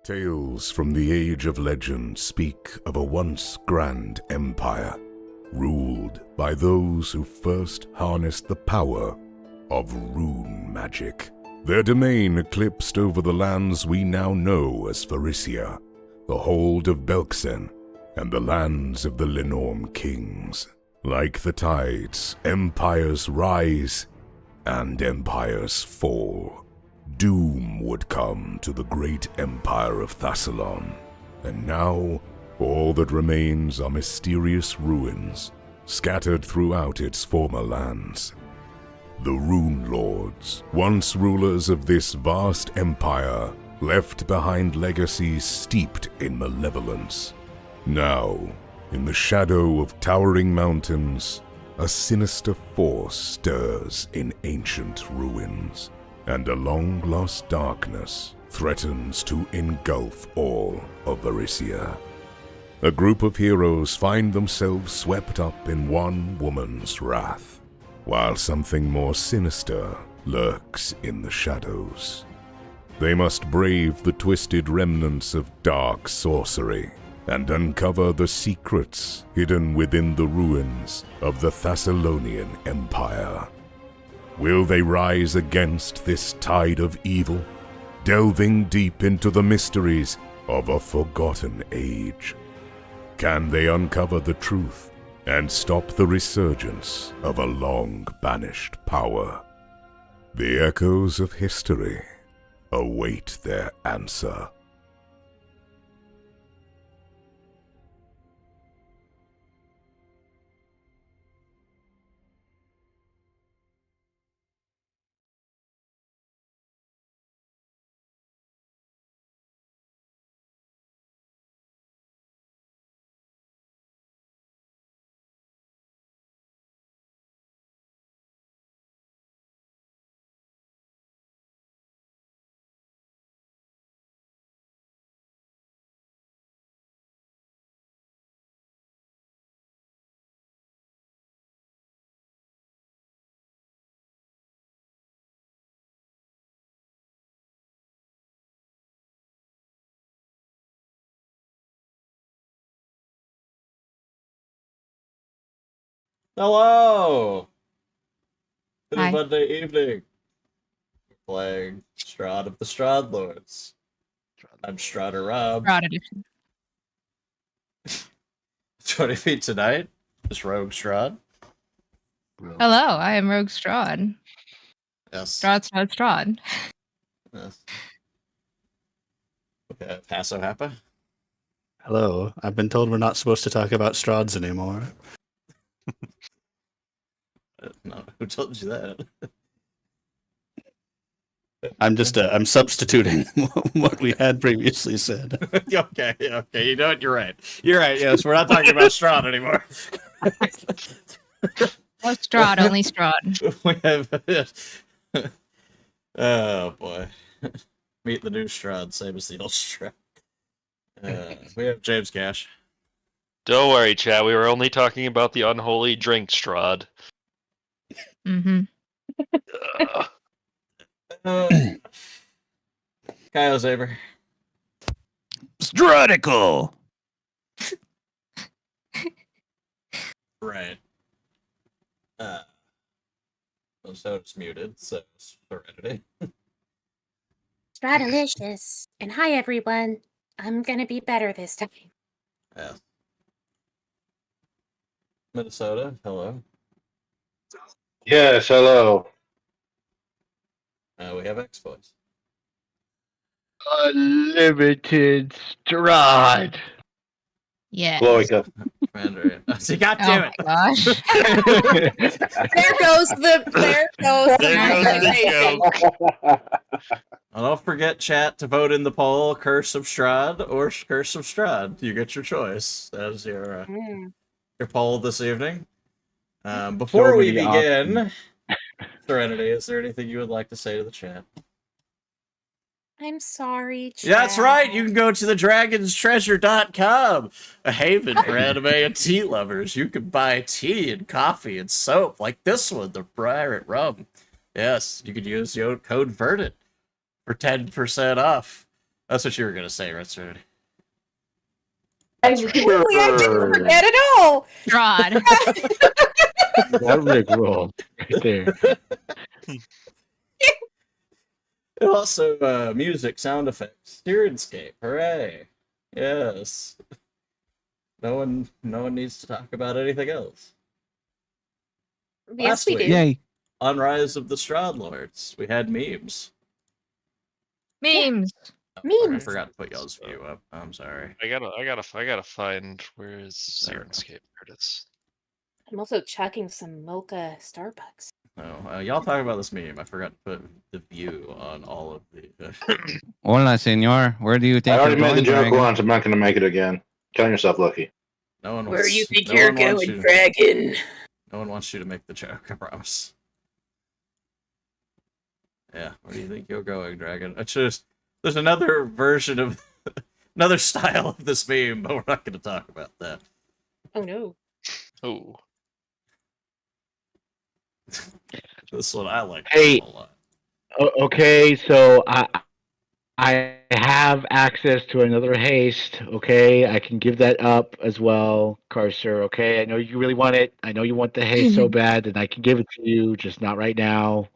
Tales from the age of legend speak of a once grand empire, ruled by those who first harnessed the power of rune magic. Their domain eclipsed over the lands we now know as Pharissia, the hold of Belkzen, and the lands of the Lenorm kings. Like the tides, empires rise and empires fall. Doom would come to the great empire of Thassalon, and now all that remains are mysterious ruins scattered throughout its former lands. The Runelords, once rulers of this vast empire, left behind legacies steeped in malevolence. Now, in the shadow of towering mountains, a sinister force stirs in ancient ruins, and a long-lost darkness threatens to engulf all of Pharissia. A group of heroes find themselves swept up in one woman's wrath, while something more sinister lurks in the shadows. They must brave the twisted remnants of dark sorcery and uncover the secrets hidden within the ruins of the Thessalonian Empire. Will they rise against this tide of evil, delving deep into the mysteries of a forgotten age? Can they uncover the truth and stop the resurgence of a long-banished power? The echoes of history await their answer. Hello! It Hi. is Monday evening. We're playing Strahd of the Strahd-Lords. I'm Strider Rob. Broad edition. Joining me tonight is Rogue Strahd. Hello, I am Rogue Strahd. Yes. Strahd. Yes. Okay, Paso Happa. Hello. I've been told we're not supposed to talk about Strahds anymore. No, who told you that? I'm substituting what we had previously said. Okay. You know what? You're right. Yes, we're not talking about Strahd anymore. Oh, Strahd, only Strahd. We have. Oh boy. Meet the new Strahd, same as the old Strahd. We have James Cash. Don't worry, Chad. We were only talking about the unholy drink, Strahd. Mm-hmm. Kyle Zaber. Stradical! Right. So it's muted, so it's Serenity. Stradalicious. And hi, everyone. I'm gonna be better this time. Yeah. Minnesota, hello. Yes, hello. We have X-Boys. Unlimited Stride. Yeah. Gloika. Commander. See, God Oh damn my it. gosh. There goes the And don't forget, chat, to vote in the poll, Curse of Strahd or Curse of Strahd. You get your choice as your poll this evening. Before we begin, Serenity, is there anything you would like to say to the chat? I'm sorry, Chad. Yeah, that's right. You can go to thedragonstreasure.com, a haven for anime and tea lovers. You can buy tea and coffee and soap like this one, the Pirate Rum. Yes, you could use the code VERDIT for 10% off. That's what you were gonna say, Richard. I didn't forget at all. Strahd. That Rick roll right there. And also, music, sound effects, Syrinscape. Hooray! Yes. No one needs to talk about anything else. Yes, Last we week, do. Yay. On Rise of the Runelords, we had memes. Memes. I Memes. forgot to put y'all's view up. I'm sorry. I gotta find where is Syrinscape? There it is. I'm also chugging some mocha Starbucks. No, y'all talk about this meme. I forgot to put the view on all of the. Hola, senor. Where do you think I already you're made the going, joke Dragon? once. I'm not going to make it again. Count yourself lucky. No one. Where wants, you think no you're one wants going, you- dragon? No one wants you to make the joke. I promise. Yeah, where do you think you're going, Dragon? It's just there's another version of another style of this meme, but we're not going to talk about that. Oh no. Oh, This one I like Hey. a lot. Okay, so I have access to another haste. Okay, I can give that up as well, Carcer. Okay, I know you really want it. I know you want the haste so bad, and I can give it to you, just not right now.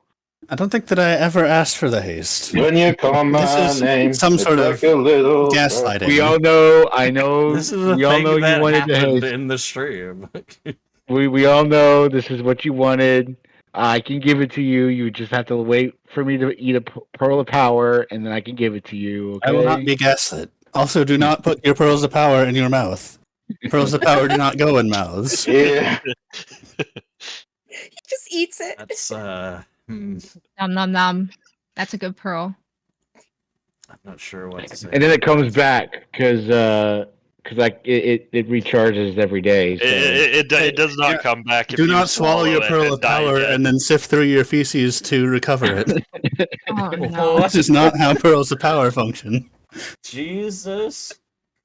I don't think that I ever asked for the haste. When you call my This is name, some it's sort of like a little gaslighting. We all know. I know. This is a we all thing know that you wanted the happened haste. in the stream. We all know this is what you wanted. I can give it to you. You just have to wait for me to eat a pearl of power, and then I can give it to you. Okay? I will not be gaslit. Also, do not put your pearls of power in your mouth. Pearls of power do not go in mouths. Yeah. He just eats it. That's Nom nom nom. That's a good pearl. I'm not sure what to say. And then it comes back because like it recharges every day. So. it does not come back. If Do you not swallow your it pearl and of power digest. and then sift through your feces to recover it. Oh no. This is not how pearls of power function. Jesus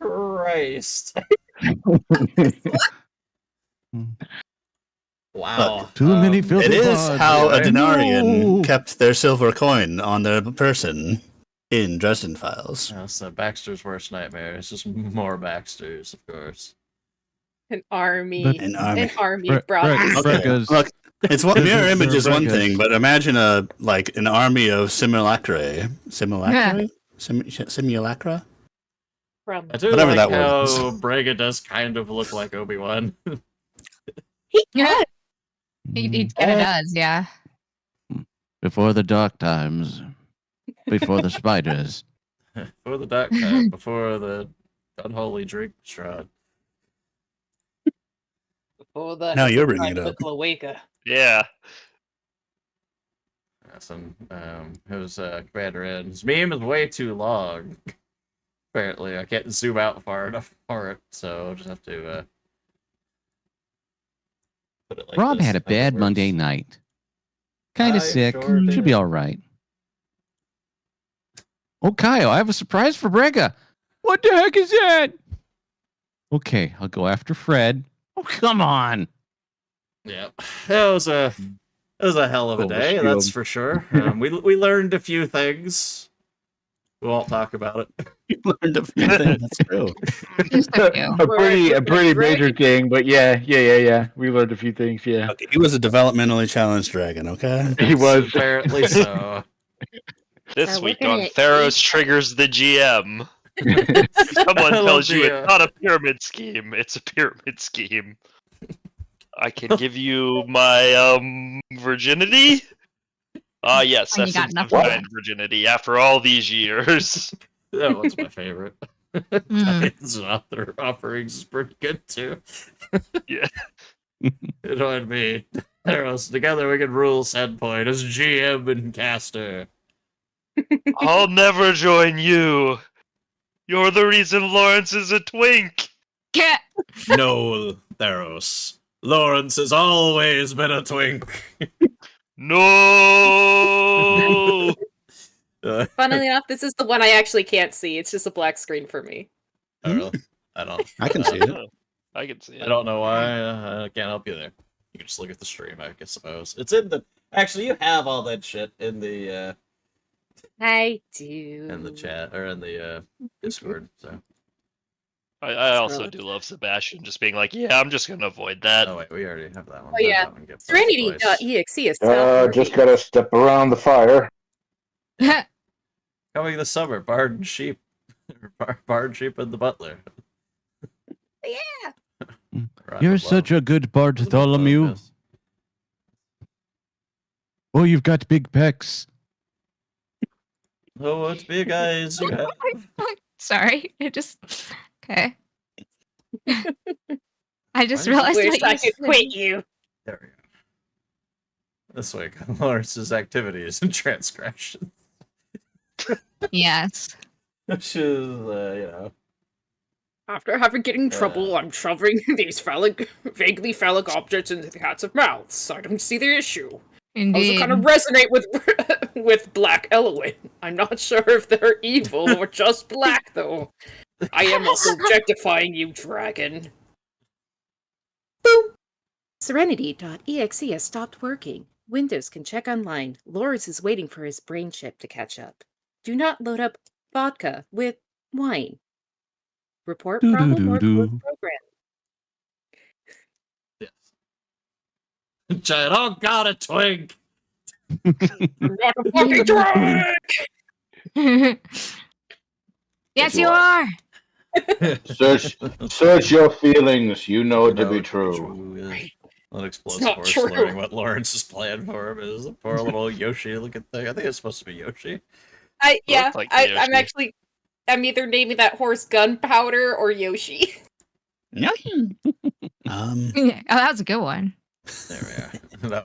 Christ. Wow. Too many filthy It is pods. how a right? denarian No. kept their silver coin on their person in Dresden Files. That's Baxter's worst nightmare. It's just more Baxters, of course. An army. But- An army. An army Bre- brought Bre- this. Okay, Brekas. look, it's one mirror Brekas, image is one Brekas. thing, but imagine an army of simulacra. Simulacra? From I do Whatever like that how was. Braga does kind of look like Obi-Wan. Yeah. He kind of does, yeah. Before the dark times. Before the spiders. Before the dark time, before the unholy drink shroud. before the Now you're bringing it up. Cloaca. Yeah. Some it was Commander N. His meme is way too long. Apparently, I can't zoom out far enough for it, so I'll just have to put it like Rob this. had a How it bad works. Monday night. Kind I of sick. sure Should be did. all right. Oh, Kyle, I have a surprise for Brega. What the heck is that? Okay, I'll go after Fred. Oh, come on. Yeah, it was a hell of a Full day, shield. that's for sure. We learned a few things. We won't talk about it. You learned a few things. That's true. Just a few. a pretty major thing, but yeah. We learned a few things. Yeah, Okay, he was a developmentally challenged dragon, okay? he was. Apparently so. This So we're week gonna on Theros eat- Triggers the GM. Someone I love tells you the, it's not a pyramid scheme. It's a pyramid scheme. I can give you my virginity. Ah, yes, And you got essence of nothing. divine virginity. After all these years, That one's my favorite. Mm. Titans and other offerings is pretty good too. Yeah. You know what I mean? Theros, together we can rule Sandpoint as GM and caster. I'll never join you. You're the reason Lawrence is a twink. Cat. No, Theros. Lawrence has always been a twink. No. Funnily enough, this is the one I actually can't see. It's just a black screen for me. Oh, really? I don't. I can see it. I can see it. I don't know why. I can't help you there. You can just look at the stream, I suppose. It's in the. Actually, you have all that shit in the I do. in the chat or in the Discord. So. I also do love Sebastian just being like, yeah, I'm just gonna avoid that. Oh wait, we already have that one. Oh yeah, That one gets Serenity.exe is still Just gotta step around the fire. Coming this summer, Bard and Sheep. Bard, Sheep, and the Butler. Yeah. You're such a good Bartholomew. Oh, you've got big pecs. Oh, what big eyes you have. Sorry, it just okay. I just realized Wish what I you could said. quit you. There we go. This week on Lawrence's activities and transgressions. Yes. Which is, you know. After having get in trouble, I'm shoving these vaguely phallic objects into the cats of mouths. I don't see the issue. Indeed. I also kind of resonate with with Black Eloin. I'm not sure if they're evil or just black, though. I am also objectifying you, dragon. Boom! Serenity.exe has stopped working. Windows can check online. Lawrence is waiting for his brain chip to catch up. Do not load up vodka with wine. Report problem or close program. Yes. Giant, oh god, a twig! I'm not a fucking twig! Yes, you are. Search your feelings. You know it to be true. Unexplosive not horse true. learning what Lawrence's plan for him is. The poor little Yoshi looking thing. I think it's supposed to be Yoshi. Yeah, like I'm Yoshi. actually... I'm either naming that horse Gunpowder or Yoshi. Oh, that was a good one. There we are. No.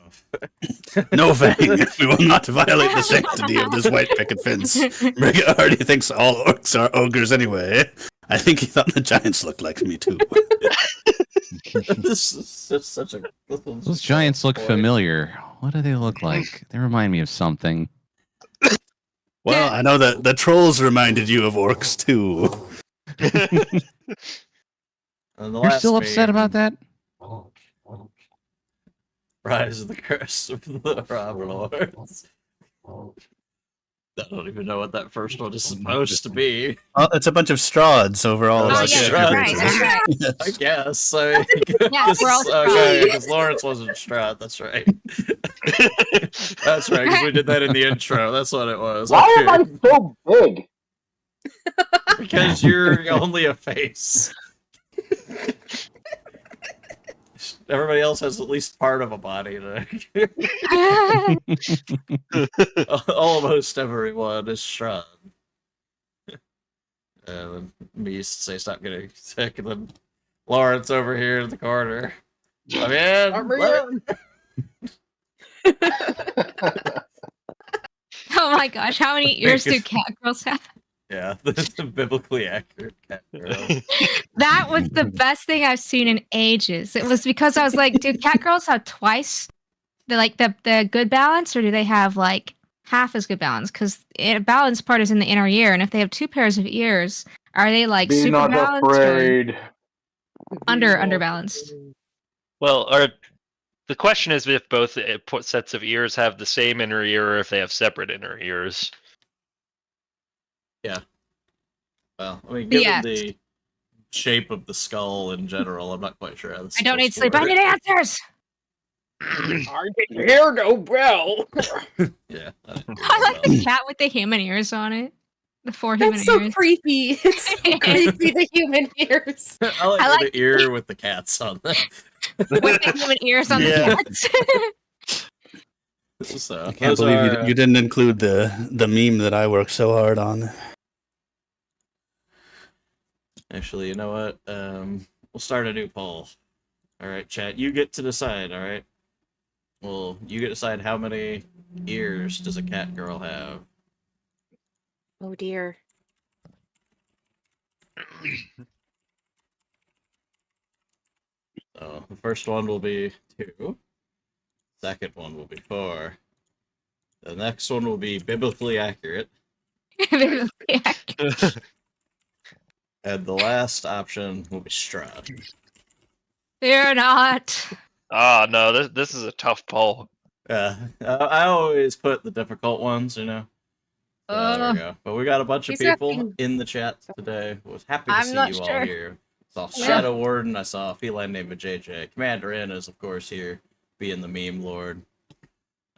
No, Fang. We will not violate the sanctity of this white picket fence. Brigga already thinks all orcs are ogres anyway. I think he thought the giants looked like me too. This is just such a... Those giants look familiar. What do they look like? They remind me of something. Well, I know that the trolls reminded you of orcs too. You're still upset about that? Rise of the Curse of the Runelords. I don't even know what that first one is supposed to be. Well, it's a bunch of Strahds over all of Oh, us. yeah, right, that's right. I guess. I mean, Yeah, we're all okay, Strahd. because Lawrence wasn't Strahd. That's right. That's right, because we did that in the intro. That's what it was. Why Okay. am I so big? Because you're only a face. Everybody else has at least part of a body. Almost everyone is Strahd. And me say stop getting sick, and then Lawrence over here in the corner. I'm in. Oh my gosh, how many ears do cat girls have? Yeah, this is biblically accurate cat girl. That was the best thing I've seen in ages. It was because I was like, do cat girls have twice the good balance, or do they have like half as good balance? Because the balance part is in the inner ear, and if they have two pairs of ears, are they like Be super not balanced afraid. or underbalanced? Well, the question is if both sets of ears have the same inner ear or if they have separate inner ears. Yeah. Well, I mean, given Yes. the shape of the skull in general, I'm not quite sure how this I don't need is supposed sleep. to I need work. answers. I didn't hear no bell. Yeah. I like the cat with the human ears on it. The four human That's so ears. creepy. It's so creepy, the human ears. I like, I like- the ear with the cats on them. With the human ears on Yeah. the cats. So, I can't believe you didn't include the meme that I worked so hard on. Actually, you know what? We'll start a new poll. All right, chat. You get to decide. All right. Well, you get to decide how many ears does a cat girl have. Oh dear. So the first one will be 2. Second one will be 4. The next one will be biblically accurate. And the last option will be Strahd. They're not. Ah, no, this is a tough poll. Yeah, I always put the difficult ones, you know. There we go. But we got a bunch of He's people acting- in the chat today. Was happy to I'm see not you all sure. here. Saw Yeah. Shadow Warden. I saw a feline named JJ. Commander N is of course here, being the meme lord.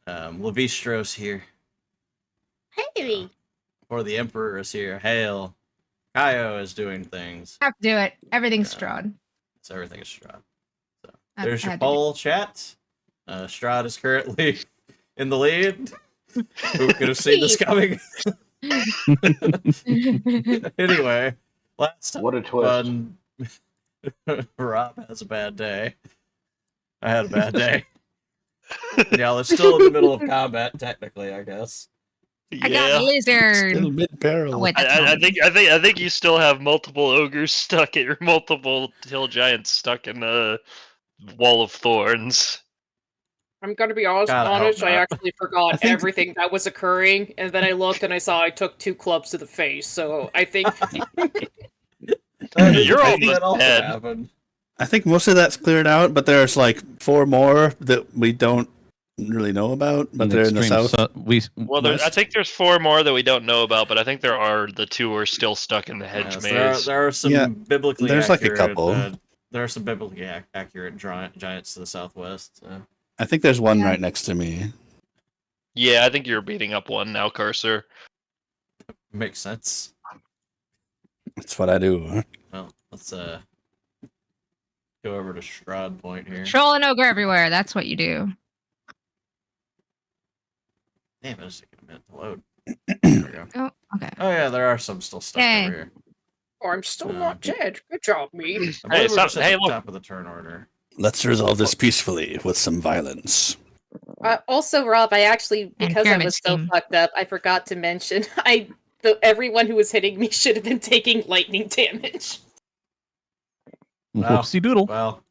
Levistro's here. Hey. Or the Emperor is here. Hail. Kaio is doing things. Have to do it. Everything's Strahd. So everything is Strahd. So I there's your had to do poll chat. Strahd is currently in the lead. Who could have seen this coming? Anyway, last time What a twist. fun. Rob has a bad day. I had a bad day. Y'all are still in the middle of combat, technically, I guess. I got lizard. Still mid-barrel. Oh, wait, that's I not me. think you still have multiple ogres stuck at or multiple hill giants stuck in the wall of thorns. I'm gonna be honest. God, I hope I not. actually forgot I think- everything that was occurring, and then I looked and I saw I took 2 clubs to the face. So I think You're I think almost that also dead. happened. I think most of that's cleared out, but there's like 4 more that we don't really know about, but they're in the extreme south. Well, I think there's 4 more that we don't know about, but I think there are the 2 are still stuck in the hedge Yes, maze. there are some Yeah, biblically there's like a accurate, couple. there are some biblically accurate giants to the southwest. So. I think there's one Yeah. right next to me. Yeah, I think you're beating up one now, Cursor. Makes sense. That's what I do. Well, let's go over to Strahd Point here. Troll and ogre everywhere. That's what you do. Damn, it's taking a minute to load. There we go. Oh, okay. Oh yeah, there are some still stuck Yay. over here. oh, I'm still not dead. Good job, me. I believe Hey, we're stop- just at hey, the look. top of the turn order. Let's resolve this peacefully with some violence. Also, Rob, I actually, because I pyramid was so scheme. fucked up, I forgot to mention everyone who was hitting me should have been taking lightning damage. Wow. Whoopsie doodle. Well,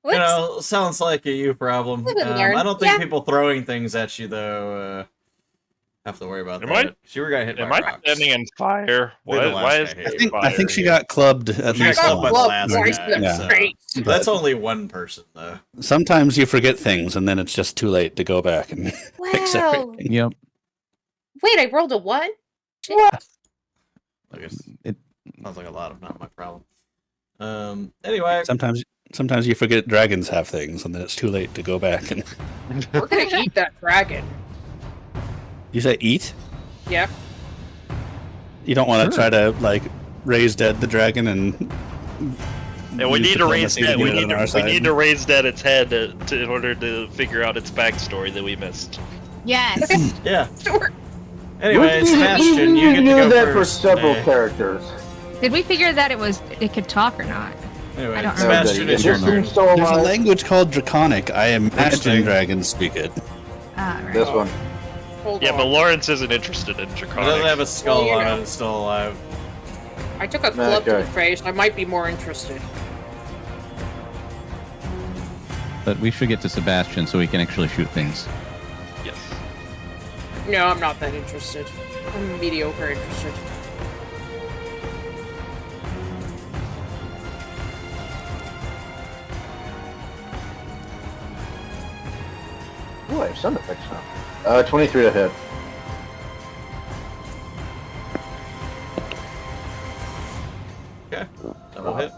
Whoops. you know, sounds like a you problem. Live and learn. I don't think Yeah. people throwing things at you though have to worry about Am that. I- She got hit Am by I rocks. standing in fire? They're the Why last is guy I hit. think I think she fire got clubbed at She got least clubbed by the once. last Twice, guy. yeah. So. Great. That's only one person though. Sometimes you forget things, and then it's just too late to go back and fix Wow. everything. Yep. Wait, I rolled a 1? I guess It, sounds like a lot of not my problem. Anyway, Sometimes you forget dragons have things, and then it's too late to go back. And We're gonna eat that dragon. you say eat. Yeah. You don't want to Sure. try to like raise dead the dragon and. Yeah, we use need to raise diplomacy that. get We it need on to, our we side. need to raise that its head in order to figure out its backstory that we missed. Yes. yeah. Sure. Anyway, Sebastian, you get to go that for first. several today. characters. Did we figure that it could talk or not? Anyway, I don't Sebastian, No, it's your this turn. one's still There's a alive. language called Draconic. I imagine Interesting. dragons speak it. Ah, right. This one. Hold Yeah, on. but Lawrence isn't interested in It doesn't Draconic. have a skull Well, you on know. it. It's still alive. I took a club to Okay. the face. I might be more interested. but we should get to Sebastian so he can actually shoot things. Yes. No, I'm not that interested. I'm mediocre interested. Oh, I have sound effects now. 23 to hit. Okay. Double hit.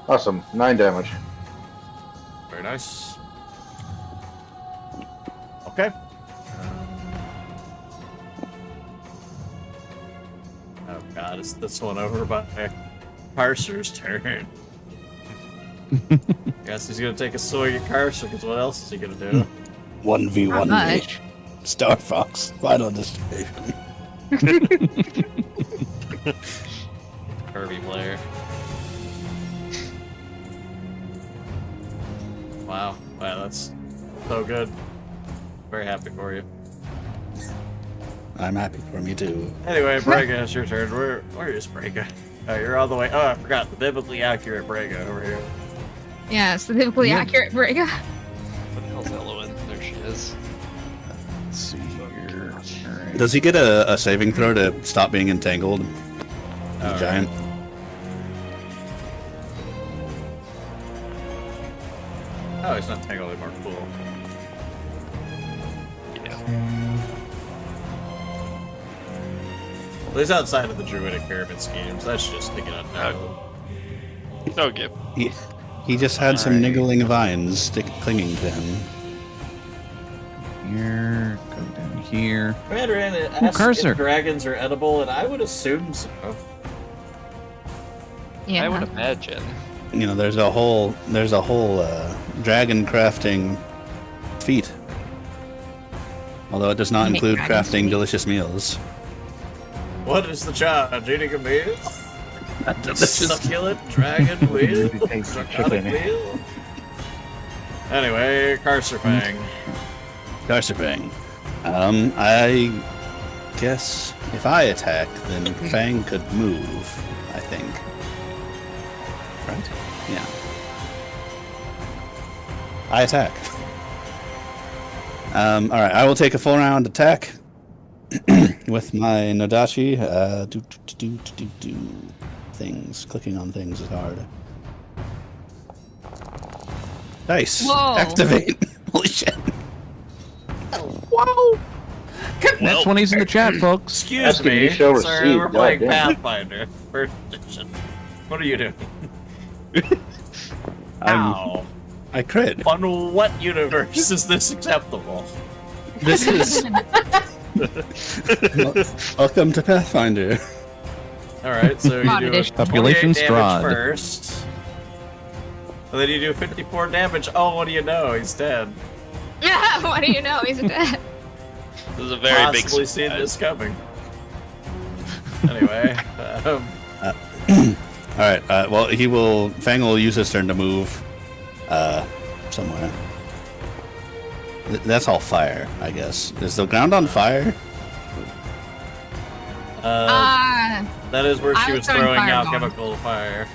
Awesome. 9 damage. Very nice. Okay. Oh god, is this one over by Parser's turn? Guess he's gonna take a swing at Carcer, because what else is he gonna do? 1v1 Not much. Star Fox. Final destination. Kirby player. Wow. Wow, that's so good. Very happy for you. I'm happy for me too. Anyway, Braga, it's your turn. Where is Braga? Oh, you're all the way. Oh, I forgot the biblically accurate Braga over here. Yeah, it's the biblically Yeah. accurate Briga. What the hell's Elowen? There she is. Let's see here. All right. Does he get a saving throw to stop being entangled? The Oh, giant. Oh, he's not tangled anymore. Cool. Yeah. Well, he's outside of the druidic pyramid schemes. That's just to get untangled. Okay. He just had some Alright. niggling vines clinging to him. Here, go down here. Commander Ann asked cursor. if dragons are edible, and I would assume so. Yeah. I would imagine. You know, there's a whole dragon crafting feat. Although it does not Make include dragons crafting meat. delicious meals. What is the charge? Eating a meal? Delicious. Succulent dragon wheel? It tastes like Narcotic chicken. wheel? Anyway, Carcerfang. Carcerfang. I guess if I attack, then Fang could move, I think. Right? Yeah. I attack. Alright, I will take a full round attack with my Nodachi. Do things. Clicking on things is hard. Dice. Whoa. Activate. Holy shit. Whoa! That's when he's in the chat, folks. Excuse Asking me. you shall Sorry, receive, we're playing goddamn. Pathfinder. First edition. What are you doing? I'm- Ow. I crit. On what universe is this acceptable? This is. Welcome to Pathfinder. Alright, so you do a Population 28 damage Strahd. first. And then you do 54 damage. Oh, what do you know? He's dead. What do you know? He's dead. This is a very big Possibly seen surprise. this coming. Anyway, Alright, well, Fang will use his turn to move somewhere. That's all fire, I guess. Is the ground on fire? that is where I she was was throwing throwing fireball. alchemical fire.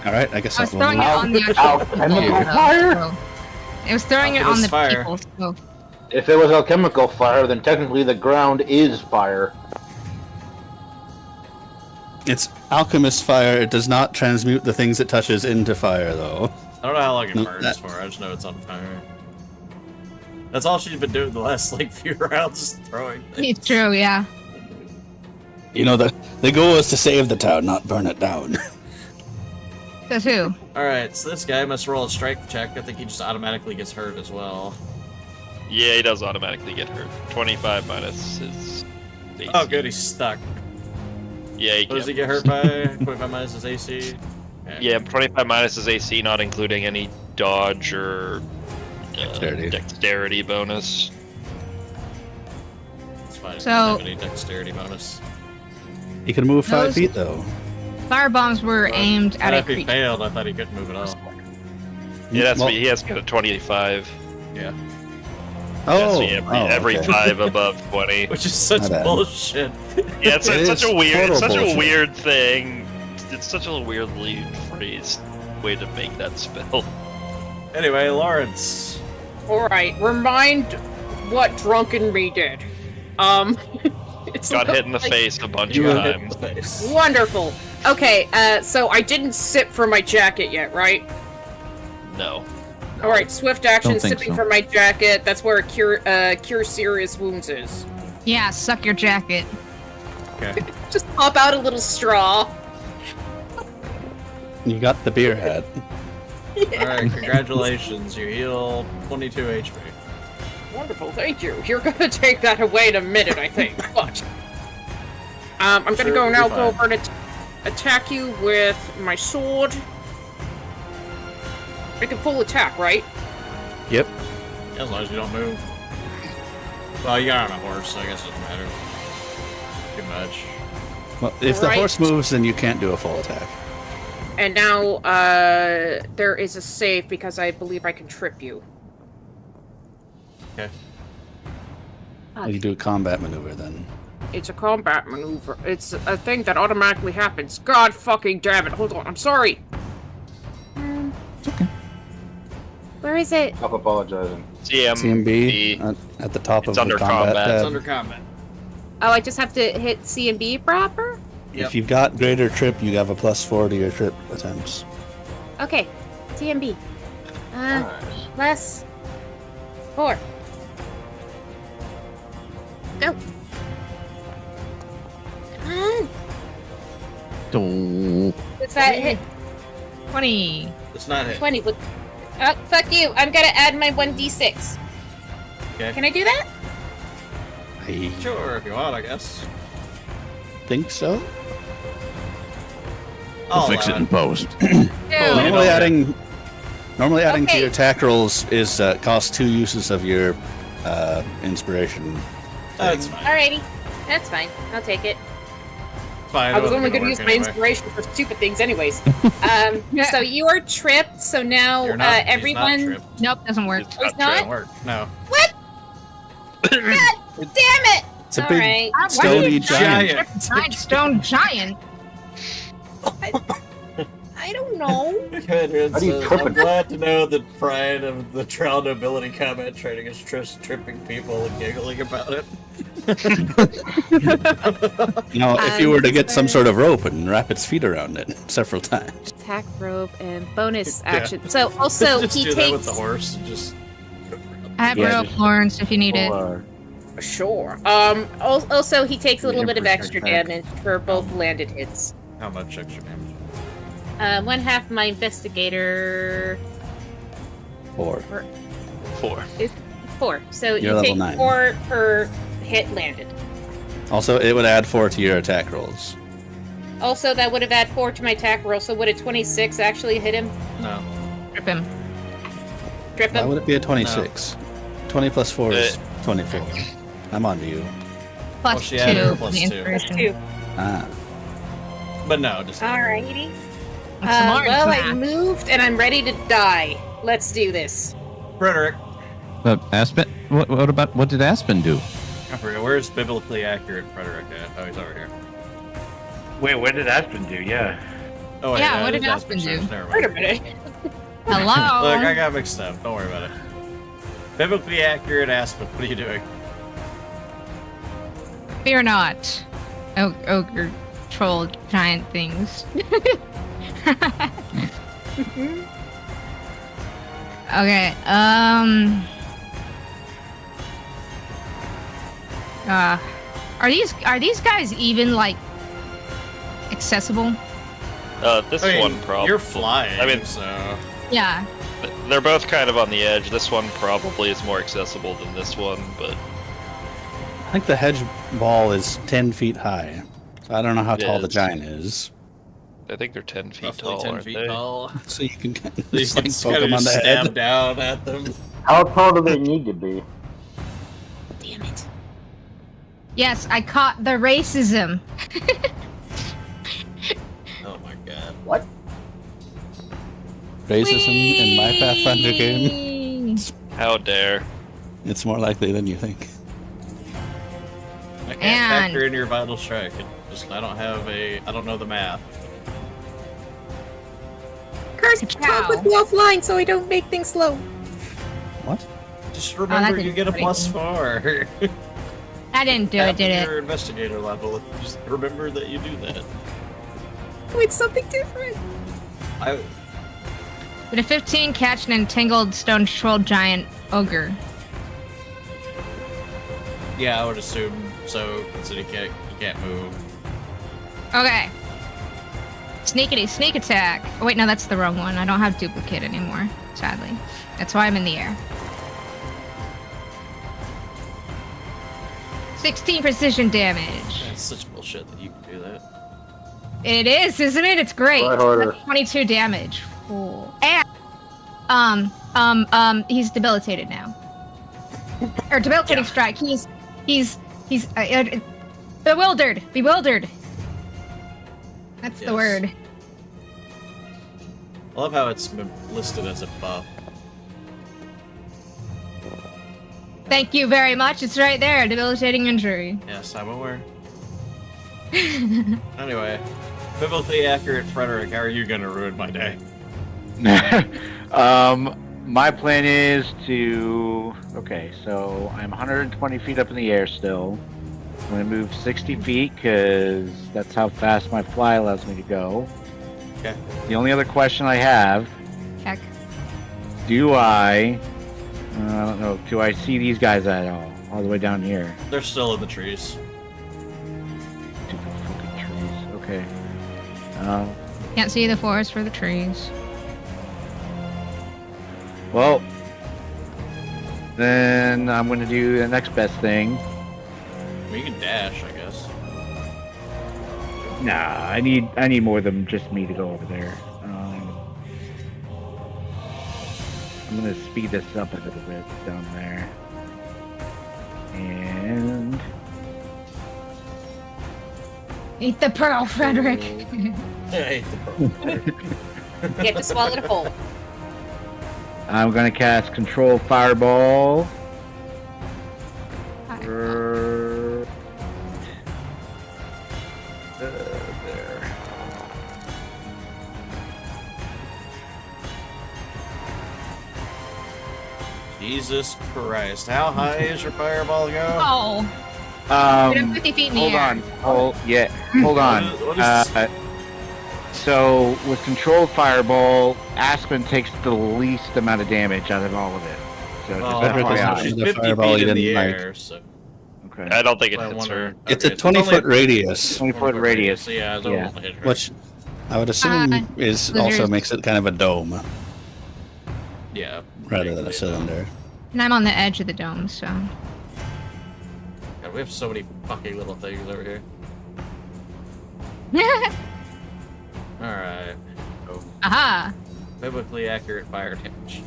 Alright, I guess I was that throwing it will on the actual Alchemical people, fire? so- It was throwing it on Alchemist the fire. people. So. If it was alchemical fire, then technically the ground is fire. It's alchemist fire. It does not transmute the things it touches into fire, though. I don't know how long it No, burns that- for. I just know it's on fire. That's all she's been doing the last few rounds, just throwing things. It's true, yeah. You know, the goal is to save the town, not burn it down. Says who? Alright, so this guy must roll a strike check. I think he just automatically gets hurt as well. Yeah, he does automatically get hurt. 25 minus his AC. Oh, good, he's stuck. Yeah, he What does he can. get hurt by? 25 minus his AC? Okay. Yeah, 25 minus his AC, not including any dodge or dexterity bonus. It's fine. So- I don't have any dexterity bonus. He can move 5 Those- feet, though. Firebombs were But- aimed at and a if he creature. failed, I thought he couldn't move at all. Yeah, that's Well- he has to get a 25. Yeah. Oh, Every okay. 5 above 20. Which is such My bad. bullshit. Yeah, it's It such is a weird, it's total such a bullshit. weird thing. It's such a weirdly phrased way to make that spell. Anyway, Lawrence. Alright, remind what Drunken Me did. It's Got hit in the face a bunch of You got hit in times. the face. Wonderful. Okay, so I didn't sip from my jacket yet, right? No. Alright, swift action, Don't think sipping so. from my jacket. That's where cure serious wounds is. Yeah, suck your jacket. Okay. Just pop out a little straw. You got the beer hat. Alright, congratulations. You heal 22 HP. Wonderful, thank you. You're gonna take that away in a minute, I think. But I'm gonna Sure, go you'll now. be Go fine. over and attack you with my sword. Make a full attack, right? Yep. As long as you don't move. Well, you got on a horse, so I guess it doesn't matter too much. Well, if the Right. horse moves, then you can't do a full attack. And now there is a save because I believe I can trip you. Okay. You do a combat maneuver then. It's a combat maneuver. It's a thing that automatically happens. God fucking damn it! Hold on, I'm sorry. It's okay. Where is it? Stop apologizing. CMB at the top It's of under the combat combat. tab. It's under combat. Oh, I just have to hit C and B proper? Yep. If you've got greater trip, you have a +4 to your trip attempts. Okay. C and B. Plus 4. Go. Oh. Does that hit? 20. It's not hit. 20. Look. Oh, fuck you. I'm gonna add my 1d6. Okay. Can I do that? I Sure, if you want, I guess. think so. We'll fix it in post. Oh, Normally yeah. adding to Okay. your attack rolls is costs 2 uses of your inspiration. That's fine. Alrighty. That's fine. I'll take it. Fine. I was it only wasn't going to use work my anyway. inspiration for stupid things, anyways. So you are tripped. So now You're not, he's not everyone. tripped. Nope, doesn't work. It's He's not not? Doesn't work. No. God damn it! It's a All big right. Why stony did you giant. Giant stone giant. I don't know. Good, How do you says, trip I'm it? glad to know that pride of the trial nobility combat training is tripping people and giggling about it. Now, if you were to get some sort of rope and wrap its feet around it several times. Attack rope and bonus Yeah. action. So also just he do that with the takes. horse. And just I have Yeah, rope just- horns if you need it. Sure. Also he takes a little bit of extra attack. damage for both landed hits. how much extra damage? 1/2 my investigator 4. 4. is 4. So You're you level take 9. 4 per hit landed. Also, it would add 4 to your attack rolls. Also, that would have added 4 to my attack roll. So would a 26 actually hit him? No. Trip him. Trip Why him? would it be a 26? 20 plus 4 is 24. I'm on to you. Plus Well, she added her 2 plus for the 2. inspiration. 2. Ah. But no, just Alrighty. That's some orange Well, I math. moved and I'm ready to die. Let's do this. Frederick. Aspen. What did Aspen do? I forget, where's biblically accurate Frederick at? Oh, he's over here. Wait, what did Aspen do? Yeah. Oh, wait, Yeah, what it did is Aspen do? Never Wait a mind. minute. Hello. Look, I got mixed up. Don't worry about it. Biblically accurate Aspen. What are you doing? Fear not. Ogre, troll, giant things. Okay, are these guys even like accessible? This I mean, one probably. You're flying. I mean- so Yeah. They're both kind of on the edge. This one probably is more accessible than this one, but I think the hedge ball is 10 feet high. So I don't know how tall the Yes. giant is. I think they're 10 feet roughly tall, 10 aren't feet they? tall. So you can You just can like just poke kind them of on the stab head. down at them. How tall do they need to be? Damn it. Yes, I caught the racism. Oh my god. What? Racism in my Pathfinder game. Whee! How dare. It's more likely than you think. I can't And- factor in your vital strike. I don't know the math. Curse, Ka-chow. talk with me offline so I don't make things slow. What? Just that remember you didn't get a do plus anything. 4. I didn't do it, did it? Your investigator level. Just remember that you do that. Oh, it's something different. Did a 15 catch an entangled stone troll giant ogre? Yeah, I would assume so. So you can't move. Okay. Sneakity sneak attack. Oh wait, no, that's the wrong one. I don't have duplicate anymore, sadly. That's why I'm in the air. 16 precision damage. That's such bullshit that you can do that. It is, isn't it? It's great. Right harder. That's 22 damage. Cool. And he's debilitated now. Or debilitating strike. He's bewildered. Bewildered. That's the Yes. word. I love how it's been listed as a buff. Thank you very much. It's right there. Debilitating injury. Yes, I'm aware. Anyway, biblically accurate Frederick, how are you gonna ruin my day? My plan is to. Okay, so I'm 120 feet up in the air still. I'm gonna move 60 feet because that's how fast my fly allows me to go. Okay. The only other question I have: Heck. do I don't know. Do I see these guys at all the way down here? They're still in the trees. Stupid fucking trees. Okay. Can't see the forest for the trees. Well, then I'm going to do the next best thing. Well, you can dash, I guess. Nah, I need more than just me to go over there. I'm going to speed this up a little bit down there. And Eat the pearl, Frederick. I hate the purple. You have to swallow it whole. I'm going to cast Control Fireball. There. Jesus Christ. How high is your fireball go? Oh. Put him 50 feet in the Hold air. on. Hold on. What is So with Controlled Fireball, Aspen takes the least amount of damage out of all of it. So Well, just Frederick is FYI. she's The 50 fireball feet he in the didn't like. air, so... Okay. I don't think it I hits wonder- her. It's okay, a so it's 20-foot only- radius, 20-foot radius. So yeah, it's Yeah. only hit her. which I would assume is also lizards. makes it kind of a dome Yeah. rather than a cylinder. And I'm on the edge of the dome, so. God, we have so many fucking little things over here. Alright. Oh, Aha! biblically accurate fire damage.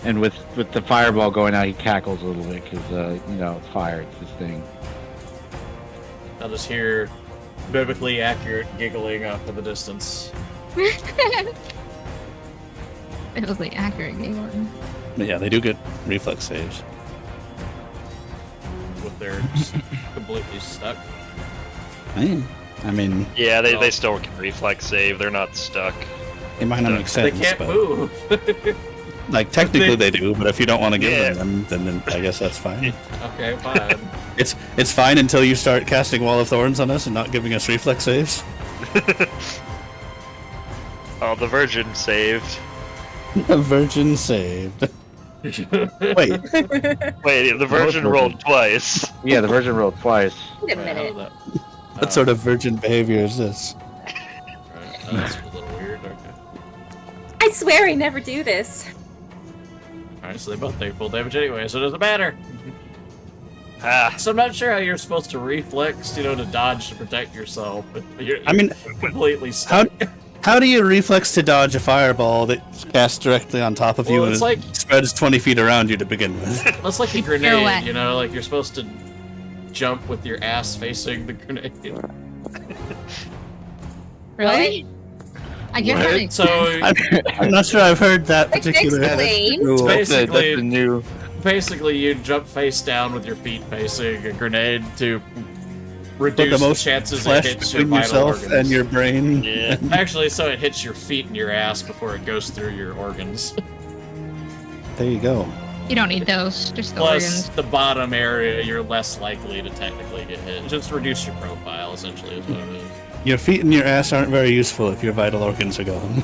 And with the fireball going out, he cackles a little bit because it's fire. It's his thing. I'll just hear biblically accurate giggling off in the distance. It was like accurate giggling. But yeah, they do get reflex saves. With their completely stuck. I mean, Yeah, they still can reflex save. They're not stuck. it might not make They sense, can't but move. like technically they do. But if you don't want to give Yeah. them, then I guess that's fine. Okay, fine. It's fine until you start casting Wall of Thorns on us and not giving us reflex saves. Oh, the Virgin saved. A virgin saved. Wait, Wait, the Virgin rolled twice. Yeah, the Virgin rolled twice. Wait a Right, how minute. did that- what sort of virgin behavior is this? Right, that's a little weird. Okay. I swear I never do this. Alright, so they both take full damage anyway, so it doesn't matter. Ah, So I'm not sure how you're supposed to reflex, to dodge to protect yourself. You're I mean, completely stuck. how do you reflex to dodge a fireball that casts directly on top of you Well, and it's like- spreads 20 feet around you to begin with? That's like a Pirouette. grenade, like you're supposed to jump with your ass facing the grenade. Really? I guess that makes So I'm not sure I've heard that particular Explain. rule. basically, That's the new. basically you jump face down with your feet facing a grenade to reduce Put the most chances it flesh hits your between vital yourself organs. and your brain. yeah. Actually, so it hits your feet and your ass before it goes through your organs. There you go. You don't need those, just the Plus, organs. the bottom area, you're less likely to technically get hit. Just reduce your profile, essentially, is what it is. Your feet and your ass aren't very useful if your vital organs are gone.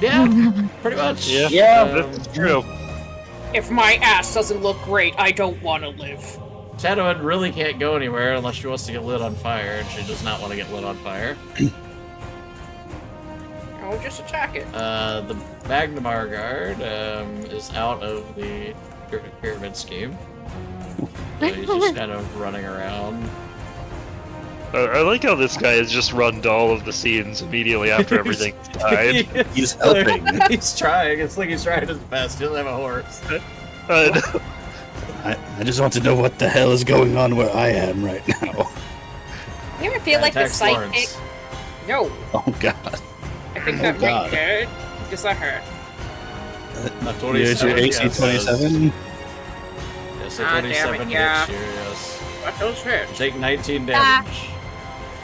Yeah, pretty much. Yeah, Yeah. that's true. If my ass doesn't look great, I don't want to live. Shadowhead really can't go anywhere unless she wants to get lit on fire, and she does not want to get lit on fire. I'll just attack it. The Magnamar Guard is out of the pyramid scheme. So he's just kind of running around. I like how this guy has just run to all of the scenes immediately after everything died. He's helping. He's trying. It's like he's trying his best. He doesn't have a horse. I just want to know what the hell is going on where I am right now. You ever feel like the Attacks psychic? Lawrence. No, Oh god. I think Oh, that God. might hurt. Just like her. Not Here's your 27, AC yes, 27. Yes, Ah, a damn 27 it, yeah. hits you, yes. What those hurt? Take 19 damage.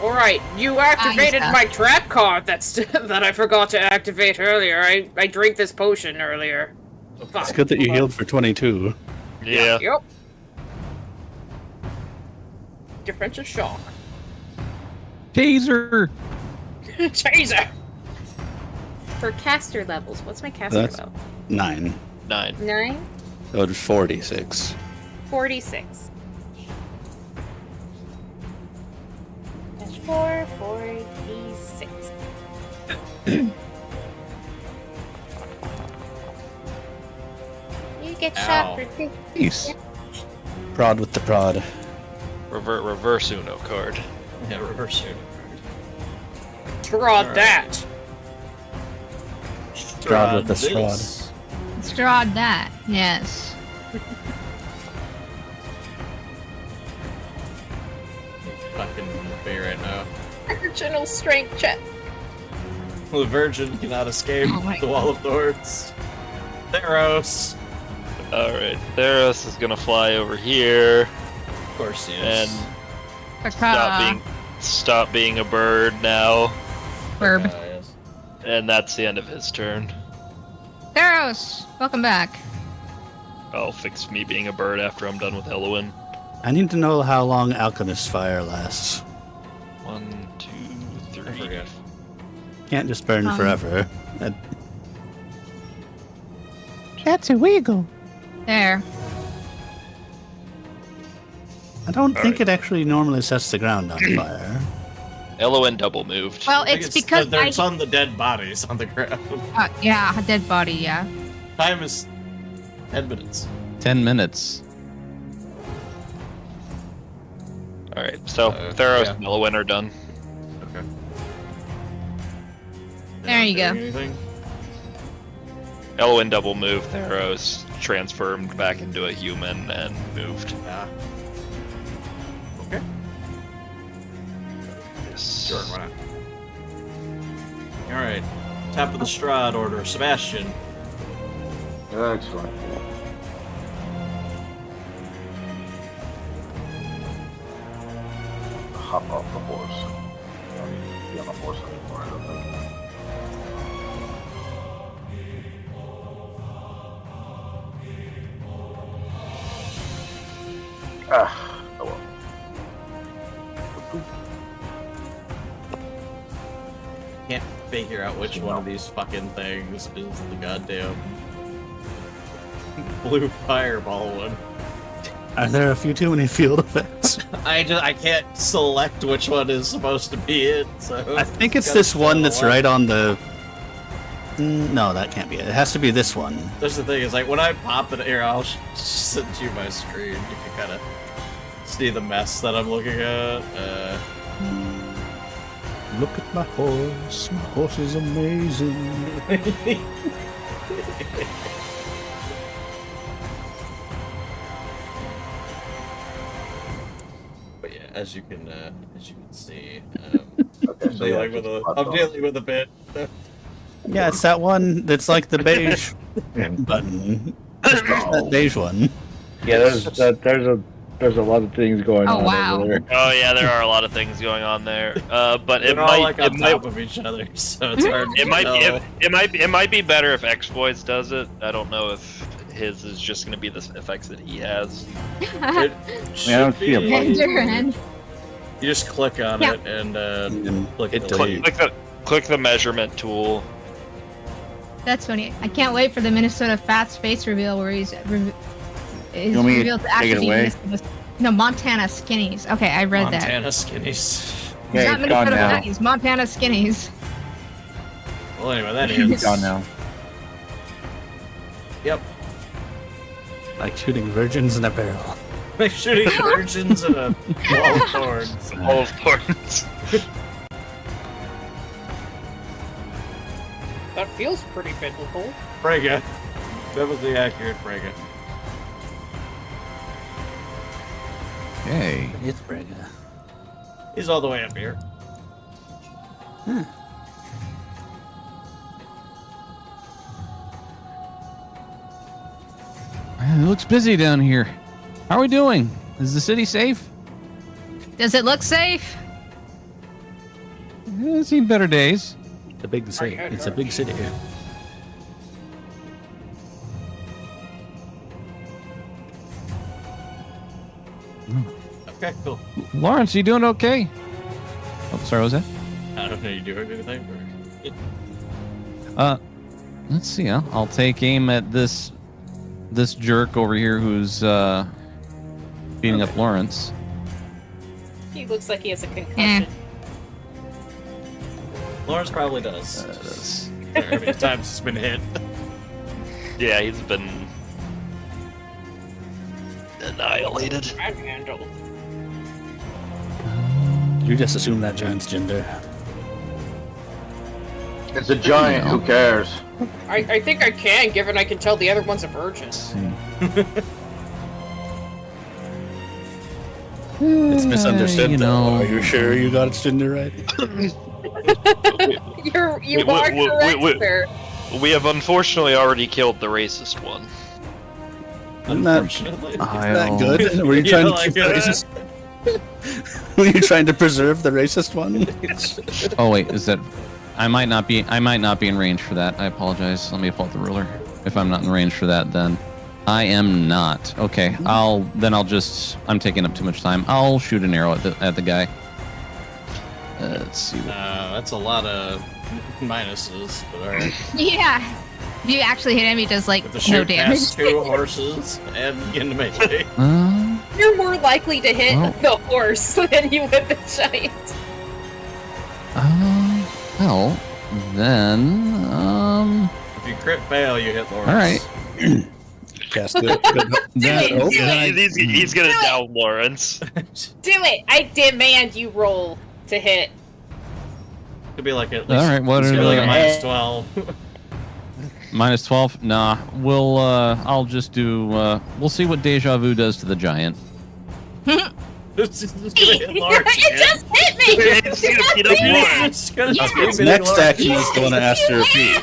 Alright, you activated Nice. my trap card that I forgot to activate earlier. I drank this potion earlier. It's good that you healed for 22. Yeah. Yep. Defensive shock. Taser. Taser! For caster levels, what's my caster That's- level? 9. 9. 9? So it's 46. 46. That's D4, 4, D6. You get shot for 50. Peace. Prod with the prod. Reverse Uno card. Yeah, reverse Uno. Draw Alright. that. Strahd with the this. Strahd that. Yes. Fucking be right now. Original strength check. The Virgin cannot escape Oh my the Wall of Thorns. Theros. Alright, Theros is gonna fly over here Of course he and is. stop being a bird now, Verb. Yes. and that's the end of his turn. Theros, welcome back. I'll fix me being a bird after I'm done with Elwyn. I need to know how long Alchemist Fire lasts. 1, 2, I 3. forget. Can't just burn forever. That- That's a wiggle. There. I don't think Alright. it actually normally sets the ground on fire. Elwyn double moved. Well, I think it's because there's on the dead bodies on the ground. yeah, a dead body. Yeah. Time is 10 minutes. 10 minutes. Alright, so Theros and Elwyn are done. Okay. There you go. Anything? Elwyn double moved, Theros transformed back into a human and moved. Yeah. Okay. Yes. Sure, why not? Alright. Top of the Strahd order, Sebastian. Excellent. Hop off the horse. I don't need to be on the horse anymore, I don't think. Ah, oh well. Can't figure out which one of these fucking things is the goddamn blue fireball one. Are there a few too many field effects? I can't select which one is supposed to be it, so I think it's gotta this one settle that's one. right on the... No, that can't be it. It has to be this one. That's the thing, is like when I pop it here, I'll send you my screen. You can kind of see the mess that I'm looking at. Look at my horse. My horse is amazing. But yeah, as you can see, Okay, I'm so yeah, dealing with just a pop I'm off. dealing with a bit. Yeah, it's that one that's like the beige button. That beige one. Yeah, there's a lot of things going Oh, on wow. over there. Oh yeah, there are a lot of things going on there. But it They're all might like on top of each other, so it's hard. it to might tell. it might be better if X-Boys does it. I don't know if his is just going to be the effects that he has. It I should don't see a be- button. Mandarin. You just click on Yeah. it and And click it delete. Click the measurement tool. That's funny. I can't wait for the Minnesota Fats face reveal where he's want me to revealed to take actually it be away? Minnesota. No, Montana Skinnies. Okay, I read that. Montana skinnies. Yeah, Not it's gone Minnesota now. Fatties, Montana Skinnies. Well, anyway, that It's is. gone now. Yep. Like shooting virgins in a barrel. Like shooting virgins in a wall of thorns. All of thorns. That feels pretty biblical. Frega. Biblically accurate Frega. Okay. It's Brega. He's all the way up here. It looks busy down here. How are we doing? Is the city safe? Does it look safe? It's seen better days. It's a big city. It's a big city. Okay, cool. Lawrence, you doing okay? Oh, sorry, what was that? I don't know, you doing anything? Or... Let's see. I'll take aim at this jerk over here who's beating up Lawrence. He looks like he has a concussion. Lawrence probably does. That's- How many times he's been hit? Yeah, he's been annihilated. Manhandled. You just assume that giant's gender. It's a giant. Who cares? I think I can, given I can tell the other one's a virgin. It's misunderstood, you though. know. Are you sure you got its gender right? You are correct, sir. We have unfortunately already killed the racist one. Isn't that, Unfortunately. isn't that good? Were you You trying to like keep the that? racist? Were you trying to preserve the racist one? Oh wait, is that? I might not be in range for that. I apologize. Let me pull out the ruler. If I'm not in range for that, then I am not. Okay, I'm taking up too much time. I'll shoot an arrow at the guy. Let's see. That's a lot of minuses, but alright. Yeah. If you actually hit him, he does like With the no shoot damage. past 2 horses and begin to melee. You're more likely to hit Well. the horse than you would the giant. Well, then, If you crit fail, you hit Lawrence. all right. Cast it. He's gonna down Lawrence. Do it! I demand you roll to hit. Could be like at least. All right, what it's are gonna be like a the- minus 12. Minus 12? Nah. I'll just do, we'll see what Deja Vu does to the giant. It's just gonna hit Lawrence It again. just hit me! It's gonna beat up Lawrence. It's gonna Yes. keep His hitting next Lawrence. action is the one I asked to repeat.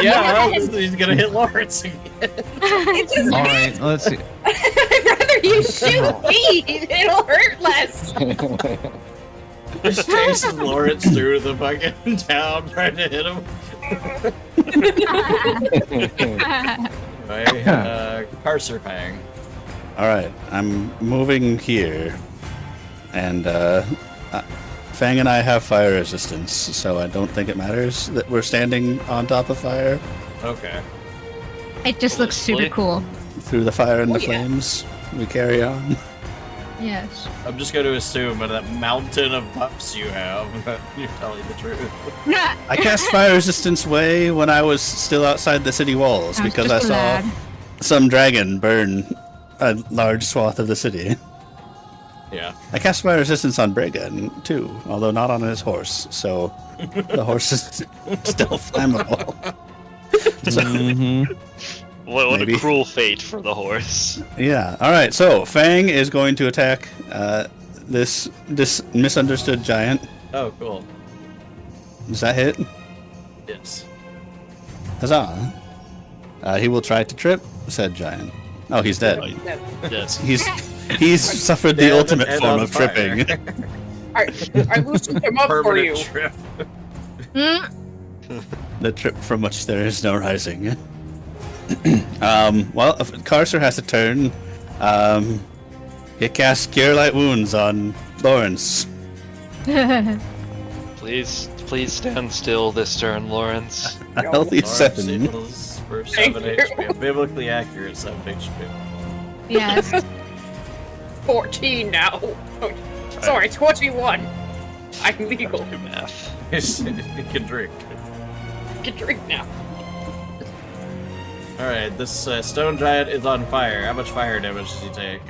Yeah, he's gonna hit Lawrence again. It just All hit. right, let's see. I'd rather you shoot me. It'll hurt less. Just chasing Lawrence through the fucking town, trying to hit him. Anyway, Parser Pang. All right, I'm moving here, and Fang and I have fire resistance, so I don't think it matters that we're standing on top of fire. Okay. It just looks super cool. Through the fire and the yeah. flames, we carry on. Yes. I'm just going to assume by that mountain of buffs you have that you're telling the truth. I cast fire resistance way when I was still outside the city walls I was because I just saw glad. some dragon burn a large swath of the city. Yeah. I cast fire resistance on Bregan too, although not on his horse, so the horse is still flammable. So, Mhm. What Maybe. a cruel fate for the horse. yeah. All right. So Fang is going to attack this misunderstood giant. Oh, cool. Does that hit? Yes. Huzzah! He will try to trip said giant. Oh, he's dead. Yes. He's suffered the Dead ultimate and form on of fire. tripping. I loosened him up for Permanent you. trip. Mm. The trip from which there is no rising. Well, if Carcer has to turn. He casts Cure Light Wounds on Lawrence. Please stand still this turn, Lawrence. A healthy Lawrence 7. equals for 7 Thank you. HP. A biblically accurate 7 HP. Yes. 14 now. Sorry, 21. I'm legal. Do math. He can drink. You can drink now. Alright, this stone giant is on fire. How much fire damage does he take?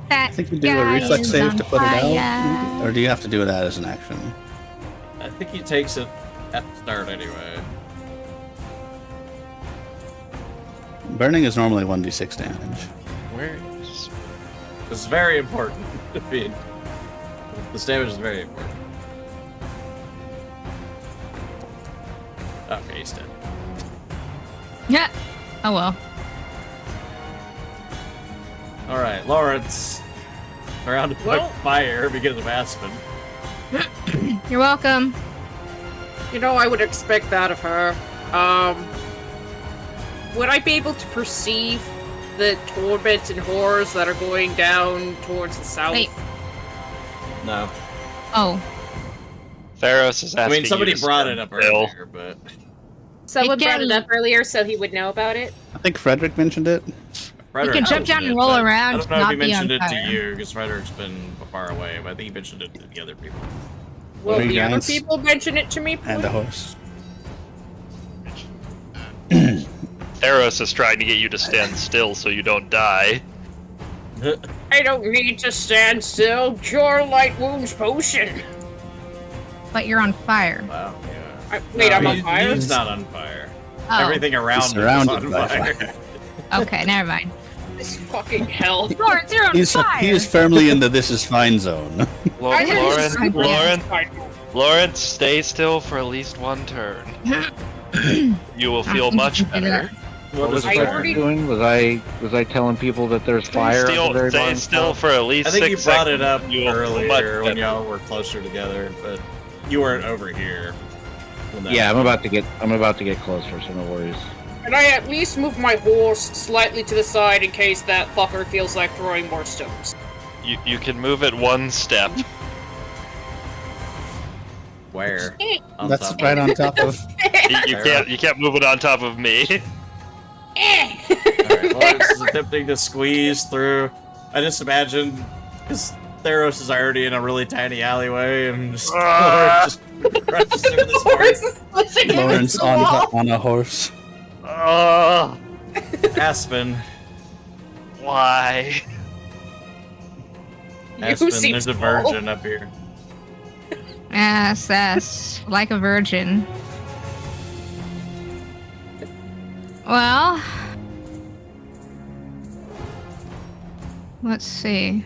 That I think you do a guy reflex is save on to put it fire. out. Or do you have to do that as an action? I think he takes it at the start anyway. Burning is normally 1d6 damage. Where is... This is very important. This damage is very important. Okay, he's dead. Yeah. Oh well. Alright, Lawrence. Around to put Well- fire because of Aspen. You're welcome. You know, I would expect that of her. Would I be able to perceive the torment and horrors that are going down towards the south? Wait. No. Oh. Theros is I asking mean, somebody you to brought stand it up still. earlier, but... Someone brought it Again. up earlier so he would know about it. I think Frederick mentioned it. Frederick can jump down mentioned and it, roll but around, I don't know if not he be on mentioned it to fire. you, because Frederick's been far away, but I think he mentioned it to the other people. Will Three the other giants people mention it to me, and a please? horse. Theros is trying to get you to stand still so you don't die. I don't need to stand still. Cure light wounds potion. But you're on fire. Wow. Yeah. Wait, I'm on he- fire? He's not on fire. Oh. Everything around He's him is surrounded on by fire. fire. Okay, never mind. This fucking hell. Lawrence, you're on He's fire. he is firmly in the "this is fine" zone. I didn't Lawrence, decide Lawrence, that. Lawrence, stay still for at least one turn. You will feel much better. What was I I already- doing? Was I telling people that there's fire? at the very Stay bottom? still for at least I think 6 you brought it seconds. up You will feel much earlier when better. y'all were closer together, but you weren't over here. when that Yeah, I'm happened. about to get closer, so no worries. Can I at least move my horse slightly to the side in case that fucker feels like throwing more stones? You can move it one step. Where? On That's top right of- on top of. You can't move it on top of me. Alright, Lawrence is attempting to squeeze through. I just imagine, because Theros is already in a really tiny alleyway, and just, Lawrence just crushes through this horse. Lawrence on a horse. Aspen. Why? Aspen, seem there's a small. virgin up here. Yes, like a virgin. Well, let's see.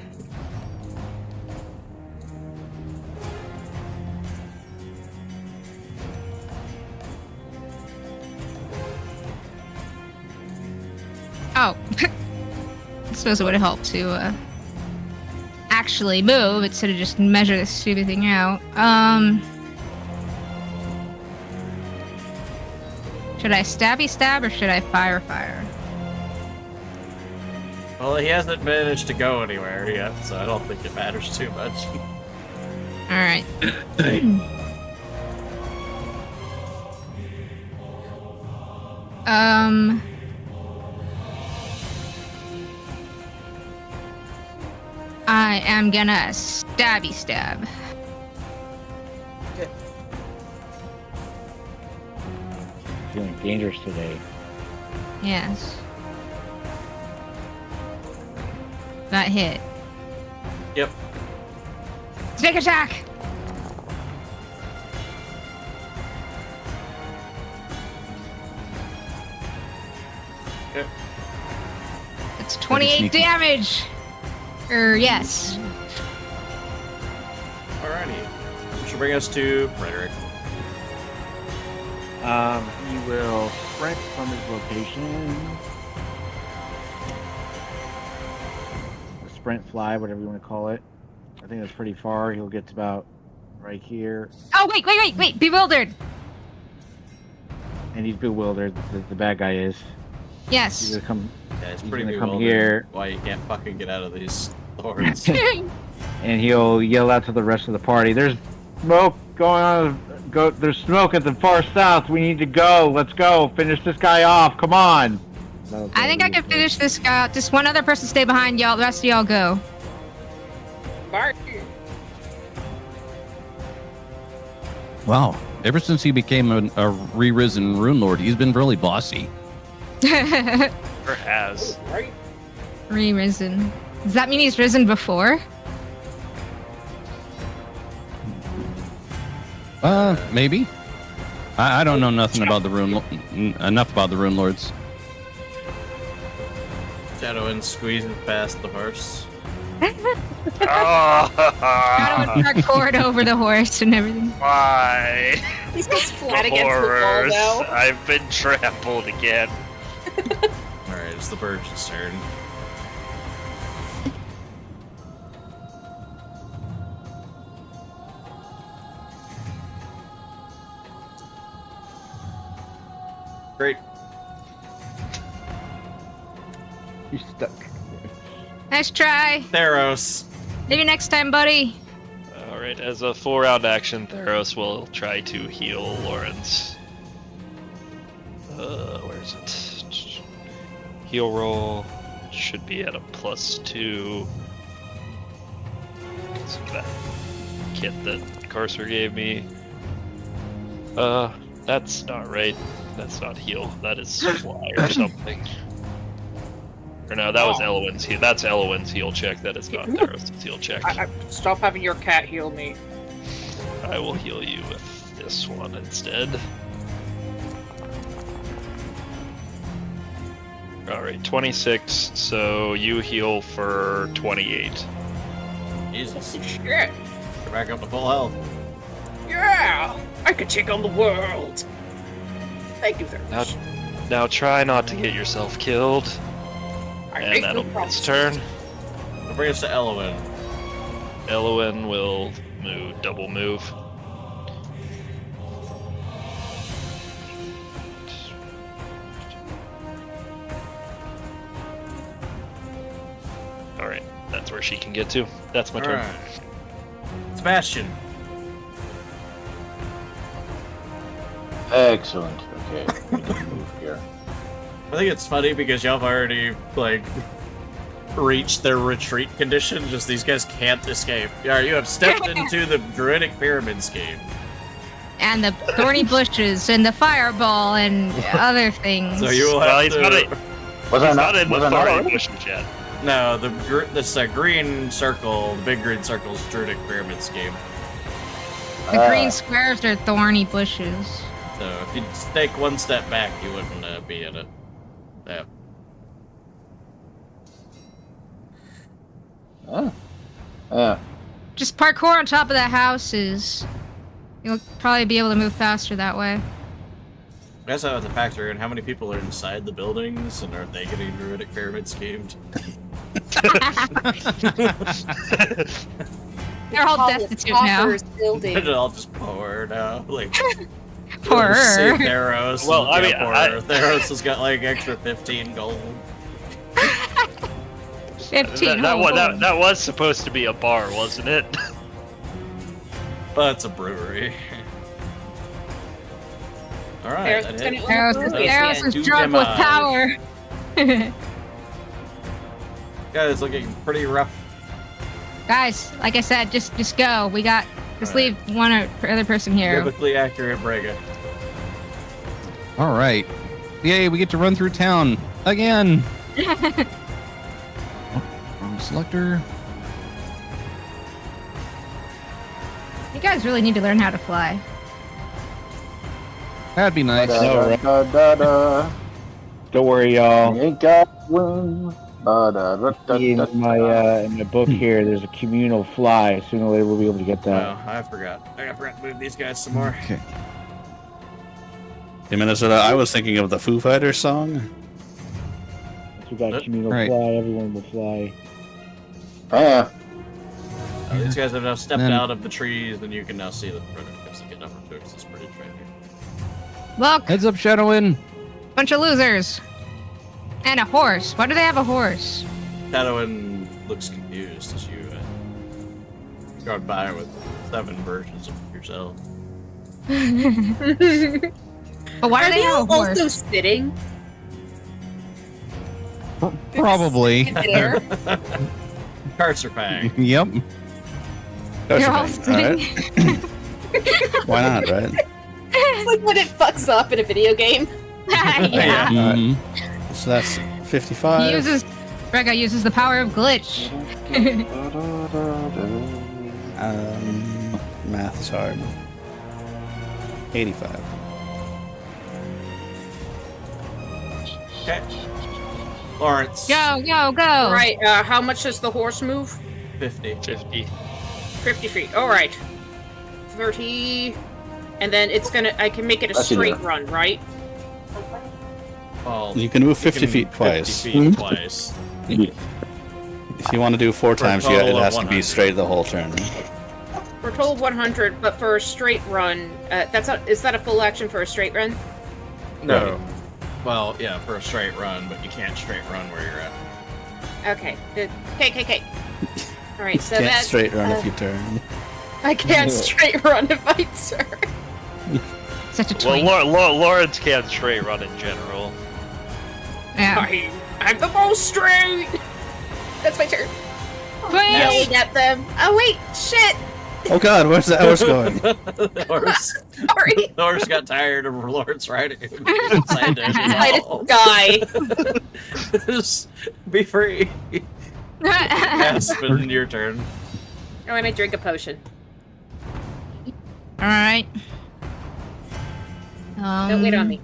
Oh, I suppose it would have helped to actually move instead of just measure this stupid thing out. Should I stabby stab or should I fire? Well, he hasn't managed to go anywhere yet, so I don't think it matters too much. All right. I am gonna stabby stab. Feeling dangerous today. Yes. That hit. Yep. Sneak attack! Okay. It's 28 sneaky. damage! Yes. Alrighty. Which will bring us to Frederick. He will sprint from his location. Sprint, fly, whatever you want to call it. I think that's pretty far. He'll get to about right here. Oh, wait! Bewildered! And he's bewildered. The bad guy is. He's Yes. gonna come, Yeah, it's He's pretty gonna come bewildering here. why you can't fucking get out of these lords. and he'll yell out to the rest of the party. There's smoke going on. There's smoke at the far south. We need to go. Let's go. Finish this guy off. Come on. I think I can finish this guy. Just one other person stay behind y'all. The rest of y'all go. Bart. Wow. Ever since he became a re-risen Runelord, he's been really bossy. Or has. Right? Re-risen. Does that mean he's risen before? Maybe. I don't know nothing about the enough about the Runelords. Shadowin squeezes past the horse. Gotta would parkour over the horse and everything. Why? He's just flat The against the wall horrors. now. I've been trampled again. Alright, it's the virgin's turn. Great. He's stuck. Nice try. Theros. Maybe next time, buddy. Alright, as a 4-round action, Theros will try to heal Lawrence. Where is it? Heal roll should be at a +2. Because of that kit that Carcer gave me. That's not right. That's not heal. That is fly or something. Or no, that was Elowin's heal. That's Elowin's heal check. That is not Theros' heal check. Stop having your cat heal me. I will heal you with this one instead. Alright, 26, so you heal for 28. Jesus. Shit. You're back up to full health. Yeah! I could take on the world! Thank you very much. Now try not to get yourself killed. And that'll be its turn. We'll bring us to Elowin. Elowin will double move. Alright, that's where she can get to. That's my turn. Alright. Sebastian. Excellent. Okay, we can move here. I think it's funny because y'all have already, like, reached their retreat condition, just these guys can't escape. Yeah, you have stepped into the Druidic Pyramid scheme. And the thorny bushes and the fireball and other things. So you will have to... Was not in the thorny bushes yet. No, this green circle, the big green circle is Druidic Pyramid scheme. The green squares are thorny bushes. So if you take one step back, you wouldn't be in it. Yeah. Yeah. Just parkour on top of the houses. You'll probably be able to move faster that way. I guess I have to factor in how many people are inside the buildings, and are they getting Druidic Pyramid schemed? They're all destitute now. They're all just poor now. Like, Poorer. see Theros. Well, I mean, Theros has got like extra 15 gold. 15. That was supposed to be a bar, wasn't it? But it's a brewery. Alright, Theros is drunk with power. Guys, looking pretty rough. Guys, like I said, just go. We got... Just leave one other person here. Biblically accurate, Braga. All right. Yay, we get to run through town again. Wrong selector. You guys really need to learn how to fly. That'd be nice. Don't worry, y'all. Ain't got wings. In my book here, there's a communal fly. Sooner or later, we'll be able to get that. Oh, I forgot. I forgot to move these guys some more. Okay. Hey, Minnesota, I was thinking of the Foo Fighters song. We got a communal Right. fly. Everyone will fly. These guys have now stepped Then- out of the trees, and you can now see the prototypes that get number 2. It's pretty trendy. Look, Heads up, Shadowin. bunch of losers. And a horse. Why do they have a horse? Shadowin looks confused as you go by with 7 versions of yourself. But why do they have a horse? also sitting? Probably. There. Carcerfang. Yep. They're all Alright. sitting. Why not, right? It's like when it fucks up in a video game. Yeah. Mhm. So that's 55. Rega uses the power of glitch. Math is hard. 85. Okay. Lawrence. Go, go, go. Right, how much does the horse move? 50. 50. 50 feet. Alright. 30. And then I can make it a That's straight either. run, right? Well, You can move 50 you can feet twice. 50 feet twice. If you want to do 4 For a times, total it of has to be 100. straight the whole turn. For a total of 100, but for a straight run, is that a full action for a straight run? No. Well, yeah, for a straight run, but you can't straight run where you're at. Okay. Okay. Alright, so Can't that's... straight run if you turn. I can't straight run if I turn. Such a Well, twink. Lawrence can't straight run in general. Yeah. I'm the most straight! That's my turn. Twink! Yelling at them. Oh wait, shit! Oh God, where's the horse going? The horse, Sorry. the horse got tired of Lord's riding him. I die. Just be free. Aspen, your turn. I'm gonna drink a potion. All right. Don't wait on me.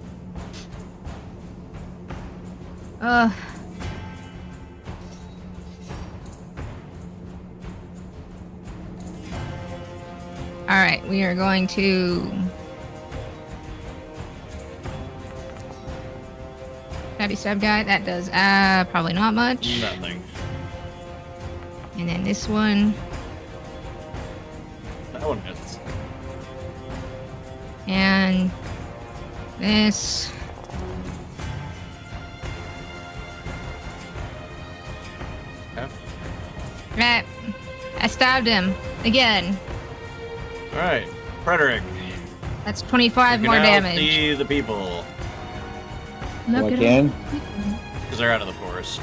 All right, we are going to. Stabby stab guy. That does probably not much. Nothing. And then this one. That one hits. And this. Okay. Right. I stabbed him again. All right, Frederick. That's 25 You more can now damage. see the people Look at Again? because they're out of the forest.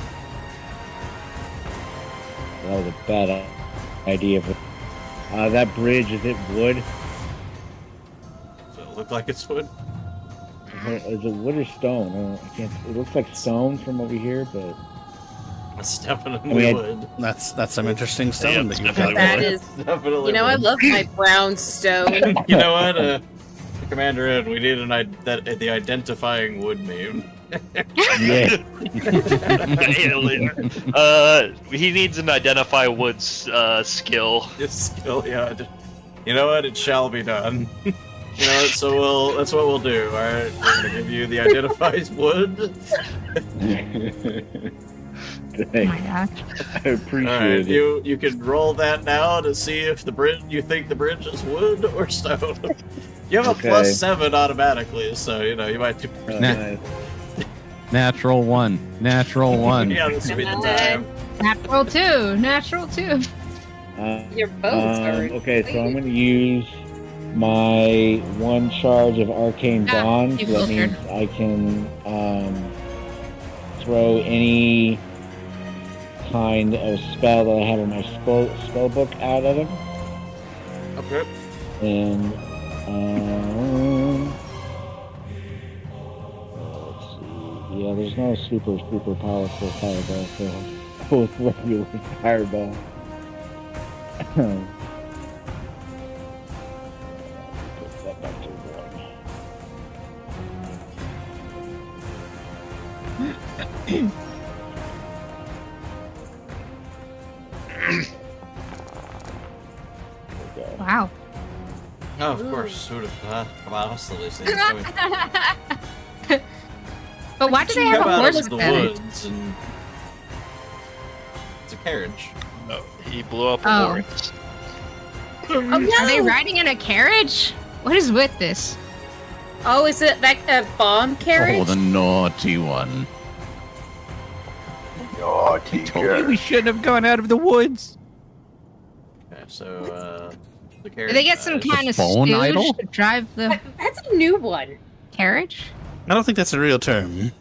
That was a bad idea. But, that bridge, is it wood? Does it look like it's wood? Is it wood or stone? I can't. It looks like stone from over here, but It's definitely wood. That's some interesting stone that you've got. That is. Definitely You know, I wood. love my brown stone. You know what, Commander Ed, we need the identifying wood meme. yeah. Alien. He needs an identify woods skill. It's still, yeah. You know what? It shall be done. You know what? So that's what we'll do. All right, we're gonna give you the identifies wood. Oh my gosh. I appreciate All right, it. you can roll that now to see if you think the bridge is wood or stone. You have a Okay. +7 automatically, so you know you might do. Nice. Natural 1. Natural 1. Yeah, this will be the time. Natural 2. Natural 2. Your bones are. Okay, so I'm going to use my 1 charge of Arcane Ah, Bond. you So that filtered. means I can throw any kind of spell that I have in my spell book out of him. Okay. And let's see. Yeah, there's no super powerful fireball, so I'll go with regular fireball. Put that back to 1. There we go. Wow. Oh, of course. Who would have come out of these things? But why do they have Come a out horse of the with them? woods and it's a carriage. No, he blew up a Oh. horse. Oh no! Are they riding in a carriage? What is with this? Oh, is it like a bomb carriage? Oh, the naughty one. Oh, Told you we shouldn't have gone out of the woods. Okay, so the carriage. Do they get some kind of bone stooge idol? to drive the That's a new one. carriage? I don't think that's a real term.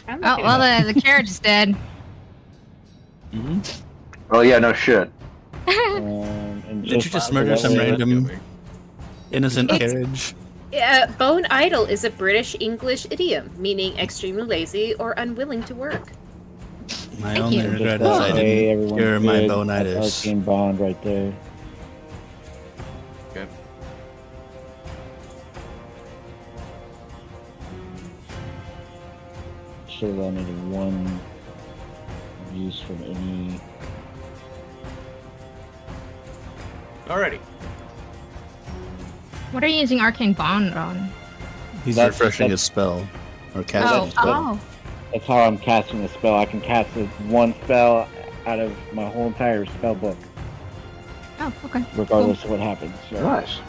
I'm Oh, looking well, it up. the carriage is dead. Mm-hmm. Oh yeah, no shit. And Did you just murder that some way- random innocent It's- carriage? Bone idle is a British English idiom meaning extremely lazy or unwilling to work. My Thank only you. regret Just is that I way didn't everyone's cure my good. bonitis. That's Arcane Bond right there. Okay. Should allow me to 1 use from any. Alrighty. What are you using Arcane Bond on? He's That's- refreshing that's- his spell. Or casting Oh, his spell. oh. That's how I'm casting a spell. I can cast 1 spell out of my whole entire spell book, Oh, okay. regardless of what happens. So. Nice.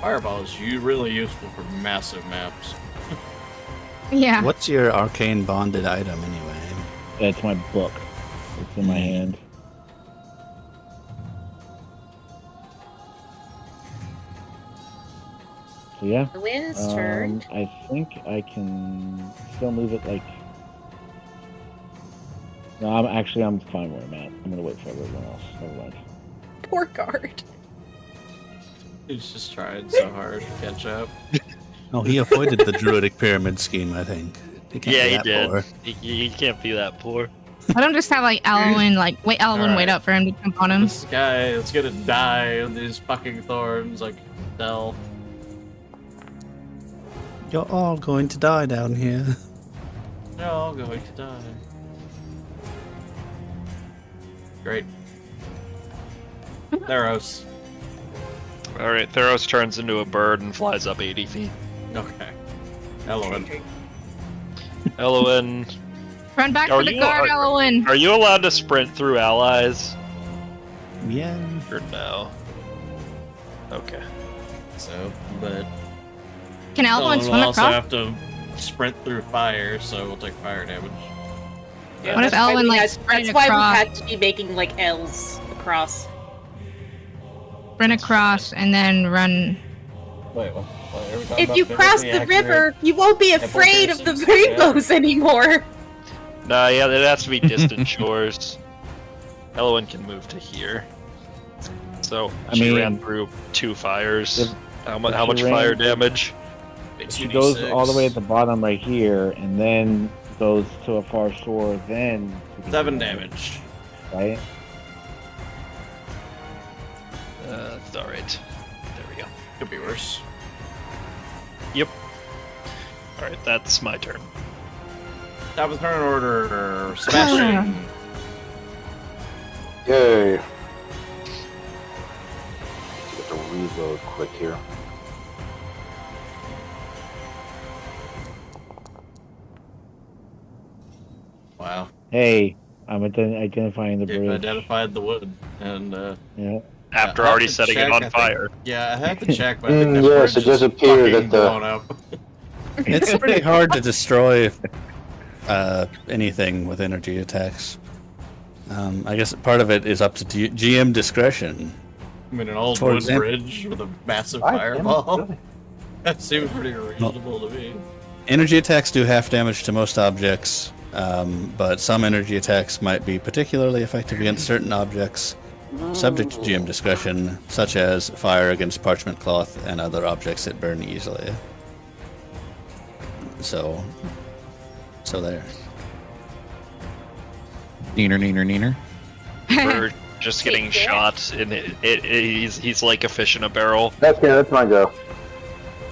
Fireball is really useful for massive maps. Yeah. What's your arcane bonded item anyway? It's my book. It's in my hand. So yeah. The wind's turned. I think I can still move it like. No, I'm fine where I'm at. I'm gonna wait for everyone else. Never mind. Poor guard. He's just trying so hard to catch up. Oh, he avoided the druidic pyramid scheme, I think. He can't Yeah, be he that did. poor. He can't be that poor. I don't just have like Elwyn, wait Alright. up for him to jump on him. This guy is gonna die in these fucking thorns, like hell. You're all going to die down here. They're all going to die. Great. Theros. Alright, Theros turns into a bird and flies up 80 feet. Okay. Eloin. Eloin, Run back Are for the you- guard, Elwyn. are you allowed to sprint through allies? Yeah. Or no? Okay. So, but Can Elwyn we'll swim also across? have to sprint through fire, so we'll take fire damage. Yeah, What if that's why Elwyn, we like, had- sprint That's why we across? had to be making like L's across. Run across and then run. Wait, what? If you cross the river, you won't be afraid of the rainbows anymore. Nah, yeah, it has to be distant shores. Eloin can move to here. So I she mean, ran through 2 fires. if- How if much she fire ran- damage? She goes all the way at the bottom right here, and then goes to a far shore, then... she can 7 do that, damage. Right? That's alright. There we go. Could be worse. Alright, that's my turn. That was turn order. Sebastian. Yay. Get to reload quick here. Wow. Hey, I'm identifying the You've bridge. identified the wood, and Yeah. After I have already to setting check, it I on think. fire. yeah, I had to check, but I think the Yes, bridge it does is appear fucking that the- blown up. It's pretty hard to destroy anything with energy attacks. I guess part of it is up to GM discretion. I mean, an old For wood example- bridge with a massive Alright, fireball. damn it, That seems pretty reasonable to me. Energy attacks do half damage to most objects, but some energy attacks might be particularly effective against certain objects, subject to GM discretion, such as fire against parchment cloth and other objects that burn easily. So there. Neener. We're just getting shot, and he's like a fish in a barrel. That's my go.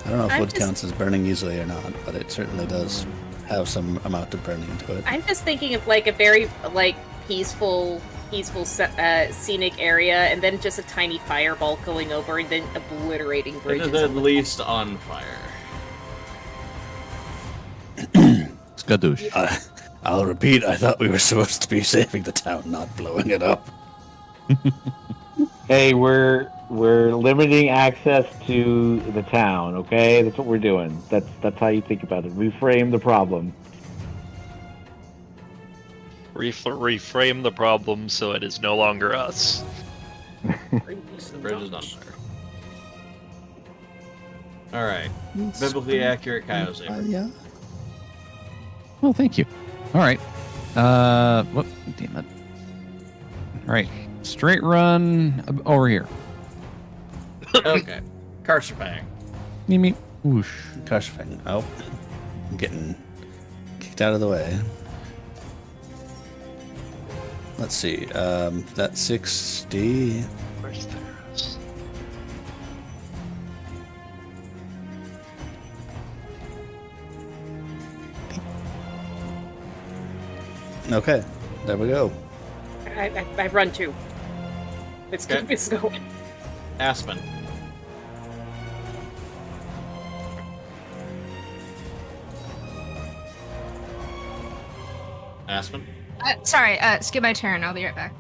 I don't know if I'm wood just- counts as burning easily or not, but it certainly does have some amount of burning to it. I'm just thinking of like a very like peaceful scenic area, and then just a tiny fireball going over and then obliterating It bridges. is at least on fire. Skadoosh. I'll repeat, I thought we were supposed to be saving the town, not blowing it up. Hey, we're limiting access to the town, okay? That's what we're doing. That's how you think about it. Reframe the problem. Reframe the problem so it is no longer us. The bridge is on fire. Alright. Biblically accurate Kaio saber. Yeah. Oh, thank you. All right. What? Damn it. All right. Straight run over here. Okay. Karshapang. Me. Whoosh. Karshfang. Oh. I'm getting kicked out of the way. Let's see. That's 60. Where's Theros? Okay. There we go. I run too. It's Okay. it's going. Aspen. Aspen. Sorry, skip my turn. I'll be right back.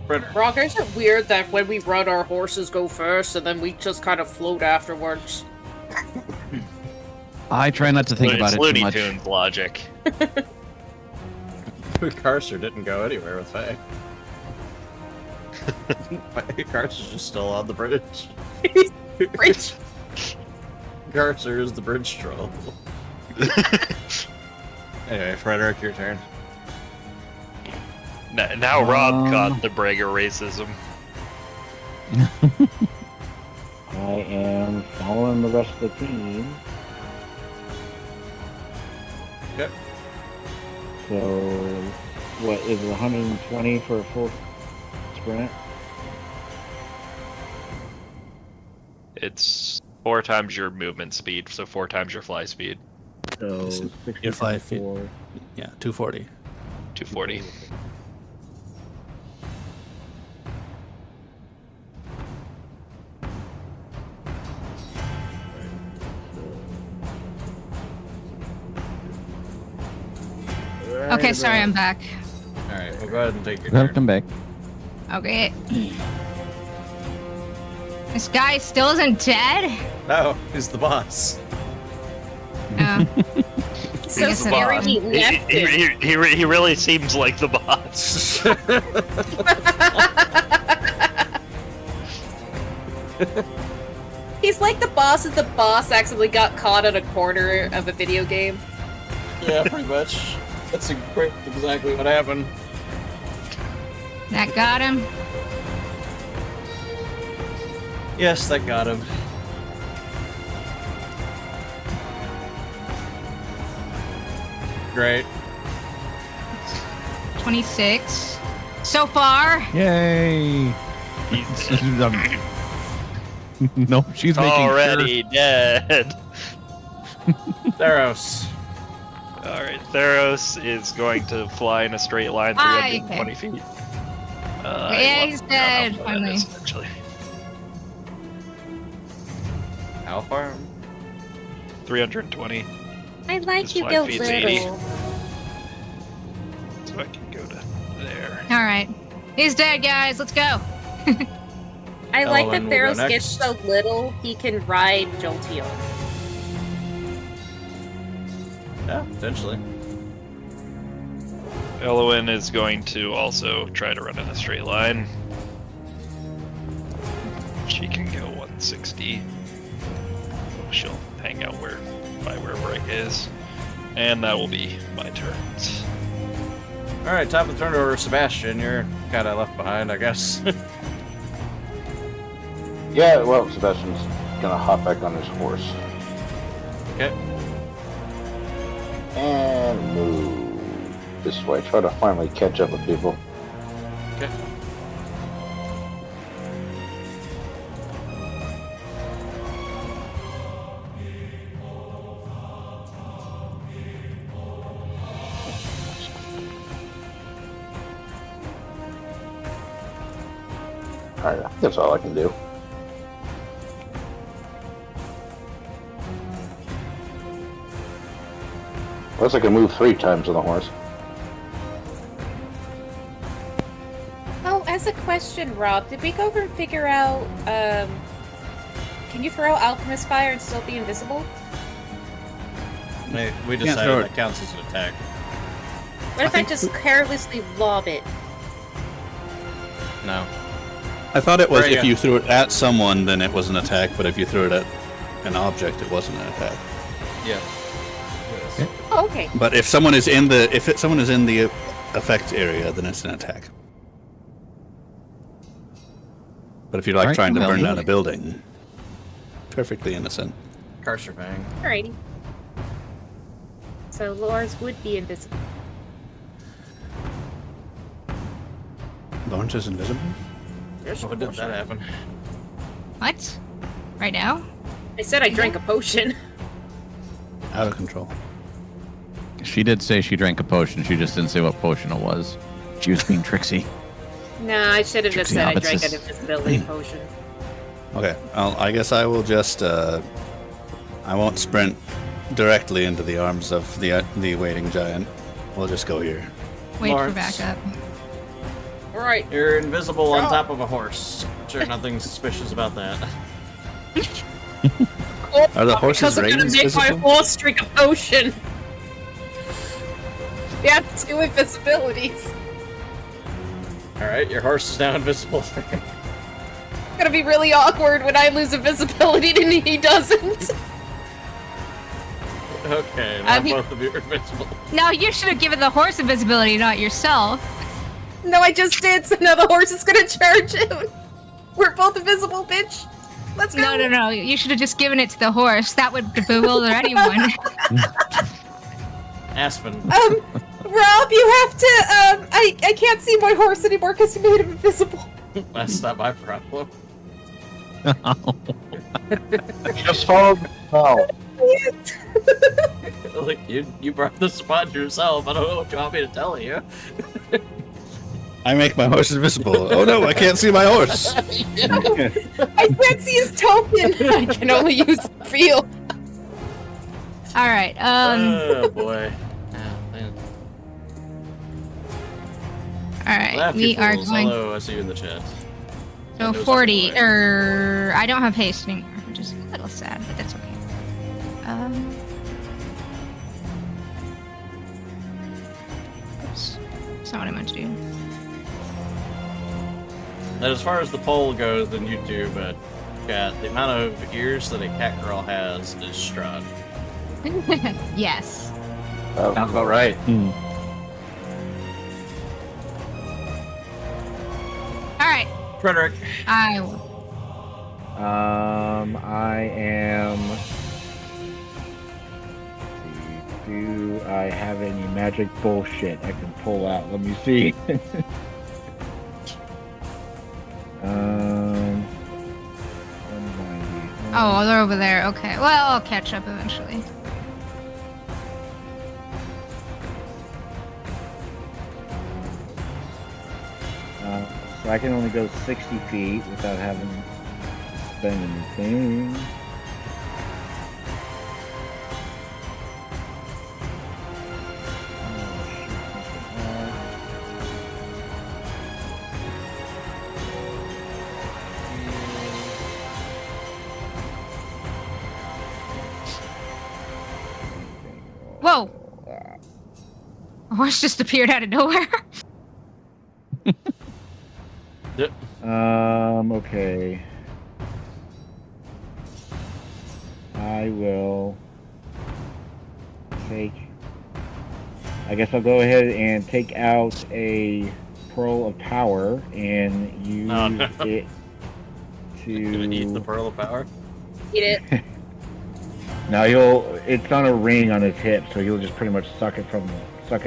Predator. Brock, is it weird that when we run, our horses go first, and then we just kind of float afterwards? I try not to think about It's it Looney too much. Tunes logic. Carcer didn't go anywhere with Faye. Carcer's just still on the bridge. Bridge. Carcer is the bridge troll. Anyway, Frederick, your turn. Now Rob caught the Brager racism. I am following the rest of the team. Yep. So, what is it, 120 for a full sprint? It's 4 times your movement speed, so 4 times your fly speed. So, So 60 you're 5 feet. 4. Yeah, 240. 240. Okay, sorry, I'm back. All right, we'll go ahead and take your Gotta turn. come back. Okay. This guy still isn't dead? Oh, who's the boss? Oh. So guess it scary is. he left him. He really seems like the boss. He's like the boss if the boss accidentally got caught in a corner of a video game. Yeah, pretty much. That's exactly what happened. That got him. Yes, that got him. Great. 26. So far. Yay! No, she's making Already dead. Theros. Alright, Theros is going to fly in a straight line Ah, 320 feet. Yeah, he's dead, finally. Actually. How far? 320. I like This you fly go feeds little. 80. So I can go to there. All right. He's dead, guys. Let's go. I like that Ellen will go Theros gets next. so little he can ride Jolteon. Yeah, potentially. Elowen is going to also try to run in a straight line. She can go 160. She'll hang out by where Break is. And that will be my turn. All right, top of the turn order, Sebastian. You're kind of left behind, I guess. Yeah, well, Sebastian's gonna hop back on his horse Okay. and move this way. Try to finally catch up with people. Okay. Alright, I think that's all I can do. Unless I can move 3 times on the horse. Oh, as a question, Rob, did we go over and figure out, can you throw Alchemist Fire and still be invisible? We Can't throw decided it. that counts as an attack. What if I just carelessly lob it? No. I thought it was There you if go. you threw it at someone, then it was an attack, but if you threw it at an object, it wasn't an attack. Yeah. Oh, okay. But if someone is in the someone is in the effect area, then it's an attack. But if you're like Alright, trying to well, burn down yeah. a building, perfectly innocent. Cursor Fang. Alrighty. So Lars would be invisible. Lawrence is invisible. When did that happen? What? Right now? I said I drank a potion. Out of control. She did say she drank a potion. She just didn't say what potion it was. She was being tricksy. Nah, I should have just Trixie said I Hobbits drank an is- invisibility potion. Okay, I guess I will just. I won't sprint directly into the arms of the waiting giant. We'll just go here. Wait Lawrence. for backup. Alright. You're invisible on Oh. top of a horse. Sure, nothing suspicious about that. Are the horses' Because I'm gonna reins make my visible? horse drink a potion. We have 2 invisibilities. Alright, your horse is now invisible. It's gonna be really awkward when I lose invisibility and he doesn't. Okay, I now mean- both of you are invisible. No, you should have given the horse invisibility, not yourself. No, I just did, so now the horse is gonna charge him. We're both invisible, bitch. Let's go. No. You should have just given it to the horse. That would bewilder anyone. Aspen. Rob, you have to. I can't see my horse anymore because you made him invisible. That's not my problem. Just follow the spell. Like you brought this upon yourself. I don't know what you want me to tell you. I make my horse invisible. Oh no, I can't see my horse. I can't see his token. I can only use the field. All right. Oh boy. Man. All right. Laugh, We you are fools. going. Hello, I see you in the chat. So 40. I don't have haste anymore, which is a little sad, but that's okay. Oops. That's not what I meant to do. And as far as the poll goes in YouTube, chat, the amount of ears that a cat girl has is Strahd. Yes. Sounds about right. All right. Frederick. I will. I am. Do I have any magic bullshit I can pull out? Let me see. 190. Oh, they're over there. Okay. Well, I'll catch up eventually. So I can only go 60 feet without having to spend anything. Whoa! A horse just appeared out of nowhere. Yep. Okay. I will take. I guess I'll go ahead and take out a Pearl of Power and use it to. You gonna eat the Pearl of Power? Eat it. No, it's on a ring on his hip, so he'll just pretty much suck it out, suck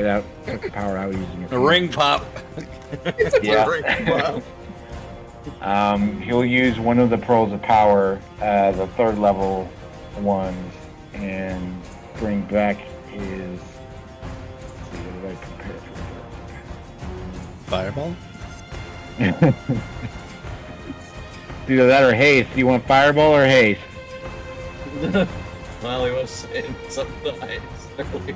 the power out using it. A ring pop. Yeah. Ring pop. He'll use one of the Pearls of Power, the 3rd level ones, and bring back his. Let's see, what did I compare Fireball? to? Either that or haste. Do you want Fireball or haste? Well, he was saying something nice earlier.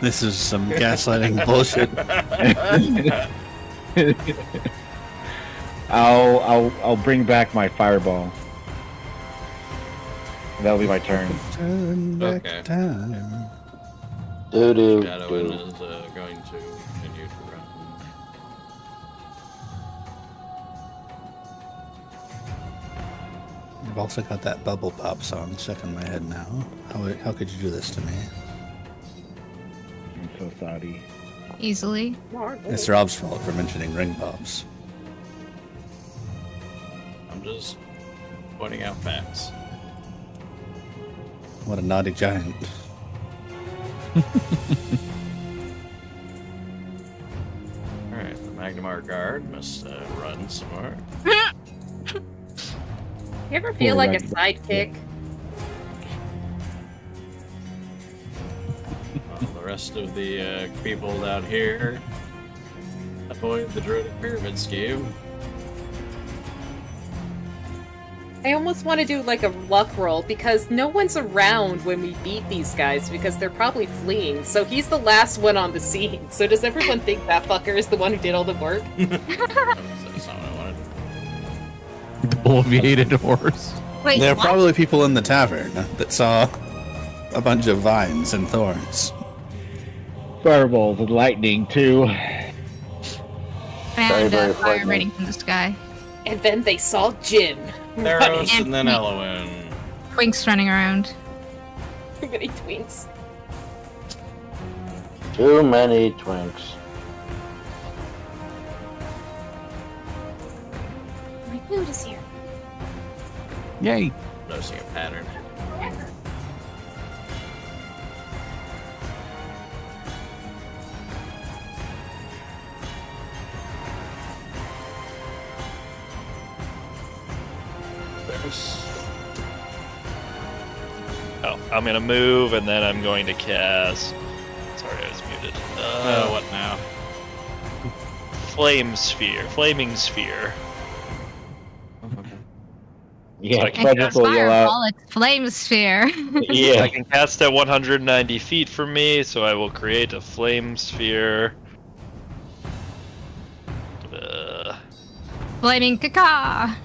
This is some gaslighting bullshit. I'll bring back my Fireball. That'll be my turn. Turn back Okay. time. Shadowin is going to continue to run. I've also got that Bubble Pop song stuck in my head now. How could you do this to me? I'm so sorry. Easily. It's Rob's fault for mentioning ring pops. I'm just pointing out facts. What a naughty giant. Alright, the Magnamar guard must run some more. You ever feel like a sidekick? The rest of the people down here avoid the Druidic Pyramid scheme. I almost want to do like a luck roll because no one's around when we beat these guys because they're probably fleeing. So he's the last one on the scene. So does everyone think that fucker is the one who did all the work? That's not what I wanted. The bloviated horse. Wait, There are what? probably people in the tavern that saw a bunch of vines and thorns. Fireballs and lightning too. And very fire frightening. raining from the sky. And then they saw Jin. Theros And and then me. Elowin. Twinks running around. Too many twinks. Too many twinks. Food is here. Yay! Noticing a pattern. Oh, I'm gonna move and then I'm going to cast. Sorry, I was muted. What now? Flaming sphere. Yeah, So I And can Frederick will yell out. fireball, it's flame sphere. I Yeah. can cast at 190 feet from me, so I will create a flame sphere. Flaming caca.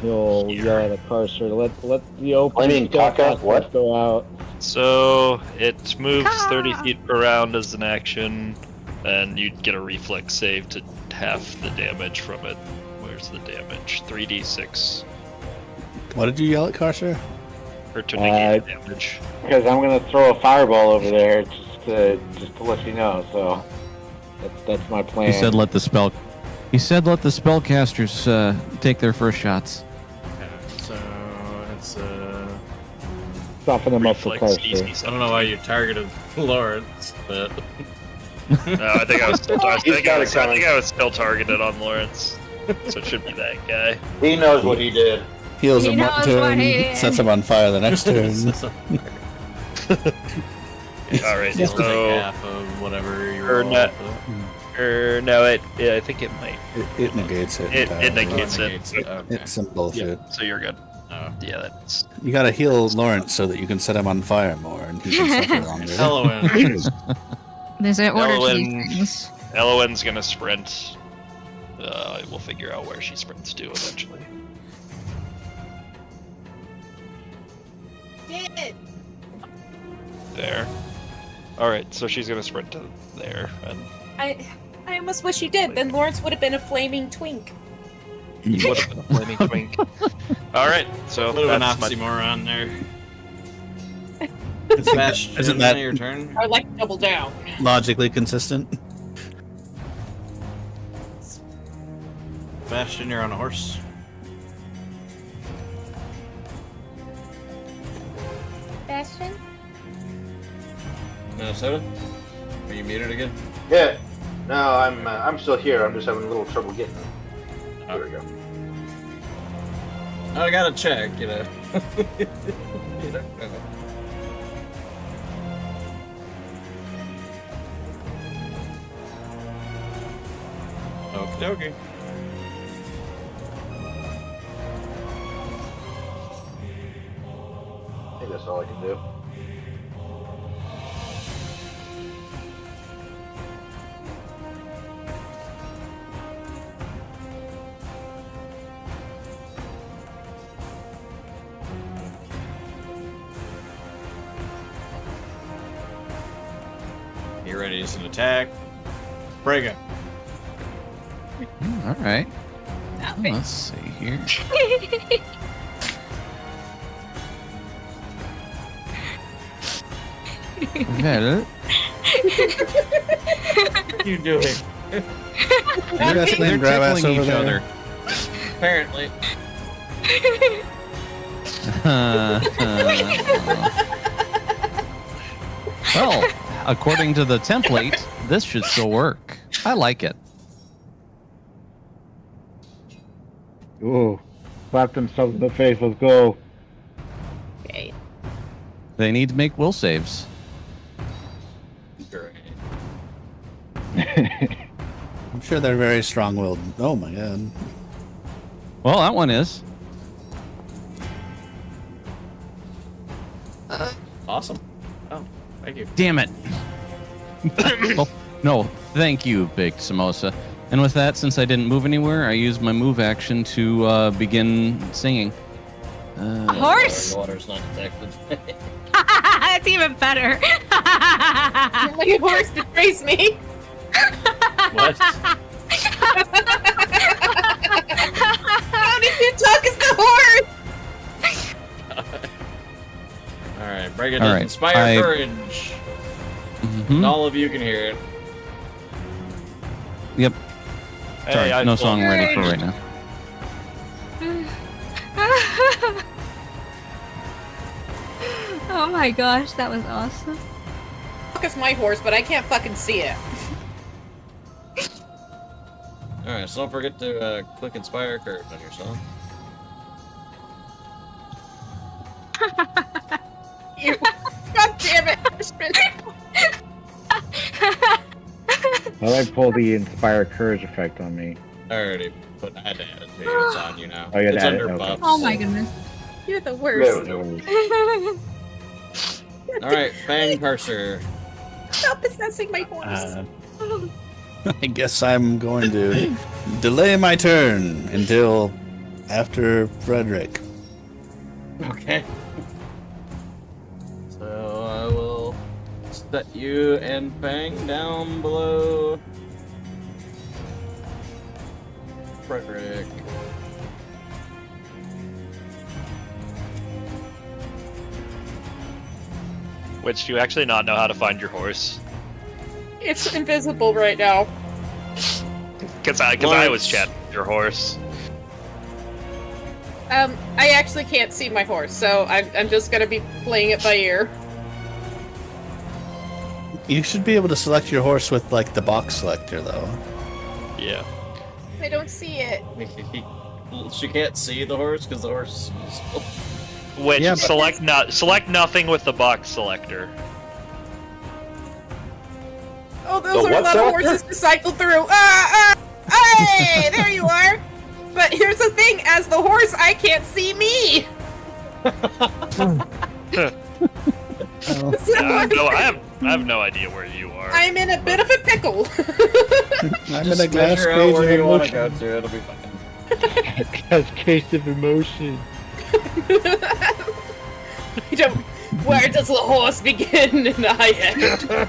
He'll yell at a cursor. Let the open Flaming stuff caca, what? go out. So it moves Caw. 30 feet per round as an action, and you get a reflex save to half the damage from it. Where's the damage? 3d6. What did you yell at Carcer? Or to negate damage. Because I'm gonna throw a fireball over there just to let you know. So that's my plan. He said let the spellcasters take their first shots. Okay, so it's soften them up for Reflex Carcer. DC I don't know why you targeted Lawrence, but No, I think I was still, I He's think got I it was, I coming. think I was still targeted on Lawrence. So it should be that guy. He knows what he did. Heals He him one knows what turn, he did. sets him on fire the next turn. Alright, It's like so half of whatever you Or roll. not. No, I think it might. It negates it. It entirely. negates it. Negates it, okay. It's some bullshit. So you're good. Oh. Yeah, that's. You gotta heal Lawrence so that you can set him on fire more and he can suffer longer. Elowen. There's an order to Ellen. these things. Elowen's gonna sprint. We'll figure out where she sprints to eventually. Did. There. Alright, so she's gonna sprint to there, and I almost wish you did. Then Lawrence would have been a flaming twink. would have been a flaming twink. Alright, so Bit of an that's my oxymoron there. Isn't Bash, isn't that your turn? I like to double down. logically consistent? Bastion, you're on a horse. Bastion? Minnesota? Are you muted again? Yeah. No, I'm still here. I'm just having a little trouble getting. There we go. I gotta check, you know. You don't know. Okie dokie. I think that's all I can do. You ready to an attack? Brega. All right. Let's see here. Well, What are you doing? You guys they're playing grab ass tickling over each there? other. Apparently. Well, according to the template, this should still work. I like it. Ooh, slap themselves in the face. Let's go. Okay. They need to make will saves. Great. I'm sure they're very strong-willed. Oh my god. Well, that one is. Awesome. Oh, thank you. Damn it. Well, no, thank you, Big Samosa. And with that, since I didn't move anywhere, I used my move action to begin singing. A horse? Water's not detected. That's even better. Like a horse betrays me. What? How did you talk as the horse? Alright, Brega All does right, inspire courage. Mhm. All of you can hear it. Yep. Sorry, Hey, I no still- song ready for right now. Oh my gosh, that was awesome. Fuck is my horse, but I can't fucking see it. Alright, so don't forget to click Inspire Curve on your song. You. God damn it! How do I pull the Inspire Courage effect on me? I already put I had to add it to you. It's on you now. Oh, you had It's to add it, under okay. buffs. Oh my goodness. You're the worst. Alright, Fang Cursor. Stop possessing my horse. I guess I'm going to delay my turn until after Frederick. Okay. So I will set you and Fang down below Frederick. Which, do you actually not know how to find your horse? It's invisible right now. Because I was chatting with your horse. I actually can't see my horse, so I'm just gonna be playing it by ear. You should be able to select your horse with like the box selector, though. Yeah. I don't see it. She can't see the horse because the horse is... Which, Yeah, but- select nothing with the box selector. Oh, those The are a what lot of selector? horses to cycle through. Hey, there you are. But here's the thing: as the horse, I can't see me. So I have no idea where you are. I'm in a bit of a pickle. I'm in a glass Measure out cage where of you want to emotion. go to, it'll be fine. Cascade of emotion. I don't. Where does the horse begin and I end?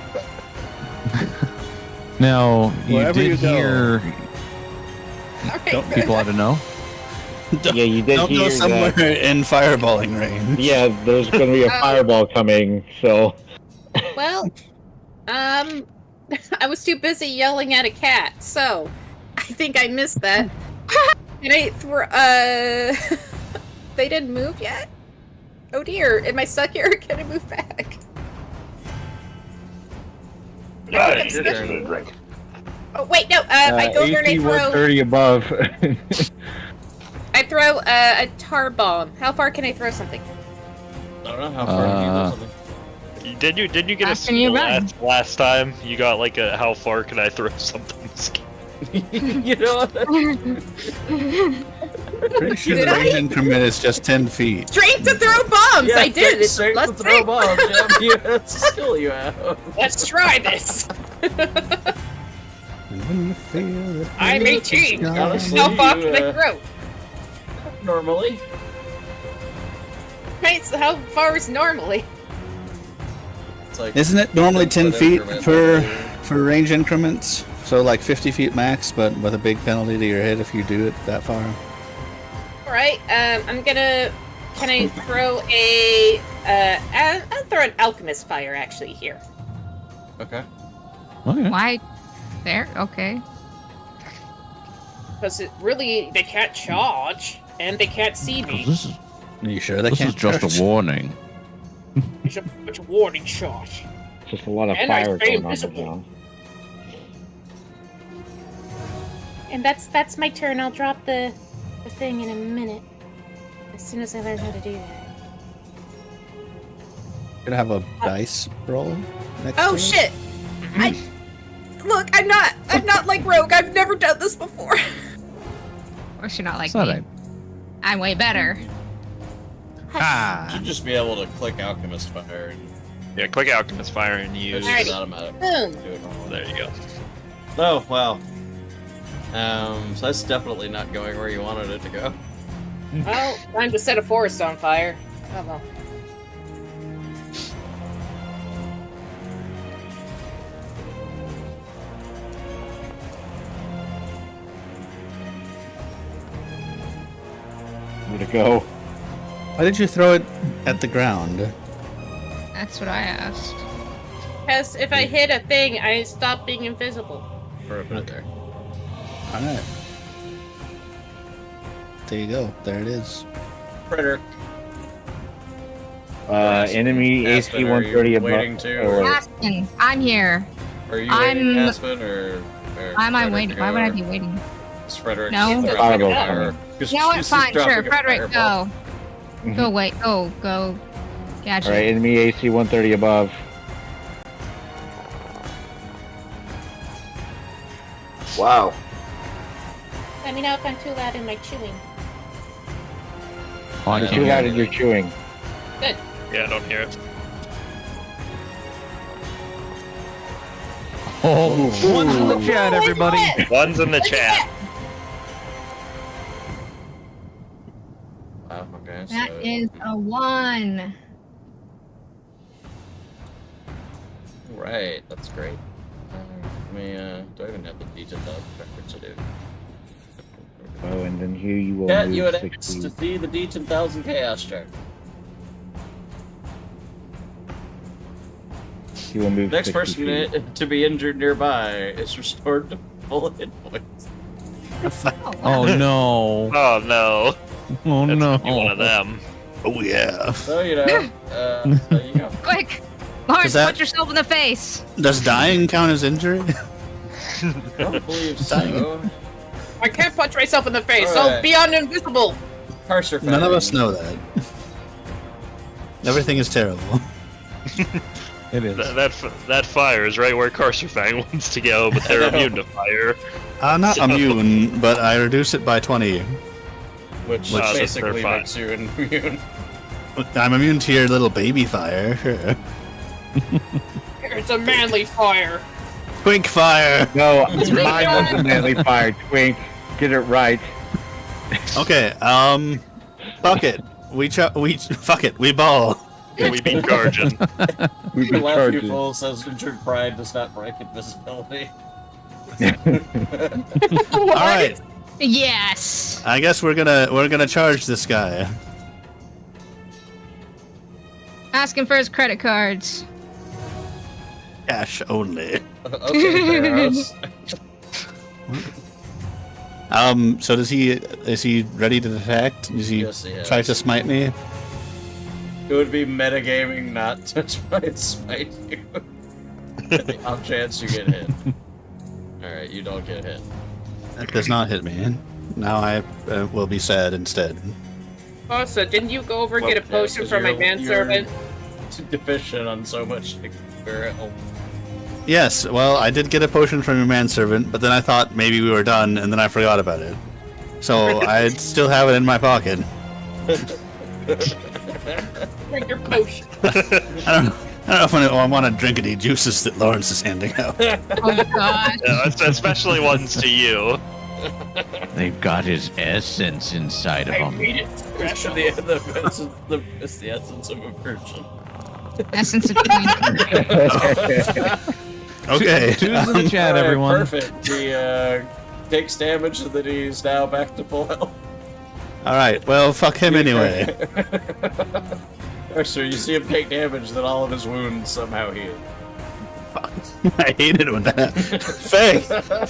Now, you Wherever did you go. hear. Alright, Don't people ought to know? Yeah, you did Don't go hear somewhere that. in fireballing range. Yeah, there's going to be a fireball coming, so... Well, I was too busy yelling at a cat, so I think I missed that. Can I they didn't move yet? Oh dear, am I stuck here? Can I move back? Right, you're just gonna drink. Oh wait, no, I go over and I AC throw 130 above. I throw a tar bomb. How far can I throw something? I don't know how far you can do something. Didn't you get a How can you run? splat last time? You got like a how far can I throw something? You know what? Pretty sure Did the I? range increment is just 10 feet. Strength to throw bombs. I did. It's straight to let's throw see. bombs. Yeah, that's a skill you have. Let's try this. And when you feel that I'm the 18. gone, Honestly, How far you, can I throw? Normally. Right, so how far is normally? It's like Isn't it normally 10 Whatever feet increment. for range increments? So like 50 feet max, but with a big penalty to your head if you do it that far. Alright, I'm gonna... Can I throw a... I'll throw an alchemist fire, actually, here. Okay. Okay. Why? There? Okay. Because it really... They can't charge, and they can't see me. This is, Are you sure they this can't is just charge? a warning. It's a warning shot. Just a lot of And I fire stay going on invisible. now. And that's my turn. I'll drop the thing in a minute. As soon as I learn how to do that. Gonna have a dice roll next Oh to it? shit! Look, I'm not like Rogue. I've never done this before. Of course, you're not like It's not me. I'm way better. Ah! You should just be able to click Alchemist Fire and Yeah, click Alchemist Fire and use. it's automatic. Boom. Do it normally. There you go. Oh, wow. So that's definitely not going where you wanted it to go. Well, time to set a forest on fire. Oh well. Where'd it go? Why did you throw it at the ground? That's what I asked. Because if I hit a thing, I stop being invisible. Or put it there. Alright. There you go. There it is. Predator. Enemy AC Aspen, 130 above. waiting to, or- Aspen, I'm here. Are you I'm- waiting, Aspen, or Why am I Frederick waiting? to Why go, would I or be waiting? is Frederick No. dropping a Fireball fire? coming. 'Cause No, she's it's fine. Sure, dropping a Frederick, fireball. go. Go, wait. Go. Gotcha. Alright, enemy AC 130 above. Wow. Let me know if I'm too loud in my chewing. Oh, I You're can't too hear loud it. and you're chewing. Good. Yeah, I don't hear it. Oh, one's in the chat, everybody. One's in the chat. Wow, okay, That so- is a 1. Right, that's great. Let me, do I even have the detail to do? Oh, and then here you will Cat, move you had 60. asked to see the D10,000 Chaos chart. You will move Next 60 person feet. to be injured nearby is restored to full hit points. Oh no. Oh no. Oh That's no. gonna be one of them. Oh yeah. So, you know, there you go. Quick! Lawrence, that- punch yourself in the face! Does dying count as injury? I don't believe so. I can't punch myself in the face. All I'll right. be invisible. Parser None of us Fang. know that. Everything is terrible. It is. That fire is right where Carcerfang wants to go, but they're immune to fire. I'm not immune, but I reduce it by 20. Which Which- basically they're fine. makes you immune. I'm immune to your little baby fire. Sure. It's a manly fire. Twink fire. No, mine wasn't manly fire. Twink, get it right. Okay. Fuck it. Fuck it. We ball. We beat Guardian. We've The been last charging. pupil says injured pride does not break invisibility. All right. Yes! I guess we're gonna charge this guy. Asking for his credit cards. Cash only. Okay, Theros. So is he ready to attack? Does he Yes, he is. try to smite me? It would be metagaming not to try and smite you. The off chance you get hit. Alright, you don't get hit. That does not hit me. Now I will be sad instead. Oh, so didn't you go over and Well, get a yeah, potion 'cause from my you're manservant? deficient on so much experience. Yes, well, I did get a potion from your manservant, but then I thought maybe we were done, and then I forgot about it. So I still have it in my pocket. Drink your potion. I don't know if I want to drink any juices that Lawrence is handing out. Oh god. Yeah, especially ones to you. They've got his essence inside of I them. made it It's special. it's the essence of a virgin. Essence of twink. Okay. Two's in the chat, Alright, everyone. Perfect. He takes damage so that he's now back to full health. Alright, well, fuck him anyway. Or so you see him take damage, then all of his wounds somehow heal. I hate it when that.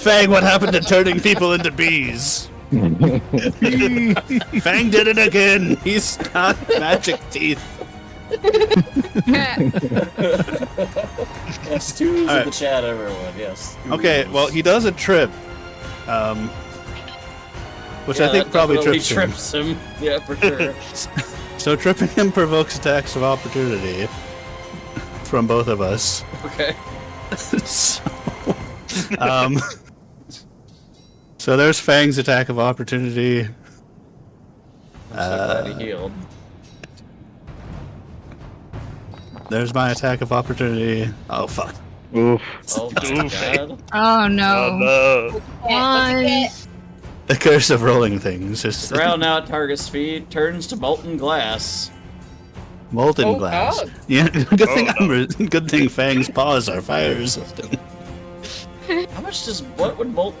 Fang, what happened to turning people into bees? Fang did it again. He's got magic teeth. Yes, two's in Alright. the chat, everyone. Yes. Okay, twos. well, he does a trip. Which I Yeah, think that probably definitely trips him. trips him. Yeah, for sure. So tripping him provokes attacks of opportunity from both of us. Okay. So, so there's Fang's attack of opportunity. I'm so glad he healed. There's my attack of opportunity. Oh fuck. Oof. Oh my god. Oh no. Oh no. One. The curse of rolling things is Ground now at target's feet turns to molten glass. molten Oh, glass. God. Yeah, good thing Fang's paws are fire resistant. How much does what would molten?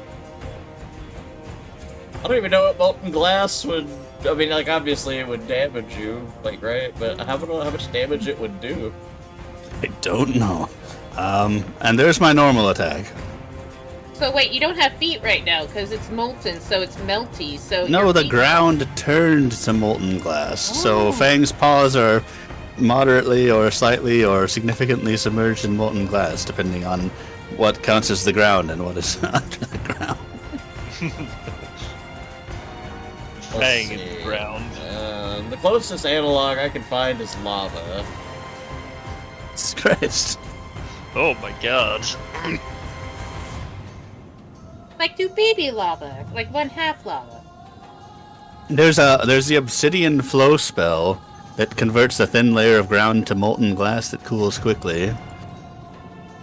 I don't even know what molten glass would. I mean, like obviously it would damage you, like right? But I don't know how much damage it would do. I don't know. And there's my normal attack. So wait, you don't have feet right now because it's molten, so it's melty. So No, your the feet- ground turned to molten glass. Oh. So Fang's paws are moderately or slightly or significantly submerged in molten glass, depending on what counts as the ground and what is under the ground. Fang in the ground. The closest analog I can find is lava. Jesus Christ. Oh my god. like do baby lava, like 1/2 lava. There's the obsidian flow spell that converts a thin layer of ground to molten glass that cools quickly.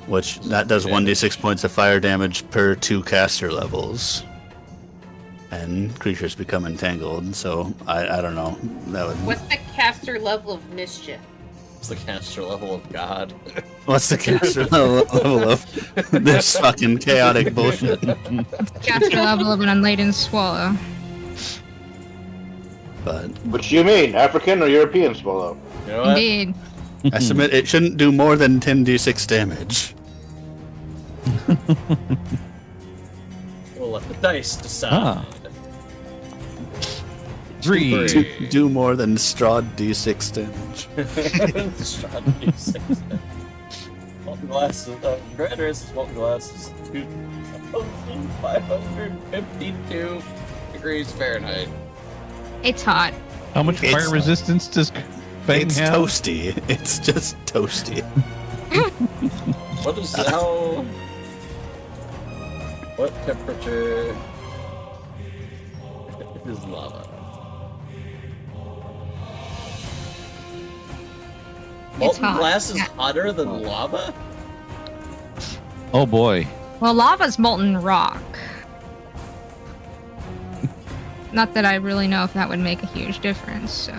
Which that does 1d6 points of fire damage per 2 caster levels. And creatures become entangled, so I don't know. That would What's the caster level of mischief? It's the caster level of God. What's the caster level of this fucking chaotic bullshit? Caster level of an unladen swallow. But Which you mean, African or European swallow? You know what? Indeed. I submit it shouldn't do more than 10d6 damage. We'll let the dice decide. Ah. 3. Do more than strawed d6 damage. Molten glass is great resistance. Molten glass is 2,552 degrees Fahrenheit. It's hot. How much It's- fire resistance does Fang It's have? toasty. It's just toasty. What is how? What temperature is lava? Molten hot. glass is Yeah. hotter than lava? Oh boy. Well, lava's molten rock. Not that I really know if that would make a huge difference, so.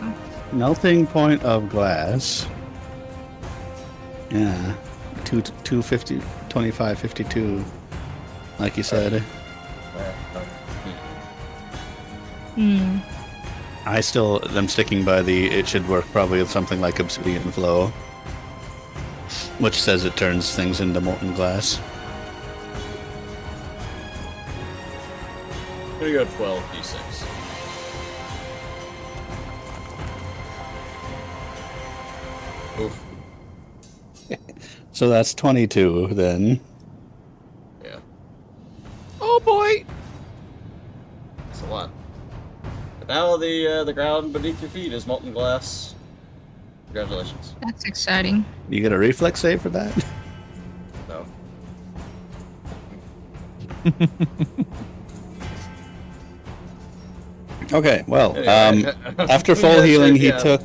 Melting point of glass. Yeah. 250, 25, 52. Like you said. Hmm. I still am sticking by it should work probably with something like obsidian flow. Which says it turns things into molten glass. I'm gonna go 12d6. Oof. So that's 22 then. Yeah. Oh boy. That's a lot. But now the ground beneath your feet is molten glass. Congratulations. That's exciting. You get a reflex save for that? No. Okay, well, Anyway, after full healing, he yeah, took.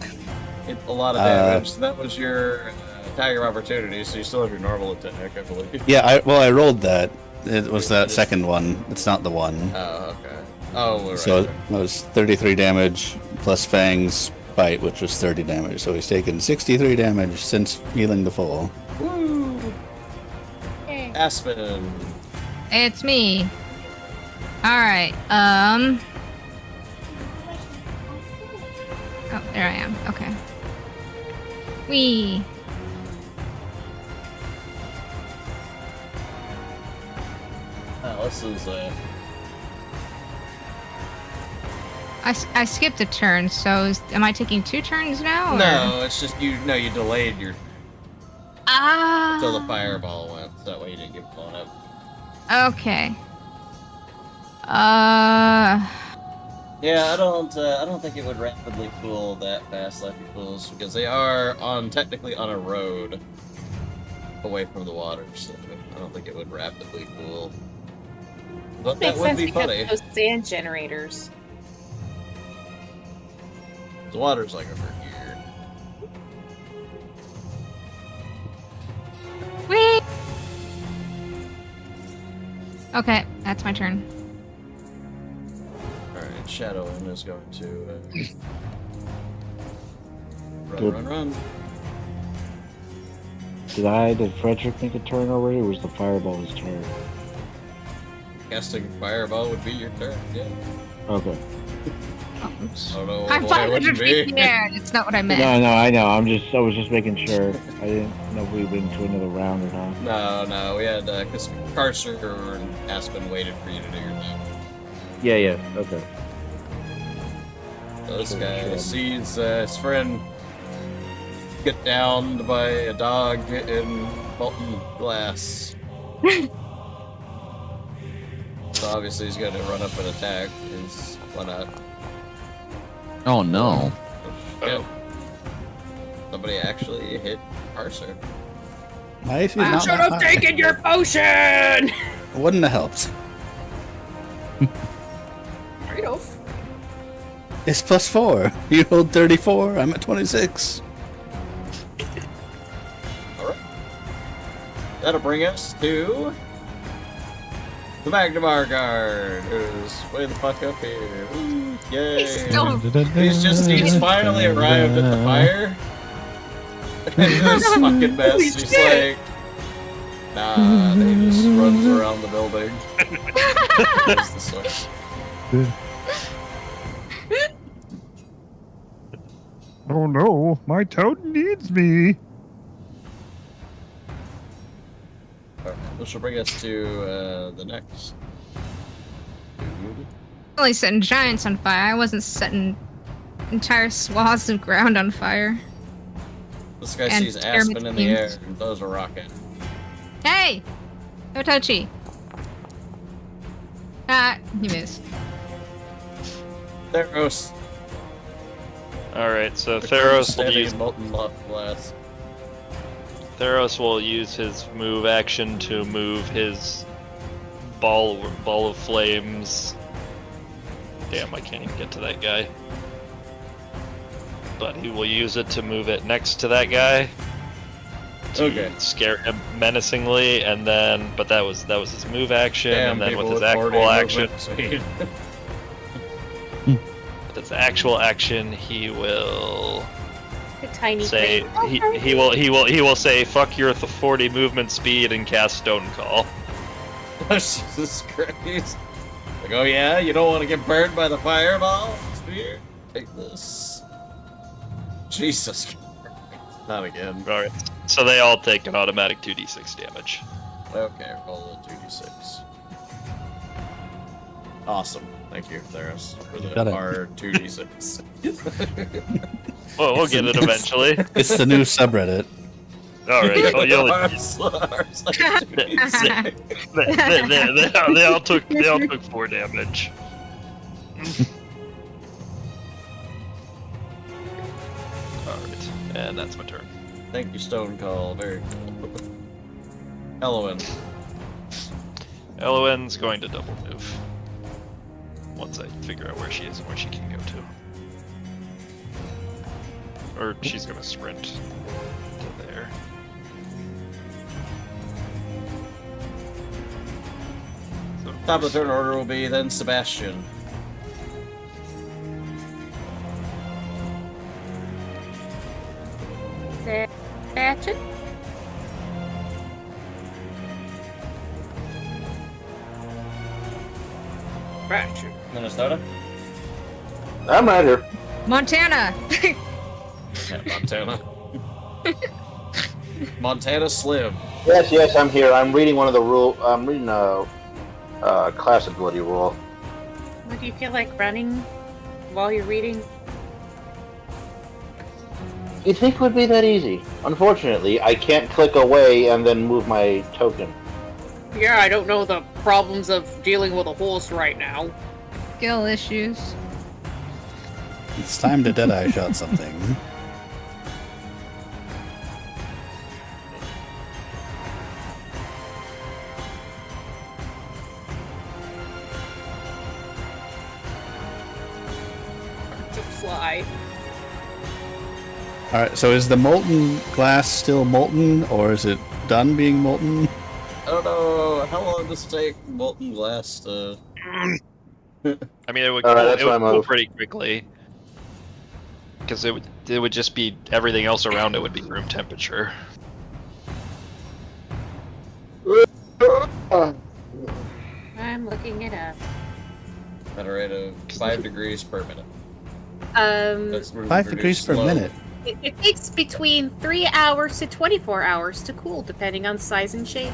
a lot of damage. That was your attack of opportunity, so you still have your normal attack, I believe. Yeah, I rolled that. It was that second one. It's not the one. Oh, okay. Oh, right. So it was 33 damage plus Fang's bite, which was 30 damage. So he's taken 63 damage since healing the full. Woo! Aspen. It's me. Alright, Oh, there I am. Okay. Wee. Oh, this is I skipped a turn, so am I taking 2 turns now? Or? No, it's just you delayed your until the fireball went, so that way you didn't get blown up. Okay. Yeah, I don't think it would rapidly cool that fast like it cools because they are technically on a road away from the water, so I don't think it would rapidly cool. But Makes that would sense be because funny. of those sand generators. The water's like over here. Whee! Okay, that's my turn. Alright, Shadowin is going to Good. run. Did Frederick make a turn already, or was the fireball his turn? Casting fireball would be your turn, yeah. Okay. I don't know I'm why it 500 wouldn't feet in be. the air. It's not what I meant. No, I know. I was just making sure. I didn't know if we went into another round or not. No, we had, because Carcer and Aspen waited for you to do your thing. Yeah. Okay. So this Sure, guy sure. sees his friend get downed by a dog in molten glass. So obviously he's going to run up and attack. Why not? Oh no. Oh. Somebody actually hit Carcer. My AC is You not should that have high. taken your potion! Wouldn't have helped. Right off. It's +4. You rolled 34. I'm at 26. Alright. That'll bring us to the Magnemar guard, who's way the fuck up here. Woo, yay! He's finally arrived at the fire. And this fucking mess, he's like, nah, and he just runs around the building. Goes this way. Oh no, my toad needs me. Alright, this will bring us to the next. Only setting giants on fire. I wasn't setting entire swaths of ground on fire. This guy And sees Aspen in the air teams. and throws a rocket. Hey! No touchy. Ah, you missed. Theros. Alright, so Theros will standing use in molten glass. Theros will use his move action to move his ball of flames. Damn, I can't even get to that guy. But he will use it to move it next to that guy. To Okay. scare him menacingly, and then that was his move action, Damn, and then people with his with 40 actual action, movement speed. with his actual action, he will A tiny say thing. he will say fuck your 40 movement speed and cast Stone Call. Jesus Christ. Like, oh yeah, you don't want to get burned by the fireball? Here, take this. Jesus Christ. Not again. Alright, so they all take an automatic 2d6 damage. Okay, roll a 2d6. Awesome. Thank you, Theros, for the Got it. R2d6. Well, we'll get it eventually. It's the new subreddit. Alright, well, you'll, R's like 2d6. they all took 4 damage. Alright, and that's my turn. Thank you, Stone Call. Very cool. Elowen. Elowen's going to double move. Once I figure out where she is and where she can go to. Or she's gonna sprint to there. So Top of the turn order will be then Sebastian. Ratchet? Ratchet. Minnesota? I'm right here. Montana! Yeah, Montana. Montana Slim. Yes, I'm here. I'm reading one of the rule. I'm reading a class ability rule. Would you feel like running while you're reading? You'd think it would be that easy. Unfortunately, I can't click away and then move my token. Yeah, I don't know the problems of dealing with a horse right now. Skill issues. It's time to Deadeye shot something. To fly. Alright, so is the molten glass still molten, or is it done being molten? I don't know. How long does it take molten glass to. I mean, it would Alright, cool, that's it would my cool move. pretty quickly. Because it would just be everything else around it would be room temperature. I'm looking it up. at a rate of 5 degrees per minute. That's 5 degrees per minute. It takes between 3 hours to 24 hours to cool, depending on size and shape.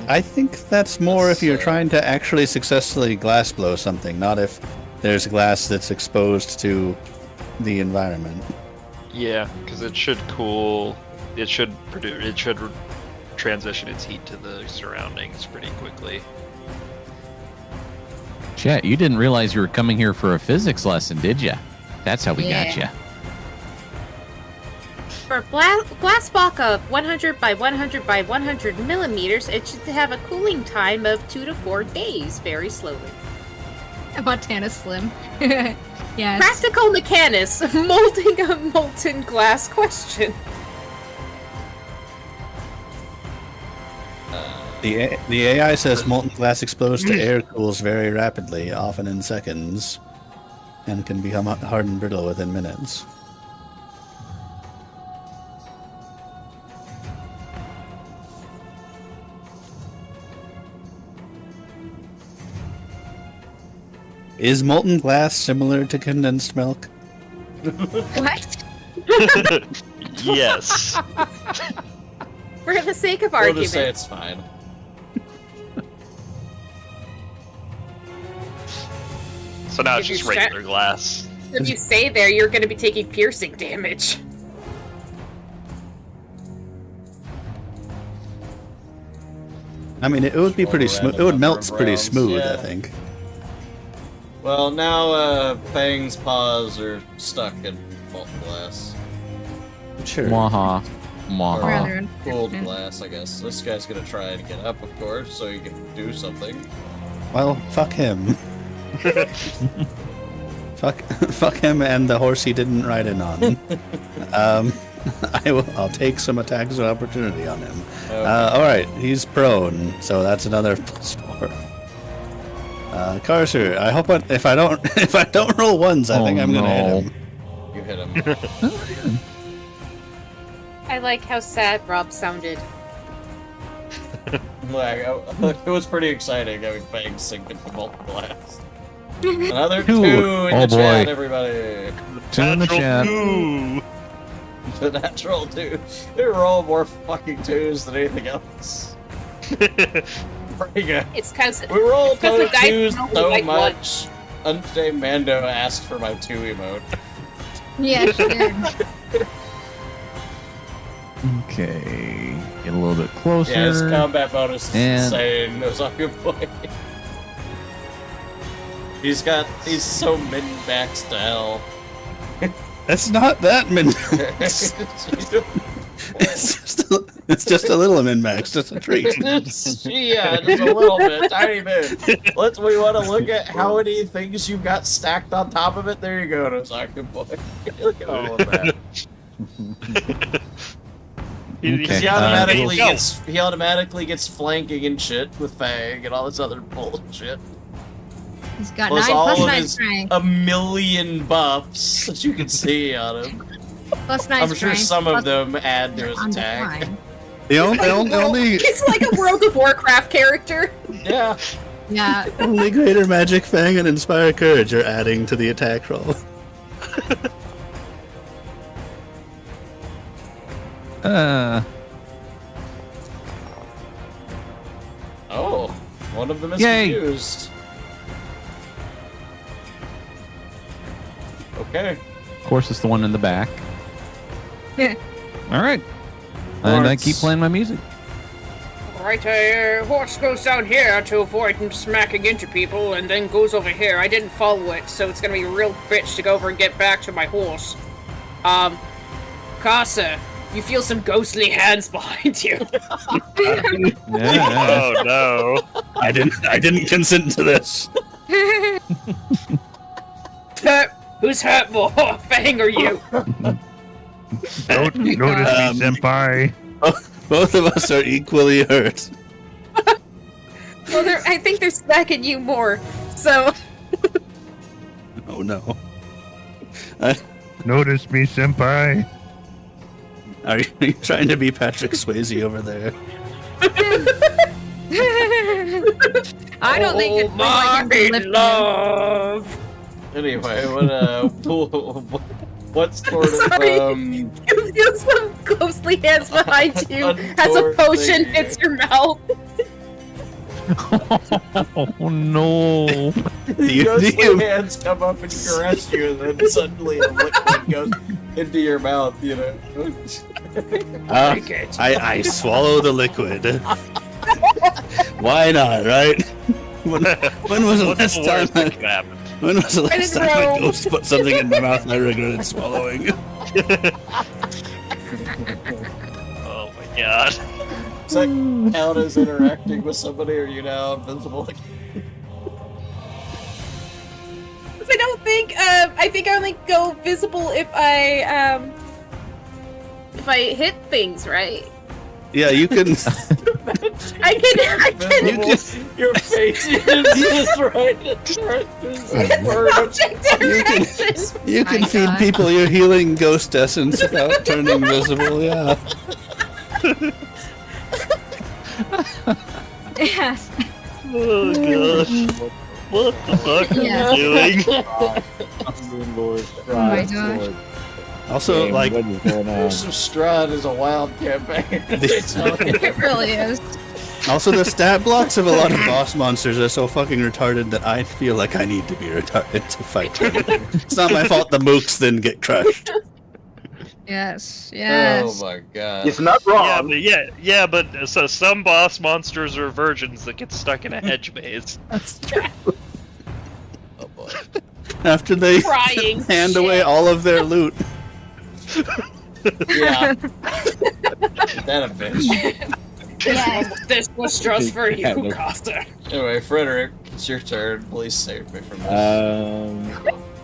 I think that's more if you're trying to actually successfully glass blow something, not if there's glass that's exposed to the environment. Yeah, because it should cool. It should produce. It should transition its heat to the surroundings pretty quickly. Chat, you didn't realize you were coming here for a physics lesson, did you? That's how we got you. For a glass block of 100 by 100 by 100 millimeters, it should have a cooling time of 2 to 4 days, very slowly. Montana Slim. Yes. Practical mechanics, molding a molten glass question. The AI says molten glass exposed to air cools very rapidly, often in seconds, and can become hard and brittle within minutes. Is molten glass similar to condensed milk? What? Yes. For the sake of We'll argument. just say it's fine. So now it's If just you regular glass. If you stay there, you're going to be taking piercing damage. I mean, it would be pretty smooth. It would melt pretty smooth, I think. Well, now Fang's paws are stuck in molten glass. Sure. Mwaha. Or Mwaha. cooled glass, I guess. This guy's gonna try to get up, of course, so he can do something. Well, fuck him. fuck him and the horse he didn't ride in on. I'll take some attacks of opportunity on him. Okay. All right, he's prone, so that's another +4. Carcer, I hope if I don't roll ones, I think I'm gonna hit him. You hit him. I like how sad Rob sounded. It was pretty exciting having Fang sink into molten glass. Another Two. 2 in Oh, the boy. chat, everybody. 2 in the chat. The natural 2. They roll more fucking 2s than anything else. Pretty good. It's because We rolled the those guy 2s who so like much. Unte Mando asked for my 2 emote. Yeah, sure. Okay. Get a little bit closer. Yeah, his combat bonus is And- insane. It was on good point. He's so min-maxed to hell. That's not that min. It's just a little min max, just a treat. Yeah, just a little bit, tiny bit. We want to look at how many things you've got stacked on top of it. There you go, Nosaka boy. Look at all of that. Okay. He automatically gets flanking and shit with Fang and all this other bullshit. He's got Plus 9 all plus of 9 his strength. a million buffs that you can see on him. Plus 9 I'm sure strength. some plus of them add to his on attack. decline. The only It's like a World of Warcraft character. Yeah. Yeah. only greater magic Fang and Inspire Courage are adding to the attack roll. Oh, one of them is Yay. confused. Okay. Of course, it's the one in the back. All right. And I Lawrence. keep playing my music. Right, horse goes down here to avoid him smacking into people, and then goes over here. I didn't follow it, so it's gonna be a real bitch to go over and get back to my horse. Casa, you feel some ghostly hands behind you. Yeah. Oh no. I didn't consent to this. Who's hurt more, Fang or you? Don't notice me, senpai. Both of us are equally hurt. Well, I think they're smacking you more. So Oh no. Notice me, senpai. Are you trying to be Patrick Swayze over there? I don't think it's like you're lifting. love. Anyway, what sort Sorry. of You feel some ghostly hands behind you as a untoward potion thing hits your mouth. Oh no! the ghostly hands come up and caress you, and then suddenly a liquid goes into your mouth, you know? I swallow the liquid. Why not, right? When was the last time when was the last time a ghost put something in my mouth I regretted swallowing? Oh my god. Does that count as interacting with somebody, or are you now invisible? I don't think. I think I only go visible if I hit things, right? Yeah, you can. I can. Your face is right. You can feed people your healing ghost essence without turning visible. Yeah. Yes. Oh gosh. What the fuck are Yeah. you doing? Oh my gosh. Also, like, Curse of Strahd is a wild campaign. It really is. also the stat blocks of a lot of boss monsters are so fucking retarded that I feel like I need to be retarded to fight them. It's not my fault the mooks then get crushed. Yes. Yes. Oh my god. It's not wrong. But so some boss monsters are virgins that get stuck in a hedge maze. That's true. Oh boy. After they Crying hand shit. away all of their loot. Yeah. That a bitch. This was just for you, Costa. Anyway, Frederick, it's your turn. Please save me from this.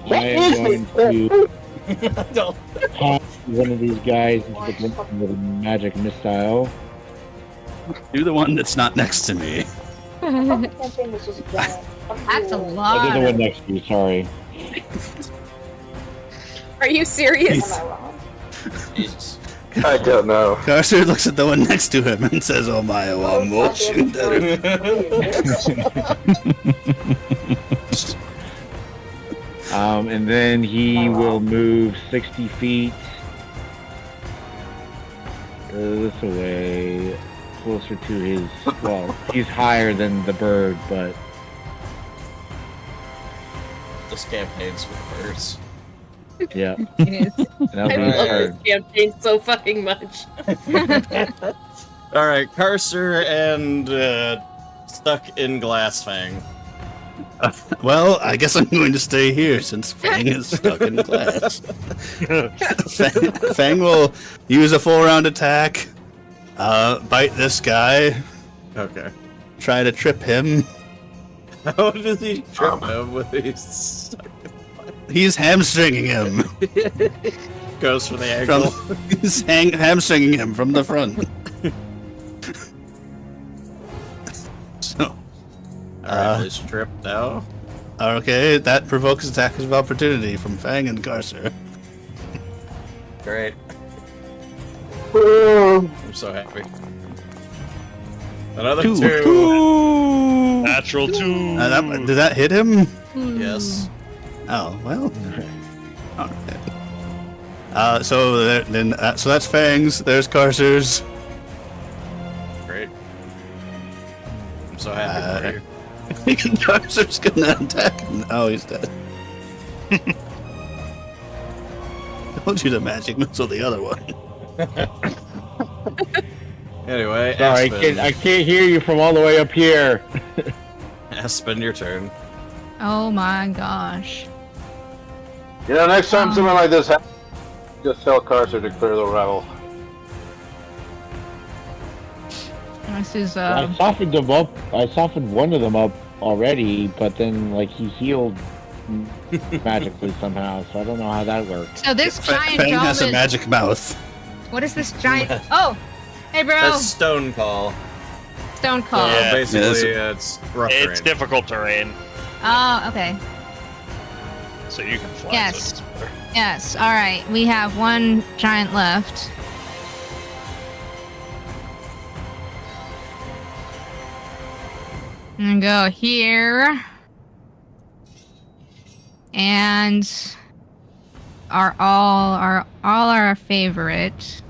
I am going to Don't. toss one of these guys into the with a magic missile. Do the one that's not next to me. That's a Oh, lot. there's the one next to you, sorry. Are you serious? Jesus. I don't know. Carcer looks at the one next to him and says, "Oh my, well, we'll shoot at him." And then he will move 60 feet this away, closer to his. Well, he's higher than the bird, but This campaign's with birds. yeah. It is. That'll I be his love turn. this campaign so fucking much. Alright, Carcer and stuck in Glassfang. Well, I guess I'm going to stay here since Fang is stuck in glass. Fang will use a full round attack, bite this guy, Okay. try to trip him. How does he trip him with these? He's hamstringing him. Goes for the ankle. He's hamstringing him from the front. So, Alright, he's tripped now. okay, that provokes attacks of opportunity from Fang and Carcer. Great. I'm so happy. Another two. Natural 2. Did that hit him? Yes. Oh well. Alright. So that's Fang's. There's Carcer's. Great. I'm so happy for you. I think Carcer's gonna attack him. Oh, he's dead. Told you to magic missile the other one. Anyway, Sorry, Aspen. I can't hear you from all the way up here. Aspen, your turn. Oh my gosh. You know, next time something like this happens, just tell Carcer to clear the rattle. This is I softened them up. I softened one of them up already, but then like he healed magically somehow. So I don't know how that works. so this giant Fang dome has a is. magic mouth. What is this giant? Oh, hey bro, That's Stone Call. stone call. Yeah. Basically, it's rough It's terrain. difficult terrain, Oh, okay. so you can fly. Yes. So it's better. Yes. All right. We have one giant left. And go here. And all our favorite.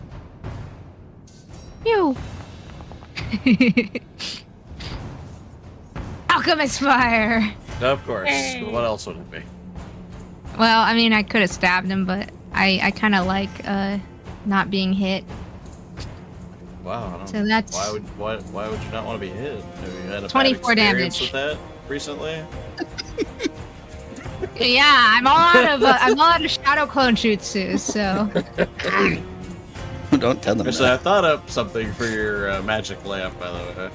Phew. Alchemist fire. Of course. What else would it be? Well, I mean, I could have stabbed him, but I kind of like not being hit. Wow. I don't, So that's why would you not want to be hit? Have you had a 24 bad experience damage. with that recently? Yeah, I'm all out of shadow clone jutsu, so Don't tell them Actually, that. I thought up something for your magic lamp, by the way.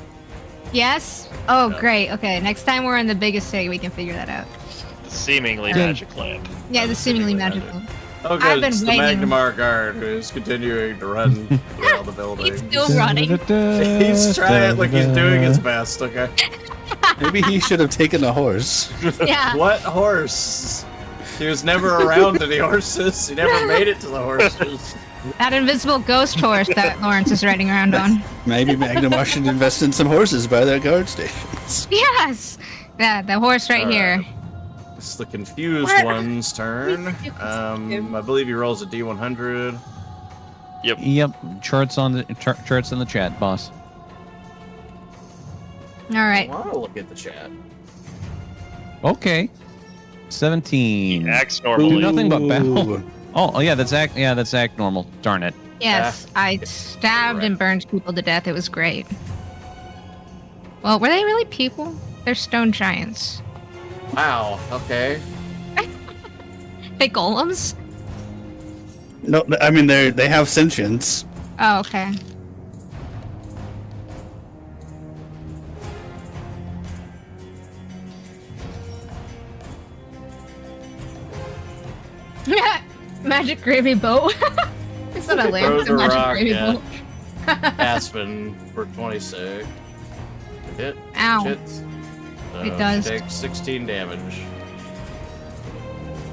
yes. Oh, Yeah. great. Okay, next time we're in the biggest city, we can figure that out. The seemingly magic lamp. Yeah, the seemingly magical. Oh, I've good. been It's the waiting. Magnamar guard who's continuing to run through all the buildings. He's still running. He's trying, like he's doing his best. Okay. Maybe he should have taken a horse. Yeah. What horse? He was never around any horses. He never made it to the horses. That invisible ghost horse that Lawrence is riding around on. Maybe Magnamar should invest in some horses by their guard stations. Yes. Yeah, the horse right here. It's the confused one's turn. I believe he rolls a D100. Yep. Charts on the charts in the chat, boss. All right. I want to look at the chat. Okay. 17. Acts Do normally. nothing but battle. Oh yeah, that's act normal. Darn it. Yes, I stabbed and burned people to death. It was great. Well, were they really people? They're stone giants. Wow. Okay. They golems? No, I mean they have sentience. Oh, okay. Magic gravy boat. It's not a lamp, it's a Throws a magic rock gravy at boat. Aspen for 26. Hit. Ow. Hits. So It does. she takes 16 damage.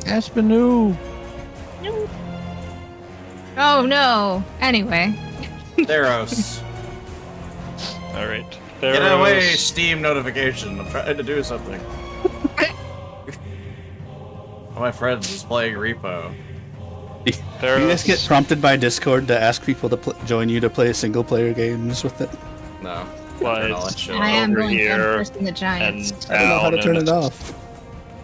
Aspinoo. Oh no. Anyway. Theros. All right. Get away, Theros. Steam notification. I'm trying to do something. One of my friends is playing Repo. Do you guys get prompted by Discord to ask people to join you to play single-player games with it? No. But Turn all that shit I am over going here first in the giants. and I don't know how to down, turn and it it's- off.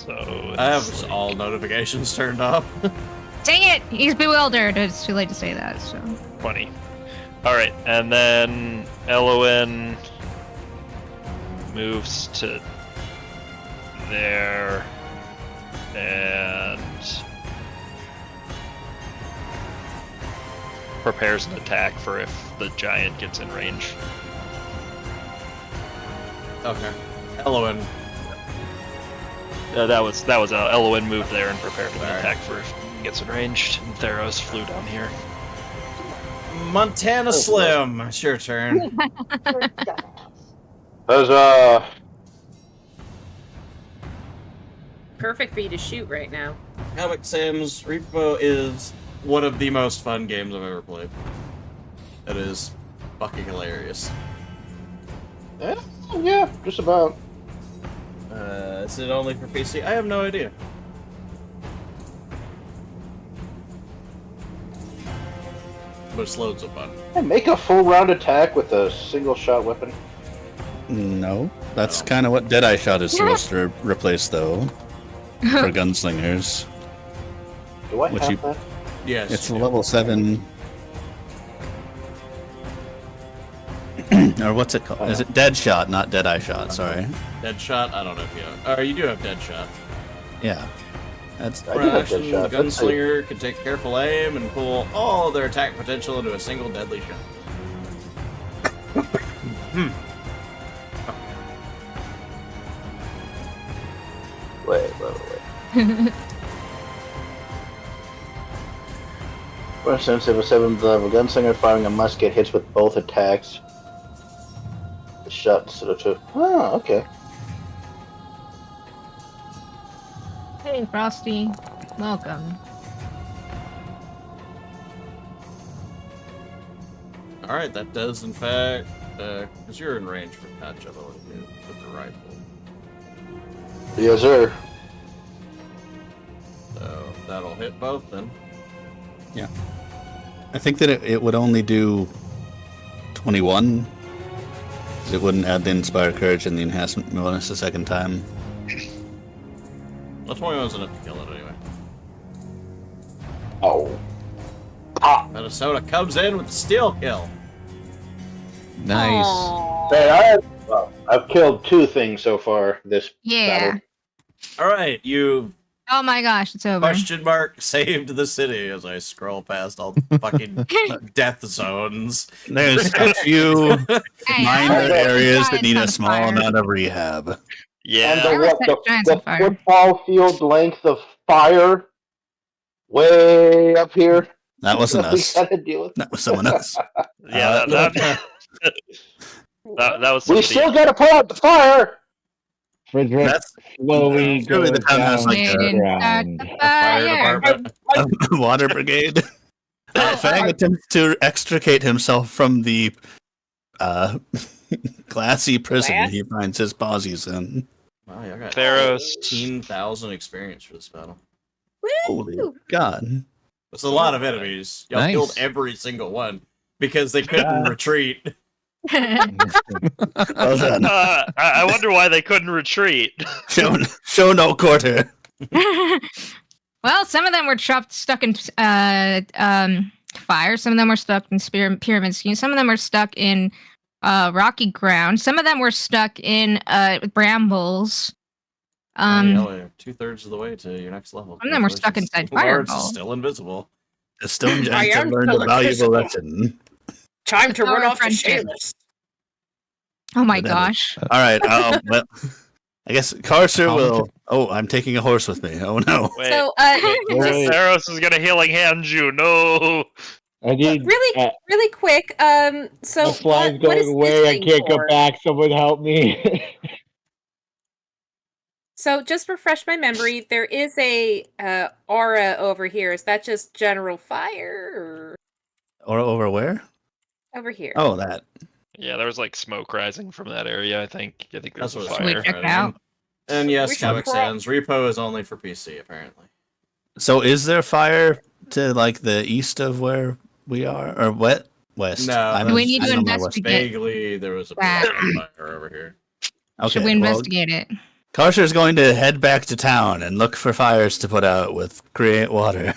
So I have it's like all notifications turned off. Dang it! He's bewildered. It's too late to say that, so. 20. All right, and then Elowen moves to there and prepares an attack for if the giant gets in range. Okay. Elowen. That was Elowen moved there and prepared an Alright. attack for if he gets in range. And Theros flew down here. Montana Slim. It's your turn. There's Perfect for you to shoot right now. Comic Sam's Repo is one of the most fun games I've ever played. It is fucking hilarious. yeah, just about. Is it only for PC? I have no idea. But it's loads of fun. Hey, make a full round attack with a single shot weapon. No, that's kind of what Deadeye Shot is supposed to replace, though, for gunslingers. Do I Which have you- that? Yes. It's level 7. Or what's it called? Is it Dead Shot, not Deadeye Shot? Sorry. Deadshot? I don't know if you have. You do have Deadshot. Yeah. That's I do have Action, Deadshot. Let's see. Gunslinger can take careful aim and pull all their attack potential into a single deadly shot. Wait. For instance, if a 7th level gunslinger firing a musket hits with both attacks, the shot instead of 2. Oh, okay. Hey, Frosty. Welcome. Alright, that does in fact, because you're in range for patch, I believe, with the rifle. Yes, sir. So that'll hit both then. I think that it would only do 21. 'Cause it wouldn't add the Inspire Courage and the enhancement bonus a second time. Well, 21's enough to kill it anyway. Oh. Minnesota comes in with the steel kill. Nice. Hey, I've killed 2 things so far this Yeah. battle. All right, you Oh my gosh, it's over. question mark saved the city as I scroll past all the fucking death zones. There's a few Hey, minor I was areas that giants need on a small fire. amount of rehab. Yeah. And the, I was what, set giants on the fire. football field length of fire way up here. That wasn't that we us. gotta deal with. That was someone else. Yeah, that was We somebody still gotta put out the fire. Frederick That's slowly surely goes the town has down like to Made the in ground. the Fire fire. department. a water brigade. Fang attempts to extricate himself from the glassy prison Glass? he finds his posies in. Wow, y'all got Theros. 18,000 experience for this battle. Holy God. It's a lot of enemies. Y'all Nice. killed every single one because they couldn't retreat. Well done. I wonder why they couldn't retreat. Show no quarter. Well, some of them were stuck in fire. Some of them were stuck in pyramid schemes. Some of them were stuck in rocky ground. Some of them were stuck in brambles. Y'all 2/3 of the way to your next level. Some of them were stuck inside Lords fireball. is still invisible. The stone I giants have am learned still a a valuable physical. lesson. Time to Power run of off to friendship. Seamus. Oh my But that gosh. All right. Well, I guess Carcer How will. much- Oh, I'm taking a horse with me. Oh no. Wait, So, Wait. Theros is gonna healing hand you. No. I need. really quick. So My slide's what is going away. I this can't go for? back. Someone help me. So just refresh my memory. There is a aura over here. Is that just general fire Or over where? or over here? Oh, that. Yeah, there was like smoke rising from that area. I think That's there's a what Should we fire. check it out? And yes, We should Comic pro- Sans repo is only for PC apparently. So is there fire to like the east of where we are, or west? No, I'm- Do we need I'm to on my investigate? west. Vaguely, there was a That. fire over here. Okay, Should we well, investigate it? Carcer's going to head back to town and look for fires to put out with create water.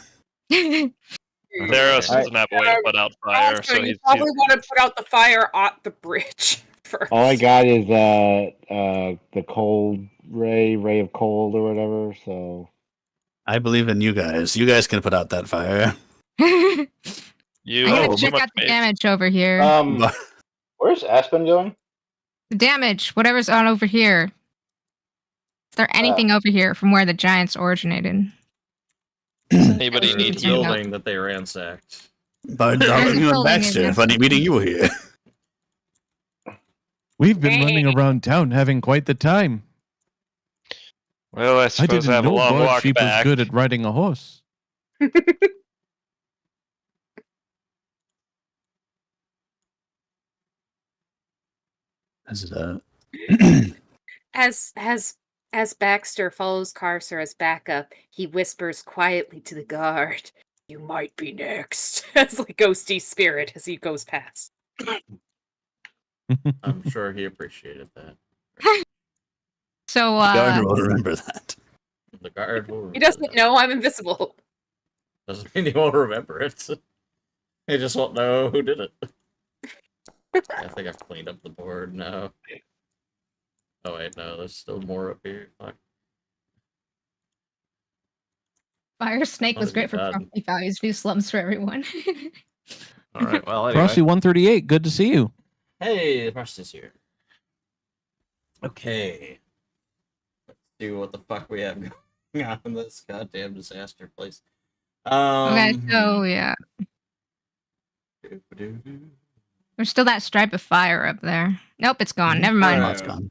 Theros doesn't have a way to put out fire, Also, so you he's probably want to put out the fire at the bridge first. All I got is the cold ray of cold or whatever. So I believe in you guys. You guys can put out that fire. I'm you gonna have check too much out the faith. damage over here. Where's Aspen going? The damage, whatever's on over here. Is there anything over here from where the giants originated? Anybody There's needs The Yeah. building that they ransacked. But There's a you and building Baxter, in funny meeting you here. We've been running around town having quite the time. Well, I I suppose didn't I have a know long Bard walk Sheep was back. good at riding a horse. Is it, As Baxter follows Carcer as backup, he whispers quietly to the guard, "You might be next," as like ghosty spirit as he goes past. I'm sure he appreciated that. So, Guard will remember that. The guard will He remember doesn't that. know I'm invisible. Doesn't mean he won't remember it. He just won't know who did it. I think I've cleaned up the board now. Oh wait, no, there's still more up here. Fuck. Fire Snake was Oh, great for God. property values, few slums for everyone. All right, well, Frosty anyway. 138, good to see you. Hey, the Frosty's here. Okay. Let's see what the fuck we have going on in this goddamn disaster place. Okay, so yeah. There's still that stripe of fire up there. Nope, it's gone. Never mind. Alright. It's gone.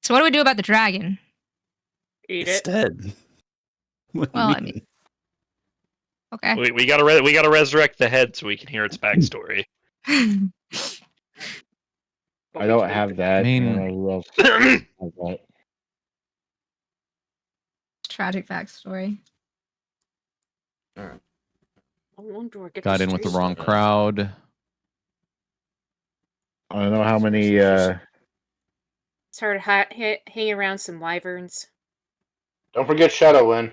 So what do we do about the dragon? Eat It's it. dead. What do you Well, I mean, okay. We gotta resurrect the head so we can hear its backstory. I don't have that. I mean- I don't know who else has that. tragic backstory. All right. How long do I get Got to in with the stay? wrong crowd. I don't know how many. Started hanging around some wyverns. Don't forget Shadowwind.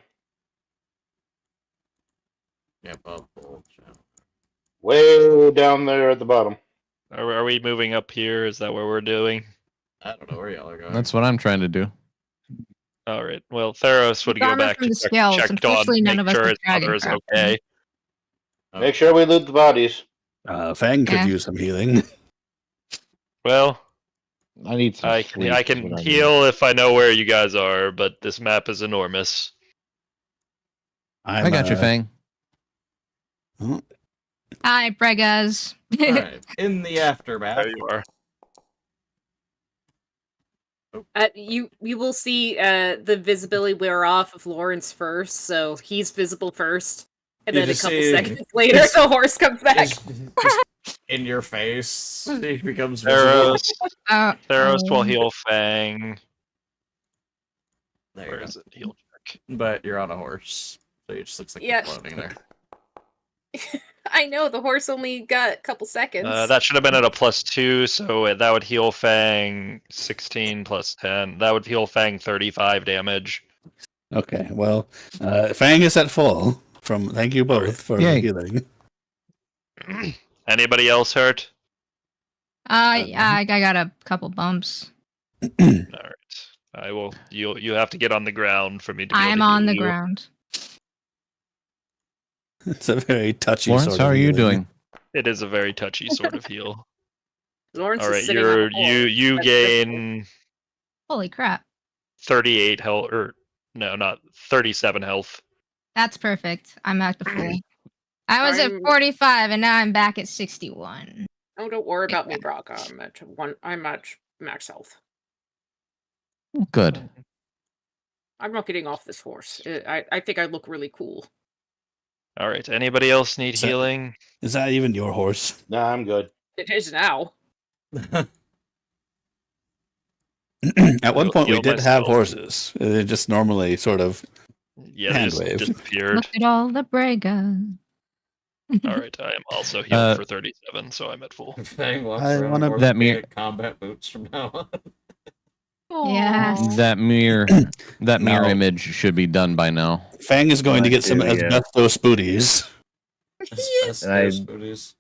Yep, I'll pull Shadow. Way down there at the bottom. Are we moving up here? Is that what we're doing? I don't know where y'all are going. That's what I'm trying to do. All right. Well, Theros would go Armor back from to the check scales. on, Unfortunately, none make of us sure have his mother dragon is crap. okay. Oh. Make sure we loot the bodies. Fang could Yeah. use some healing. Well, I need some I sleep. I is can what I need. heal if I know where you guys are, but this map is enormous. I got you, Fang. Hi, Bregas. All right. In the aftermath. There you are. You will see the visibility wear off of Lawrence first, so he's visible first, and You then a just couple see seconds later, the horse comes back. Just in your face, he becomes visible. Theros will heal Fang. There you Where go. is it? Heal check. But you're on a horse, so it just looks like Yeah. you're floating there. I know the horse only got a couple seconds. That should have been at a +2, so that would heal Fang 16 plus 10. That would heal Fang 35 damage. Okay, well, Fang is at full. Thank you both for Yay. healing. Anybody else hurt? I got a couple bumps. All right. I will. You have to get on the ground for me to. Be able I'm to on heal the you. ground. It's a very touchy Lawrence, sort how of are you healing. doing? It is a very touchy sort of heal. Lawrence All is right, sitting on a you horse. gain Holy crap. 38 health, or no, not 37 health. That's perfect. I'm at the full. I was at I'm- 45 and now I'm back at 61. Oh, don't worry about me, Brock. I'm at max health. Good. I'm not getting off this horse. I think I look really cool. All right. Anybody else need So- healing? Is that even your horse? Nah, I'm good. It is now. At one I'll point, we heal did have myself. horses. They just normally sort of Yeah, hand they waved. just disappeared. Look at all the Bregas. All right, I am also healed for 37, so I'm at full. Fang walks I around wanna- with That mere- orthopedic combat boots from now on. Yes. That mirror No. image should be done by now. Fang is going to get some Yeah. asbestos booties. Asbestos booties.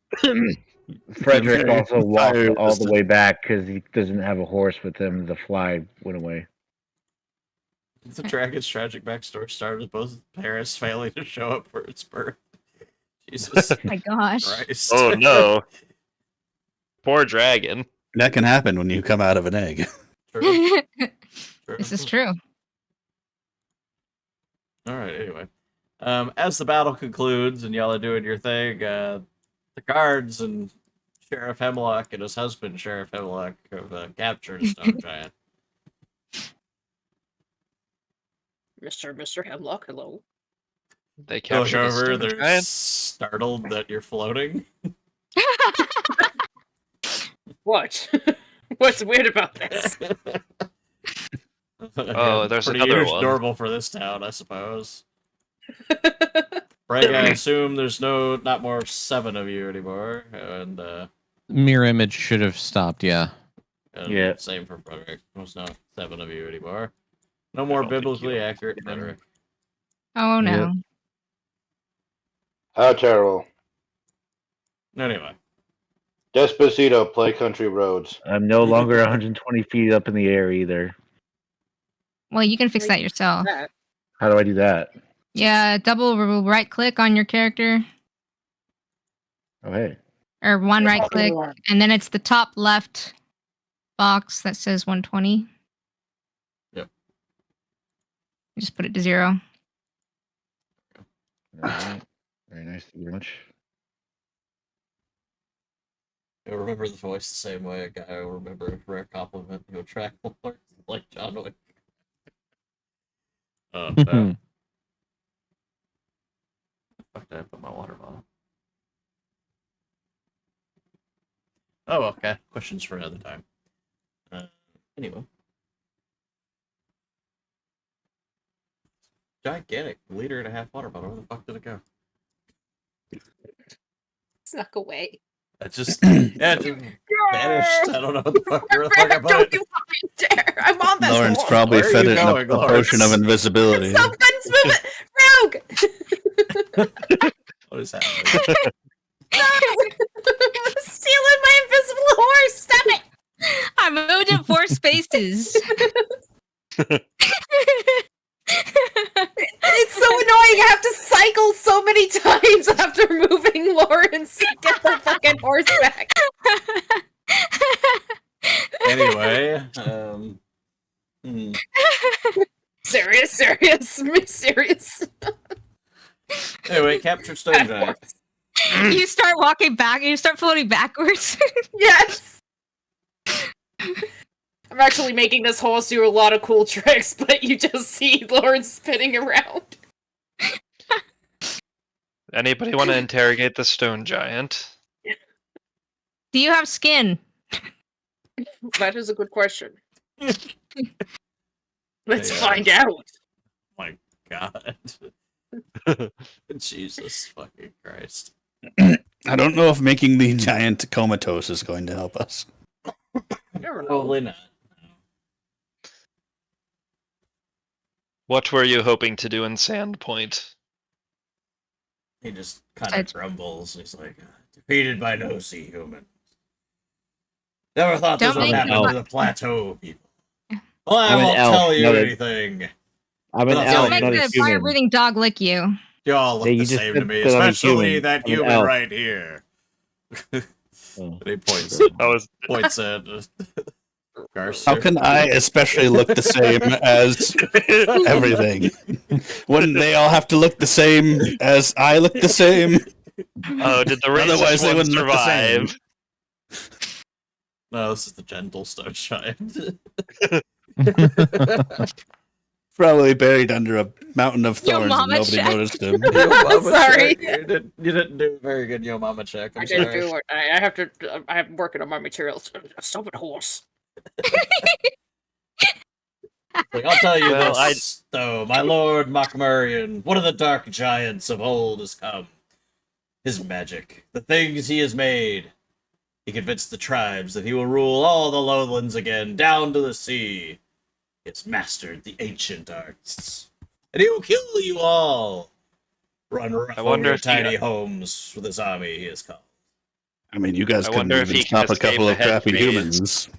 Frederick also walked Fire all the resistant. way back because he doesn't have a horse with him. The fly went away. The dragon's tragic backstory started with both parents failing to show up for its birth. Jesus Oh my gosh. Christ. Oh no. Poor dragon. That can happen when you come out of an egg. True, This is true. All right. Anyway, as the battle concludes and y'all are doing your thing, the guards and Sheriff Hemlock and his husband, Sheriff Hemlock, have captured a stone giant. Mr. Hemlock, hello. They Look captured a over, stone they're giant. startled that you're floating. What? What's weird about this? Oh, there's Pretty another one. normal for this town, I suppose. Frank, I assume there's not more 7 of you anymore, and Mirror image should have stopped, yeah. Yeah. same for Frederick. There's not 7 of you anymore. No more don't think biblically you'll- accurate Frederick. Oh no. How terrible. Anyway, Despacito, play country roads. I'm no longer 120 feet up in the air either. Well, you can fix that yourself. That. How do I do that? Yeah, double right click on your character, Oh, hey. or one right click, and then it's the top left box that says 120. Yep. You just put it to 0. All right. Very nice. Thank you very much. you'll remember the voice the same way a guy will remember a rare compliment. He'll track more like John Wick. Oh, no. Fuck did I put my water bottle? Oh, okay. Questions for another time. Anyway. gigantic liter-and-a-half water bottle. Where the fuck did it go? Snuck away. It just vanished. I don't know what the fuck. Where the fuck I put it? There. I'm on this Lawrence horse. probably Where are fed you it in going, a potion of Lawrence? invisibility. Someone's moving. Rogue. What is happening? Stealing my invisible horse. Stop it. I moved it 4 spaces. It's so annoying. I have to cycle so many times after moving Lawrence to get the fucking horse back. Anyway, Serious. Anyway, captured stone giant. You start walking back and you start floating backwards. Yes. I'm actually making this horse do a lot of cool tricks, but you just see Lawrence spinning around. Anybody want to interrogate the stone giant? Do you have skin? That is a good question. Let's find out. My God. Jesus fucking Christ. I don't know if making the giant comatose is going to help us. Probably not. What were you hoping to do in Sandpoint? He just kind of grumbles. He's like, defeated by no sea human. Never thought this Don't would make happen me to the plateau people. Well, I I'm an won't elf, tell you not a- anything. I'm an Don't elf, Don't not make a the human. fire-breathing dog lick you. You all look Yeah, you the just same to said me, that I'm a especially human. that I'm an human elf. right here. Oh. And he points That was at Garcer. How can I especially look the same as everything? Wouldn't they all have to look the same as I look the same? Oh, did the Otherwise racist they one wouldn't look the same. survive? No, this is the gentle stone giant. Probably buried under a mountain of Yo thorns and mama nobody check. noticed him. Yo mama Sorry. check. You didn't do a very good yo mama check. I'm I sorry. didn't do it. I have to. I'm working on my materials. Stop it, horse. Like, I'll tell you Well, this, though, my lord Mockmurian, one of the dark giants of old has come. His magic, the things he has made. He convinced the tribes that he will rule all the lowlands again, down to the sea. He has mastered the ancient arts. And he will kill you all. Run rough over wonder your if he- tiny homes with his army he has called. I mean, you guys I couldn't wonder if even he can stop a escape couple the of crappy head phase. humans.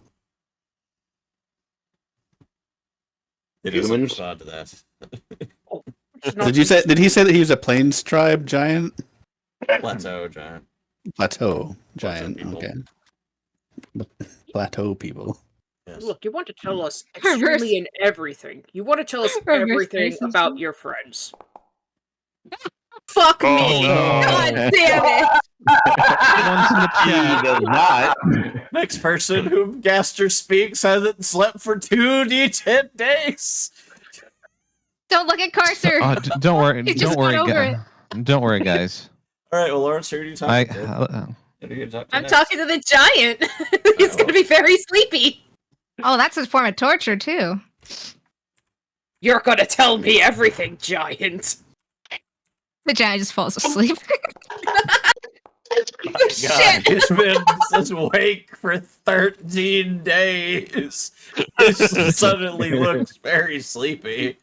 He doesn't Humans? respond to that. Did he say that he was a plains tribe giant? Plateau giant. Plateau giant. people. Okay. Plateau people. Yes. Look, you want to tell us Reverse- extremely in everything. You want to tell us Reverse everything racism. about your friends. Fuck Oh, me! no. God damn it! Once in the He chat. does not. Next person whom Gaster speaks hasn't slept for 2d10 days. Don't look at Carcer. Don't worry. He just Don't worry, got over guys. Don't worry, guys. All right, well, Lawrence, who are you I talking to? Who are you talking to I'm next? talking to the giant. He's gonna be very sleepy. Oh, that's a form of torture too. You're gonna tell me everything, giant. The giant just falls asleep. God, Shit! he's been since awake for 13 days. He suddenly looks very sleepy.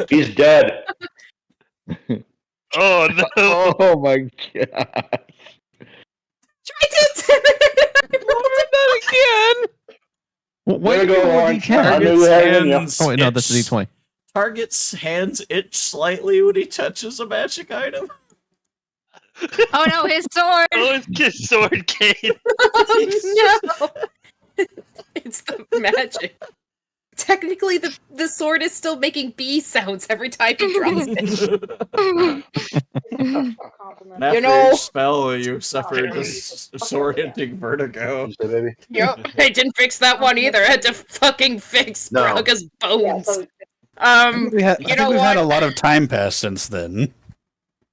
He's dead. Oh no! Oh my god. Try to Why There did you you go, roll a Lawrence. D10? I knew you had it in you. Hands Oh wait, no, that's a itch. D20. Target's hands itch slightly when he touches a magic item. Oh no, his sword! Oh, his sword cane. Oh, no! It's the magic. Technically, the sword is still making bee sounds every time he drops it. And after You know- each spell, you suffer disorienting vertigo. You say, baby? Yep, I didn't fix that one either. I had to fucking fix No. Braga's bones. I think You we've know had a what? lot of time pass since then.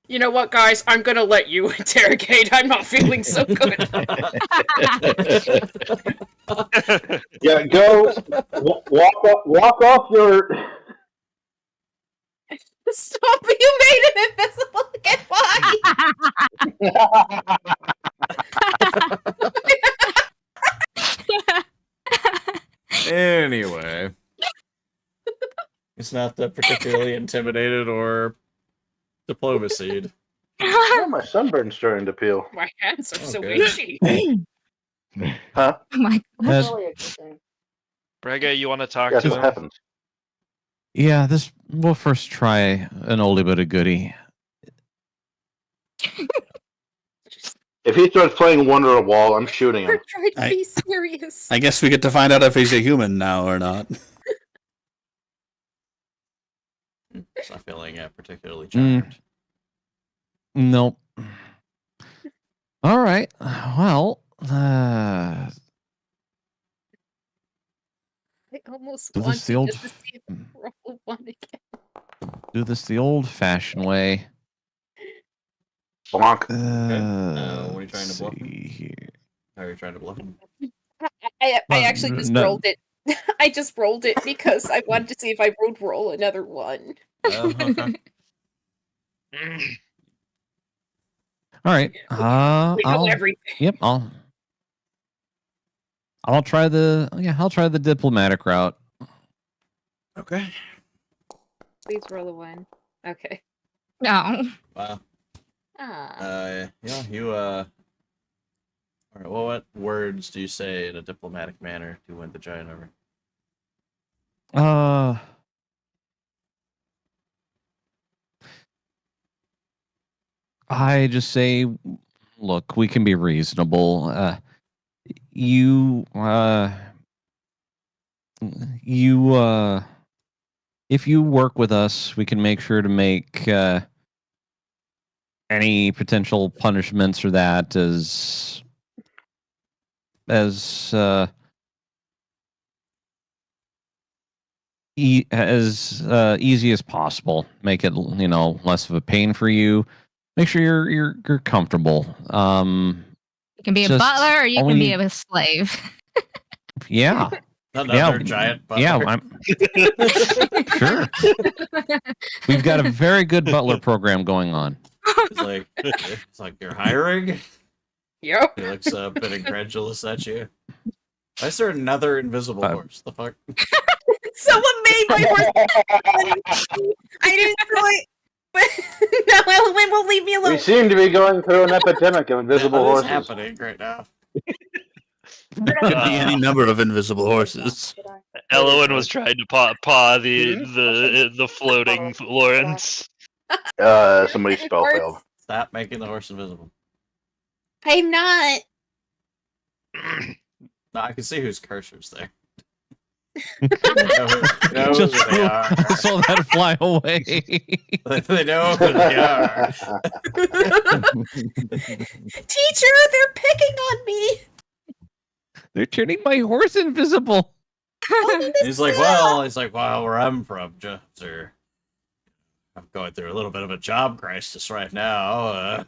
You know what, guys? I'm gonna let you interrogate. I'm not feeling so good. Yeah, go walk off your Stop! You made him invisible again. Why? Anyway. He's not that particularly intimidated or diplomacied. Oh, my sunburn's starting to peel. My hands are so Okay. itchy. Huh? Oh my gosh. Braga, you want to talk Guess to what them? happens? Yeah, we'll first try an oldie but a goodie. If he starts playing Wonder of Wall, I'm shooting him. We're trying to I- be serious. I guess we get to find out if he's a human now or not. He's not feeling particularly Mm. charmed. Nope. All right. Well, I almost Do want this to the old- just to see if I roll one again. do this the old-fashioned way. Bonk. What are you trying to bluff? See here. How are you trying to bluff him? I Well, actually just no. rolled it. I just rolled it because I wanted to see if I would roll another one. Okay. All right. We know I'll everything. I'll try the diplomatic route. Okay. Please roll a one. Okay. No. Wow. Ah. You all right, well, what words do you say in a diplomatic manner to win the giant over? I just say, look, we can be reasonable. If you work with us, we can make sure to make any potential punishments or that as easy as possible. Make it, less of a pain for you. Make sure you're comfortable. You can be a Just butler or you can be only- a slave. Yeah. Another giant butler. Yeah, sure. We've got a very good butler program going on. It's like you're hiring. Yep. He looks a bit incredulous at you. Why is there another invisible horse? The fuck? Someone made my horse. I didn't know it. But no, Elowen won't leave me We alone. seem to be going through an epidemic of invisible What is horses. happening right now? There could be any number of invisible horses. Elowen was trying to paw the floating Lawrence. Somebody's spell Horse. failed. Stop making the horse invisible. I'm not. No, I can see whose cursor's there. Know who Just they are. saw that fly away. They know who they are. Teacher, they're picking on me. They're turning my horse invisible. He's like, well, where I'm from, jobs are. I'm going through a little bit of a job crisis right now.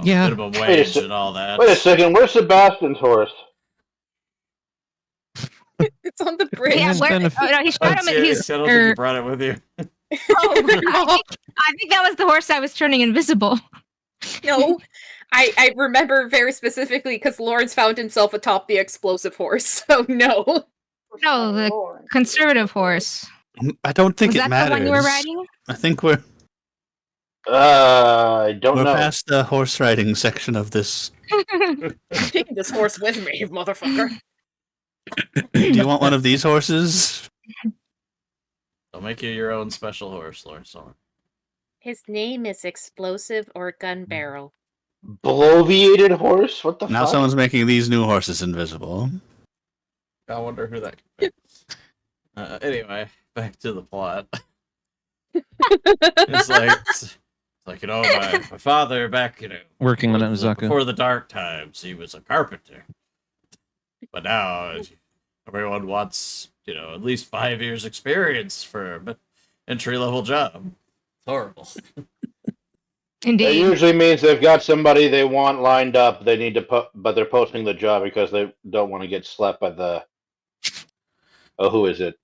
Yeah. Minimum wage and all that. Wait a second, where's Sebastian's horse? It's on the bridge. Yeah, It's where, been a oh, no, he shot him. I don't think you brought it with you. I think that was the horse I was turning invisible. No, I remember very specifically because Lawrence found himself atop the explosive horse. So no. No, the conservative horse. I don't think Was it that matters. the one you were riding? I think we're I don't know. past the horse riding section of this. I'm taking this horse with me, motherfucker. Do you want one of these horses? I'll make you your own special horse, Lawrence. His name is Explosive or Gun Barrel. Bloviated horse? What the Now fuck? someone's making these new horses invisible. I wonder who that could be. Anyway, back to the plot. It's like my father back, Working on it, Zaka. before the dark times, he was a carpenter. But now everyone wants, at least 5 years experience for an entry-level job. It's horrible. It Indeed. usually means they've got somebody they want lined up. They need to but they're posting the job because they don't want to get slapped by the. Oh, who is it?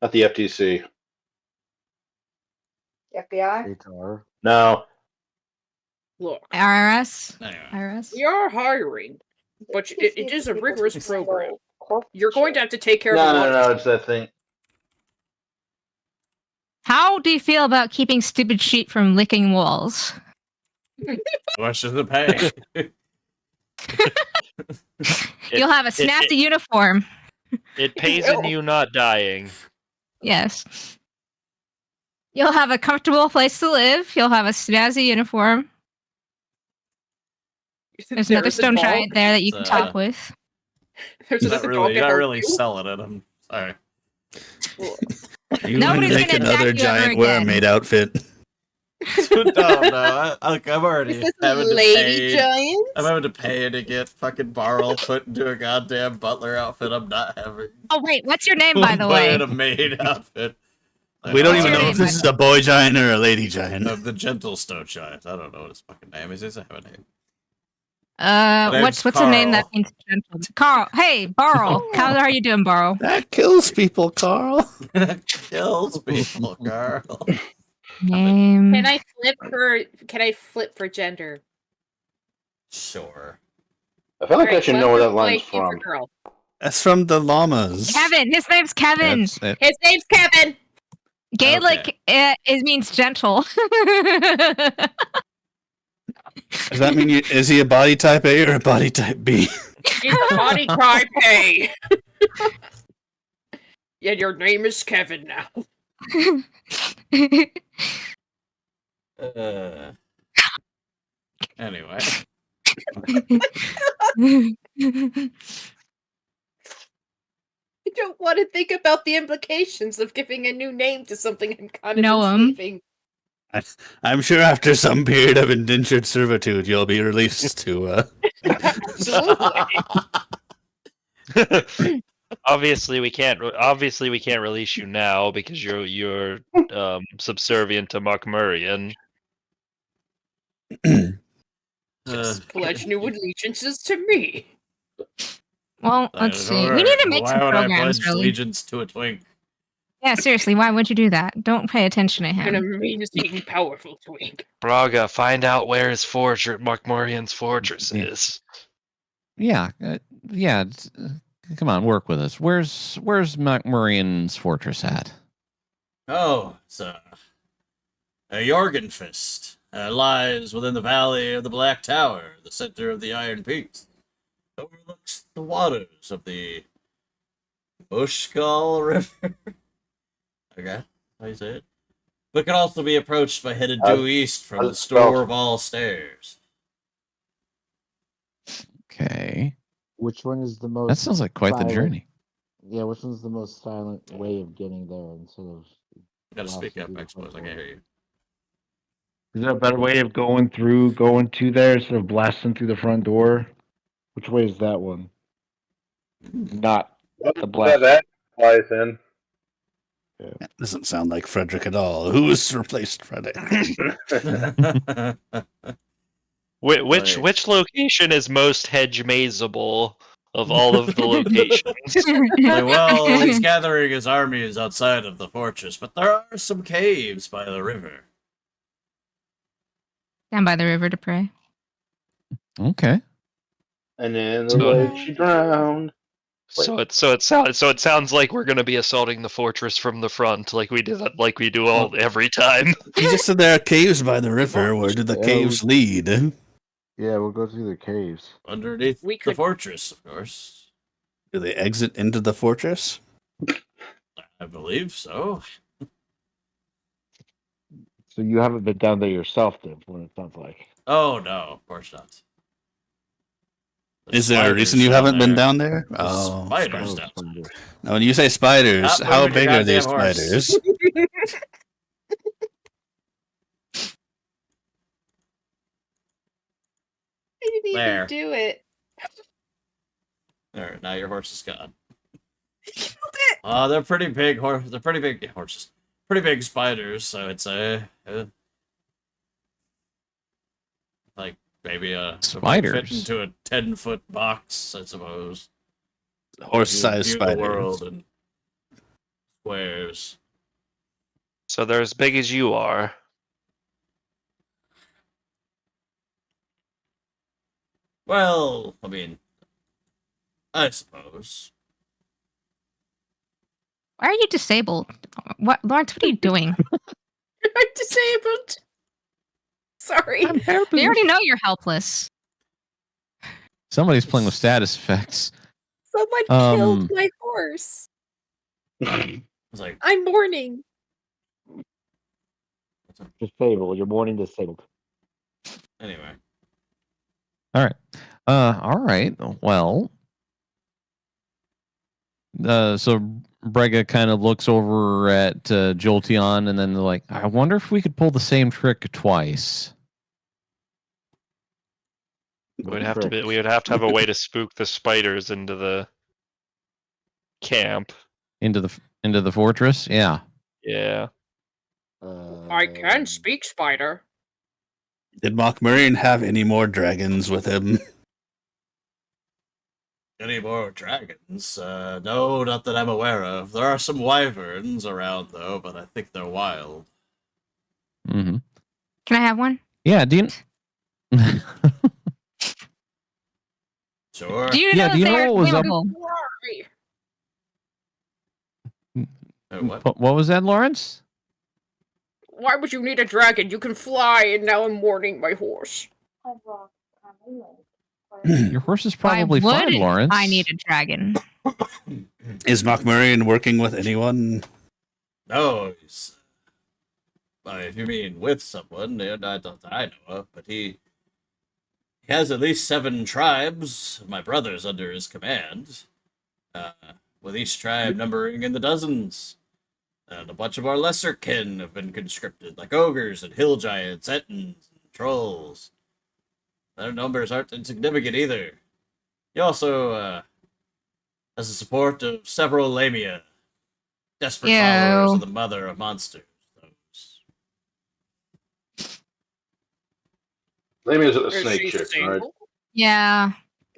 Not the FTC. FBI? HR. No. Look, IRS. Anyway. IRS. we are hiring, but You can see it is the a people rigorous who program. stole corporate You're going to shit. have to take care No, of a no, lot no, of it's that thing. How do you feel about keeping stupid sheep from licking walls? How much does it pay? You'll have a snazzy uniform. It pays in you not dying. Yes. You'll have a comfortable place to live. You'll have a snazzy uniform. There's another There's a stone dog. giant there that you can It's, talk with. There's You're not another really, dog you're not to really help you. selling it. I'm sorry. You Nobody's make gonna another attack you ever giant again. mermaid outfit. no. I'm already Is this a having to lady pay. giant? I'm having to pay to get fucking Barl put into a goddamn butler outfit. I'm not having. Oh wait, what's your name, by the put way? in a maid outfit. We don't What's even your know name, if this is a boy giant or a lady giant. Of the gentle stone giant. I don't know what his fucking name is. He doesn't have a name. What's name's a name Carl. that means gentle? Carl. Hey, Barl. How are you doing, Barl? That kills people, Carl. Kills people, Carl. Name. Can I flip for gender? Sure. I feel like I Alright, should one know where for that boy, line's two for from. girl. That's from the llamas. Kevin. His name's Kevin. That's it. His name's Kevin. Gaelic it means gentle. Does that mean is he a body type A or a body type B? He's a body type A. Yeah, your name is Kevin now. Anyway. I don't want to think about the implications of giving a new name to something I'm kind of Noam. enslaving. I'm sure after some period of indentured servitude, you'll be released to. Absolutely. Obviously, we can't release you now because you're subservient to Markmurian. Just pledge new allegiances to me. Well, let's see. We need to make some Why would I programs, pledge really. allegiance to a twink? Yeah, seriously, why would you do that? Don't pay attention to An him. amazing, powerful twink. Braga, find out where his fortress, Markmurian's fortress is. Yeah, yeah. Come on, work with us. Where's Macmurian's fortress at? Oh, it's a Jorgenfist. Lies within the valley of the Black Tower, the center of the Iron Peaks. Overlooks the waters of the Bushgull River. Okay, how you say it? But can also be approached by headed due east from the Store of All Stairs. Okay, Which one is the most? that sounds like quite the silent- journey. Yeah, which one's the most silent way of getting there instead of? You gotta speak up, blasting through the Expos. I front can't door? hear you. Is there a better way of going to there instead of blasting through the front door? Which way is that one? Not the blast. That flies in. That doesn't sound like Frederick at all. Who's replaced Frederick? Which location is most hedge mazeable of all of the locations? Well, he's gathering his armies outside of the fortress, but there are some caves by the river. Down by the river to pray. Okay. And in the So- lake she drowned. So it sounds like we're gonna be assaulting the fortress from the front, like we do every time. You just said there are caves by the river. Where do the caves lead? Yeah, we'll go through the caves. Underneath We the could- fortress, of course. Do they exit into the fortress? I believe so. So you haven't been down there yourself, then, from what it sounds like. Oh, no, of course not. The Is there a reason spiders you haven't been there. down there? The Oh, spiders Oh, down there. spider. now when you say spiders, Stop how moving your big are these goddamn horse. spiders? I didn't There. even do it. There, now your horse is gone. Killed it. They're pretty big They're pretty big horses. Pretty big spiders, I would say. Like maybe fit Spiders. into a 10-foot box, I suppose. Horse-sized View the spiders. world in squares. So they're as big as you are. Well, I mean, I suppose. Why are you disabled? What, Lawrence? What are you doing? I'm disabled. Sorry. We already know you're helpless. Somebody's playing with status effects. Someone killed my horse. It's like, I'm mourning. Disabled. You're mourning disabled. anyway. All right. All right. Well, so Brega kind of looks over at Jolteon, and then they're like, I wonder if we could pull the same trick twice. We would have to have a way to spook the spiders into the camp. Into the fortress? Yeah. Yeah. I can speak spider. Did Mockmurian have any more dragons with him? Any more dragons? No, not that I'm aware of. There are some wyverns around, though, but I think they're wild. Mm-hmm. Can I have one? Yeah, do you... Sure. Do you Yeah, know do you they're know what was up- available? What? What was that, Lawrence? Why would you need a dragon? You can fly, and now I'm mourning my horse. Your horse is probably Why fine, would Lawrence. I need a dragon? Is Mockmurian working with anyone? No, he's... if you mean with someone, not that I know of, but he has at least 7 tribes of my brothers under his command, with each tribe numbering in the dozens. And a bunch of our lesser kin have been conscripted, like ogres and hill giants, ettins, and trolls. Their numbers aren't insignificant either. He also has the support of several Lamia, desperate followers of the mother of monsters. Lamia is a Is snake she chick, right? single? Yeah.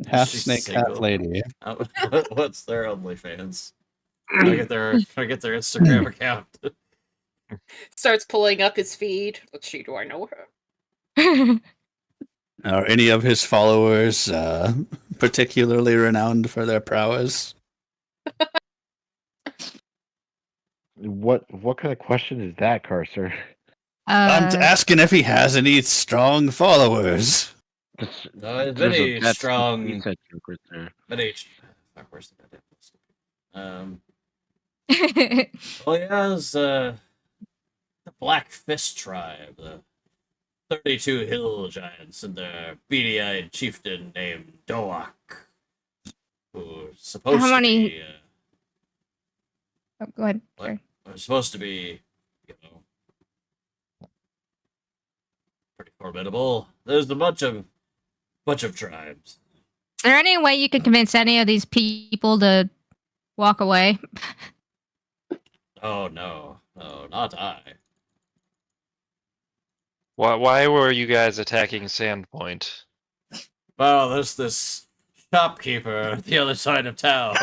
Half She's snake, single. half lady. What's their OnlyFans? Can I get their Instagram account? Starts pulling up his feed. Let's see, do I know her? Are any of his followers particularly renowned for their prowess? What kind of question is that, Carcer? I'm asking if he has any strong followers. Many That's strong. he said joke right there. Many. Where's the goddamn list? Well, he has the Black Fist tribe, the 32 hill giants, and their beady-eyed chieftain named Doak, who's supposed How many- to be. Oh, go ahead. What? Sorry. Are supposed to be, pretty formidable. There's a bunch of tribes. Is there any way you can convince any of these people to walk away? Oh no, not I. Why were you guys attacking Sandpoint? Well, there's this shopkeeper at the other side of town.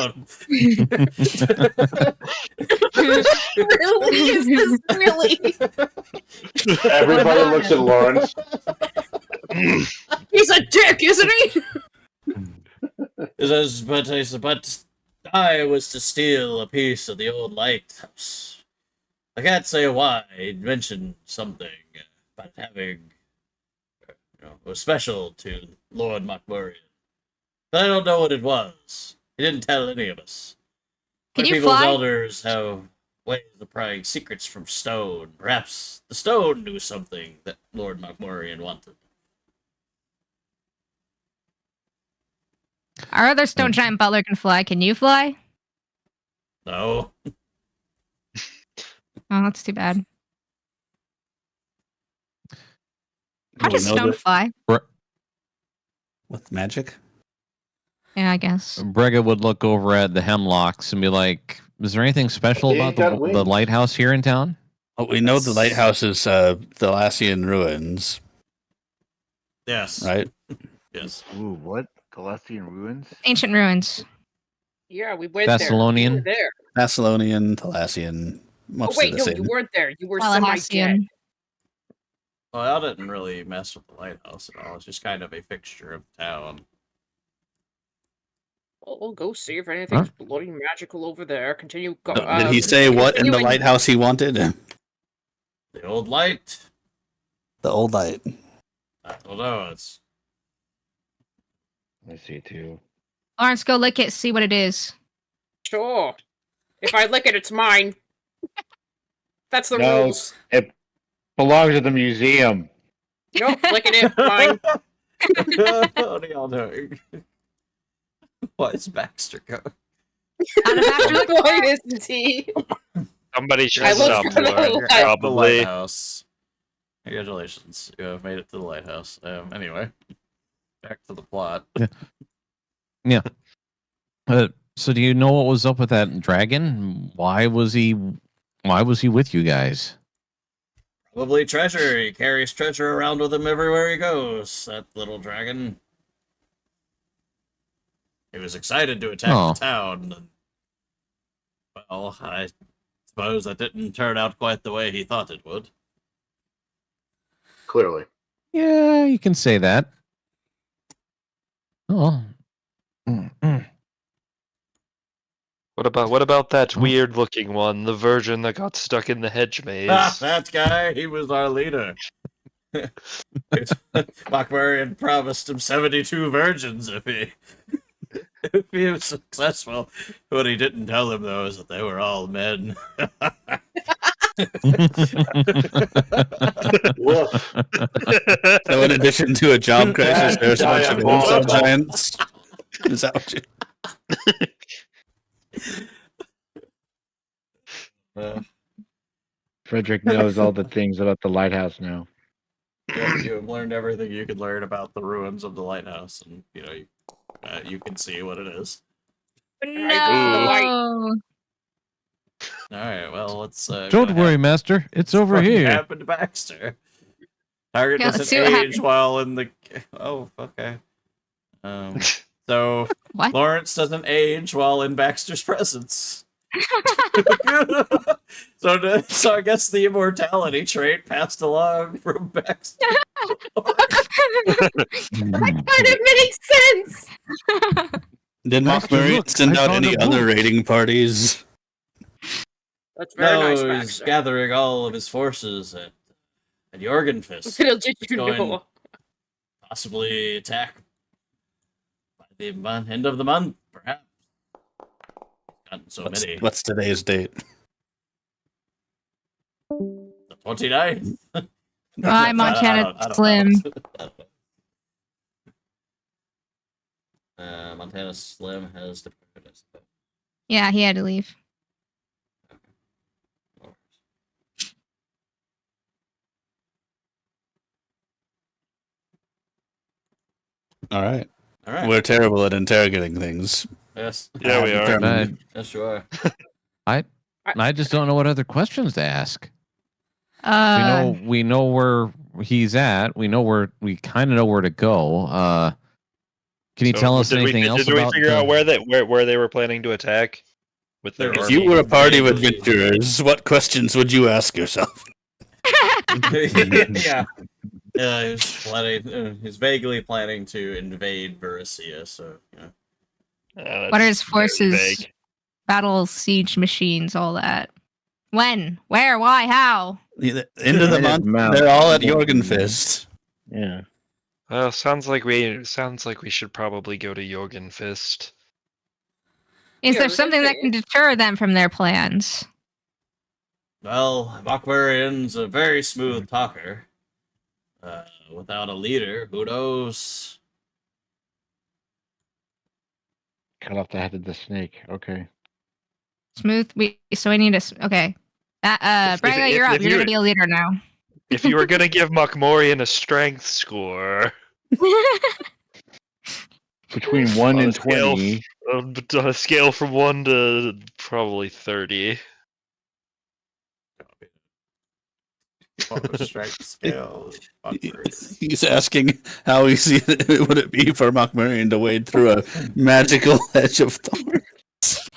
Really? Is this really? Everybody looks at Lawrence. He's a dick, isn't he? It says, but I was to steal a piece of the old lighthouse. I can't say why. He mentioned something about having, it was special to Lord Mockmurian. But I don't know what it was. He didn't tell any of us. Can My you people's fly? elders have ways of prying secrets from stone. Perhaps the stone knew something that Lord Mockmurian wanted. Our other stone giant butler can fly. Can you fly? No. Oh, that's too bad. How Do we does know stone that- fly? With magic? Yeah, I guess. Brega would look over at the hemlocks and be like, is there anything special They about ain't got the wings. lighthouse here in town? Oh, we know the lighthouse is Thalassian ruins, Yes. right? Yes. Ooh, what? Galatian ruins? Ancient ruins. Yeah, we went Thessalonian? there. You were there. Thessalonian, Thalassian, Oh mostly wait, the no, same. you weren't there. You were semi-dead. Tallahassee. Well, I didn't really mess with the lighthouse at all. It's just kind of a fixture of town. I'll go see if anything's bloody magical over there. Continue. Did he say what in the continuing- lighthouse he wanted? The old light. The old light. I don't know. It's I see too. Lawrence, go lick it, see what it is. Sure. If I lick it, it's mine. That's the No. rules. It belongs at the museum. Nope, licking it, mine. what are y'all doing? Why is Baxter going? Why isn't he? Somebody should I stop looked for the Lauren, light. The probably. lighthouse. Congratulations, you have made it to the lighthouse. Anyway, back to the plot. So do you know what was up with that dragon? Why was he with you guys? Probably treasure. He carries treasure around with him everywhere he goes. That little dragon. He was excited to attack the town. And, well, I suppose that didn't turn out quite the way he thought it would. Clearly. Yeah, you can say that. Oh. What about that weird looking one, the virgin that got stuck in the hedge maze? Ah, that guy, he was our leader. Lockmarian promised him 72 virgins if he was successful. What he didn't tell him, though, is that they were all men. So in addition to a job crisis, there's a bunch of insect giants. Is that what you... Frederick knows all the things about the lighthouse now. You have learned everything you could learn about the ruins of the lighthouse, and you can see what it is. No. All right, well, let's. Don't worry, Master. It's over What here. happened to Baxter? Target Yeah, let's see doesn't what age happened. while in the. Oh, okay. So What? Lawrence doesn't age while in Baxter's presence. So I guess the immortality trait passed along from Baxter. That kind of makes sense. Did Baxter, Mockberry look, send I out found any a other book. raiding parties? That's very No, nice, he's Baxter. gathering all of his forces at Jorgenfist. Little did you Going- know. Possibly attack by the end of the month, perhaps. Gotten so many. What's today's date? The 29th. Bye, Montana I don't Slim. know. Montana Slim has departed us. Yeah, he had to leave. All right. All right. We're terrible at interrogating things. Yes. Yeah, we are. Determined. Yes, you are. I just don't know what other questions to ask. We know where he's at. We kind of know where to go. Can you tell us anything else Did we about figure out where they were planning to attack? With their If army? you were a party of adventurers, what questions would you ask yourself? Yeah. He's vaguely planning to invade Varissia, so What are his That's very forces? vague. Battle, siege machines, all that. When? Where? Why? How? End of the It is month, Mount- they're all at Jorgenfist. Yeah. Well, sounds like we should probably go to Jorgenfist. Is Yeah, there something that can deter them from their plans? well, Makvarian's a very smooth talker. Without a leader, who knows? Cut off the head of the snake. Okay. Smooth. So we need a. Okay. Braga, if- you're up. if You're you- gonna be a leader now. If you were gonna give Mokmorian a strength score, Between 1 On and a scale 20. on a scale from 1 to probably 30. Strength scale. He's asking how easy would it be for Mockmarian to wade through a magical hedge of thorns.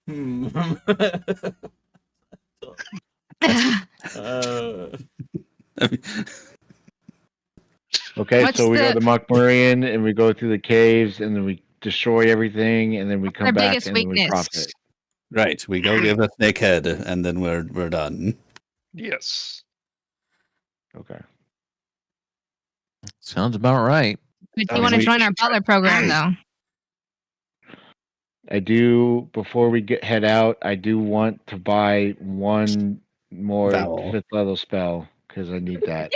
Hmm. Okay, What's so we go the- to Mokmurian and we go through the caves and then we destroy everything and then we come Their back biggest and then we weakness. profit. Right. We go give a snake head, and then we're done. Yes. Okay. Sounds about right. But I you mean, want to we join our should try- butler program, though. I do, before we head out, I do want to buy one more Vowel. 5th level spell because I need that.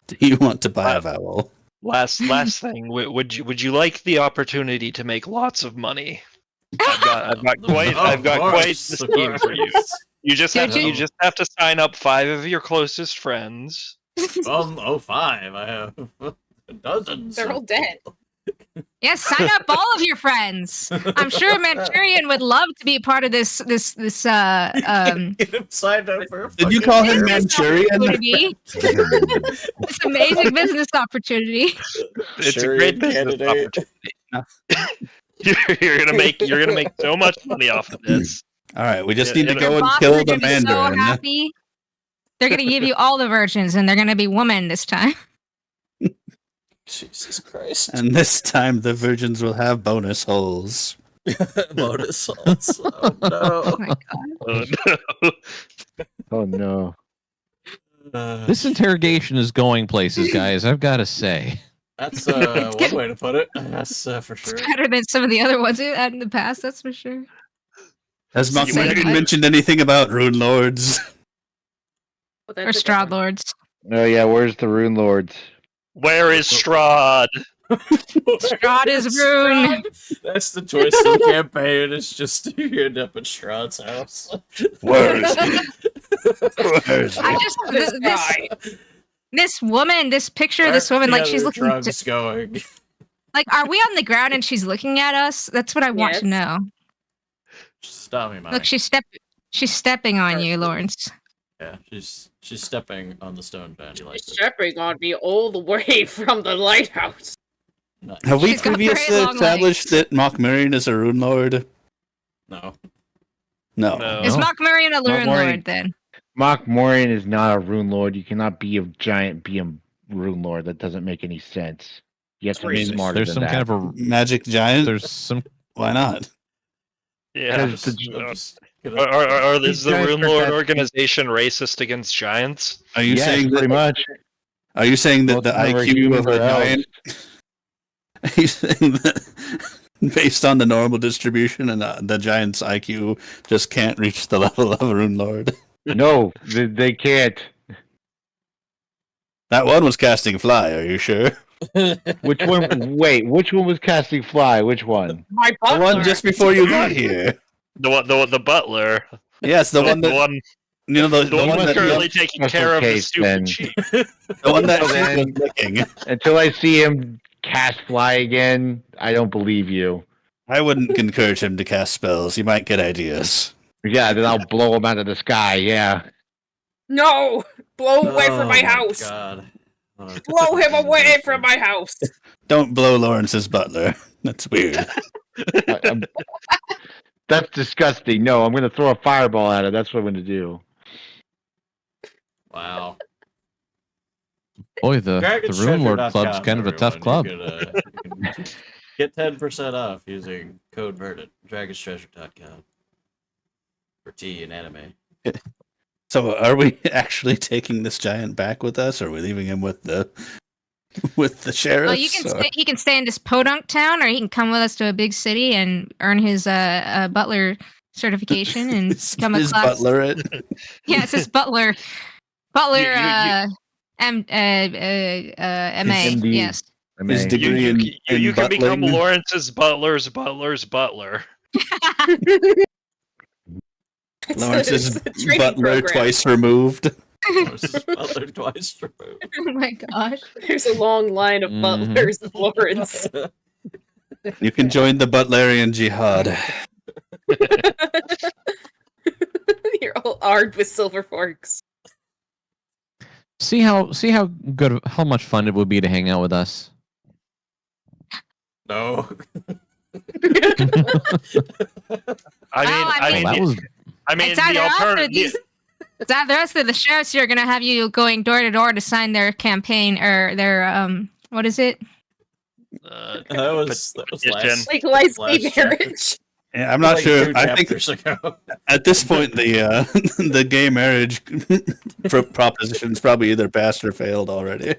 Do you want to buy a vowel? Last thing. Would you like the opportunity to make lots of money? I've got quite the scheme for you. You just have to sign up 5 of your closest friends. 5. I have dozens. They're all dead. Yes, sign up all of your friends. I'm sure Manchurian would love to be part of this Get him signed up for a Did you fucking call him business Manchurian? opportunity. This amazing business opportunity. It's a Manchurian great business candidate. opportunity. You're gonna make so much money off of this. All right, we just Yeah, need to and- go Your and bosses kill are the gonna be so Mandarin. happy. They're gonna give you all the virgins, and they're gonna be women this time. Jesus Christ. And this time the virgins will have bonus holes. Bonus salts. Oh Oh no. my god. Oh, no. Oh no. This interrogation is going places, guys. I've got to say. That's one way to put it. That's for sure. It's better than some of the other ones we had in the past, that's for sure. Has You might- Mokmurian mentioned anything about Runelords? Well, Or that's a good Straw one. Lords. Oh yeah, where's the Runelords? Where is Strahd? Strahd is Rune. That's the twist of the campaign. It's just you end up at Strahd's house. Where is he? Where is he? I just This this guy. this woman, this picture of Where this woman, are like the she's other looking drugs going. like, are we on the ground and she's looking at us? That's what I want to Yes. know. Stop me, mommy. Look, she's stepping on you, Lawrence. Yeah, she's stepping on the stone bench. She likes She's it. stepping on me all the way from the lighthouse. Nice. Have we She's got very previously long established that Mokmurian is a Runelord? No. No. No. Is Mokmurian a Rune Mokmurian- Lord then? Mokmurian is not a Rune Lord. You cannot be a giant be a Rune Lord. That doesn't make any sense. You have to be Racist. smarter There's than some that. kind of a. Magic giant? There's some. Why not? Yeah. Because the- Is the Giants Rune are Lord bad- organization racist against giants? Are you Yes, saying pretty that? much? Are you saying that Most the of them are IQ humans of a or elves. giant? Are you saying that based on the normal distribution and the giant's IQ just can't reach the level of a Runelord? No, they can't. That one was casting fly. Are you sure? Which one? Wait, which one was casting fly? Which one? My The butler. one just before you got here. The butler. Yes, the one that one, you know the the one one that's that currently taking care of the case, stupid then. chief. the one that Okay. she was licking. Until I see him cast fly again, I don't believe you. I wouldn't encourage him to cast spells. He might get ideas. Yeah, then I'll blow him out of the sky. Yeah. No! Blow away from my house! God. Blow him away from my house! Don't blow Lawrence's butler. That's weird. That's disgusting. No, I'm going to throw a fireball at it. That's what I'm going to do. Wow. Boy, the Rune Lord Club's kind of a tough club. You can get 10% off using code VERDIT. DragonsTreasure.com. For tea and anime. So, are we actually taking this giant back with us, or are we leaving him with the sheriff? Well, he can stay in this podunk town, or he can come with us to a big city and earn his butler certification and become a his class. butler. Yeah, it says butler. Butler. MA. MD. Yes. I His mean, degree in You can become butling. Lawrence's butler's butler. Lawrence's It's a training butler program. twice removed. Butler twice removed. Oh my gosh. There's a long line of Mhm. butlers of Lawrence. You can join the Butlerian Jihad. You're all armed with silver forks. See how much fun it would be to hang out with us. No. I mean, I mean, That was it's either us or alternative. these the rest of the sheriffs here are gonna have you going door to door to sign their campaign or their what is it? That was last, Legalized last gay year. marriage. Yeah, I'm not Like sure. 2 I think chapters ago. at this point the the gay marriage proposition is probably either passed or failed already.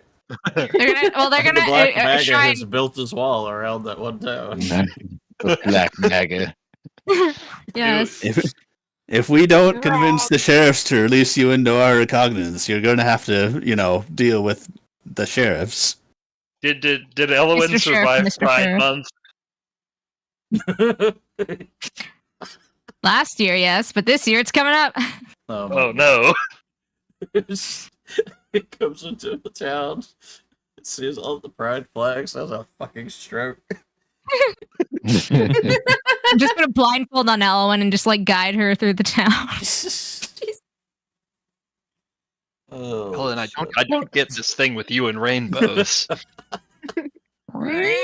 They're gonna the Black MAGA shrine. has built his wall around that one town. The Black MAGA. Yes. If we don't convince the sheriffs to release you into our recognizance, you're going to have to, deal with the sheriffs. Did Elwyn Mr. Sheriff, survive Mr. Pride Sheriff. Month? Last year, yes, but this year it's coming up. Oh no! It comes into the town, it sees all the pride flags, has a fucking stroke. I'm just gonna blindfold on Elwyn and just like guide her through the town. Oh, Helen, I don't get this thing with you and rainbows. Rainbows.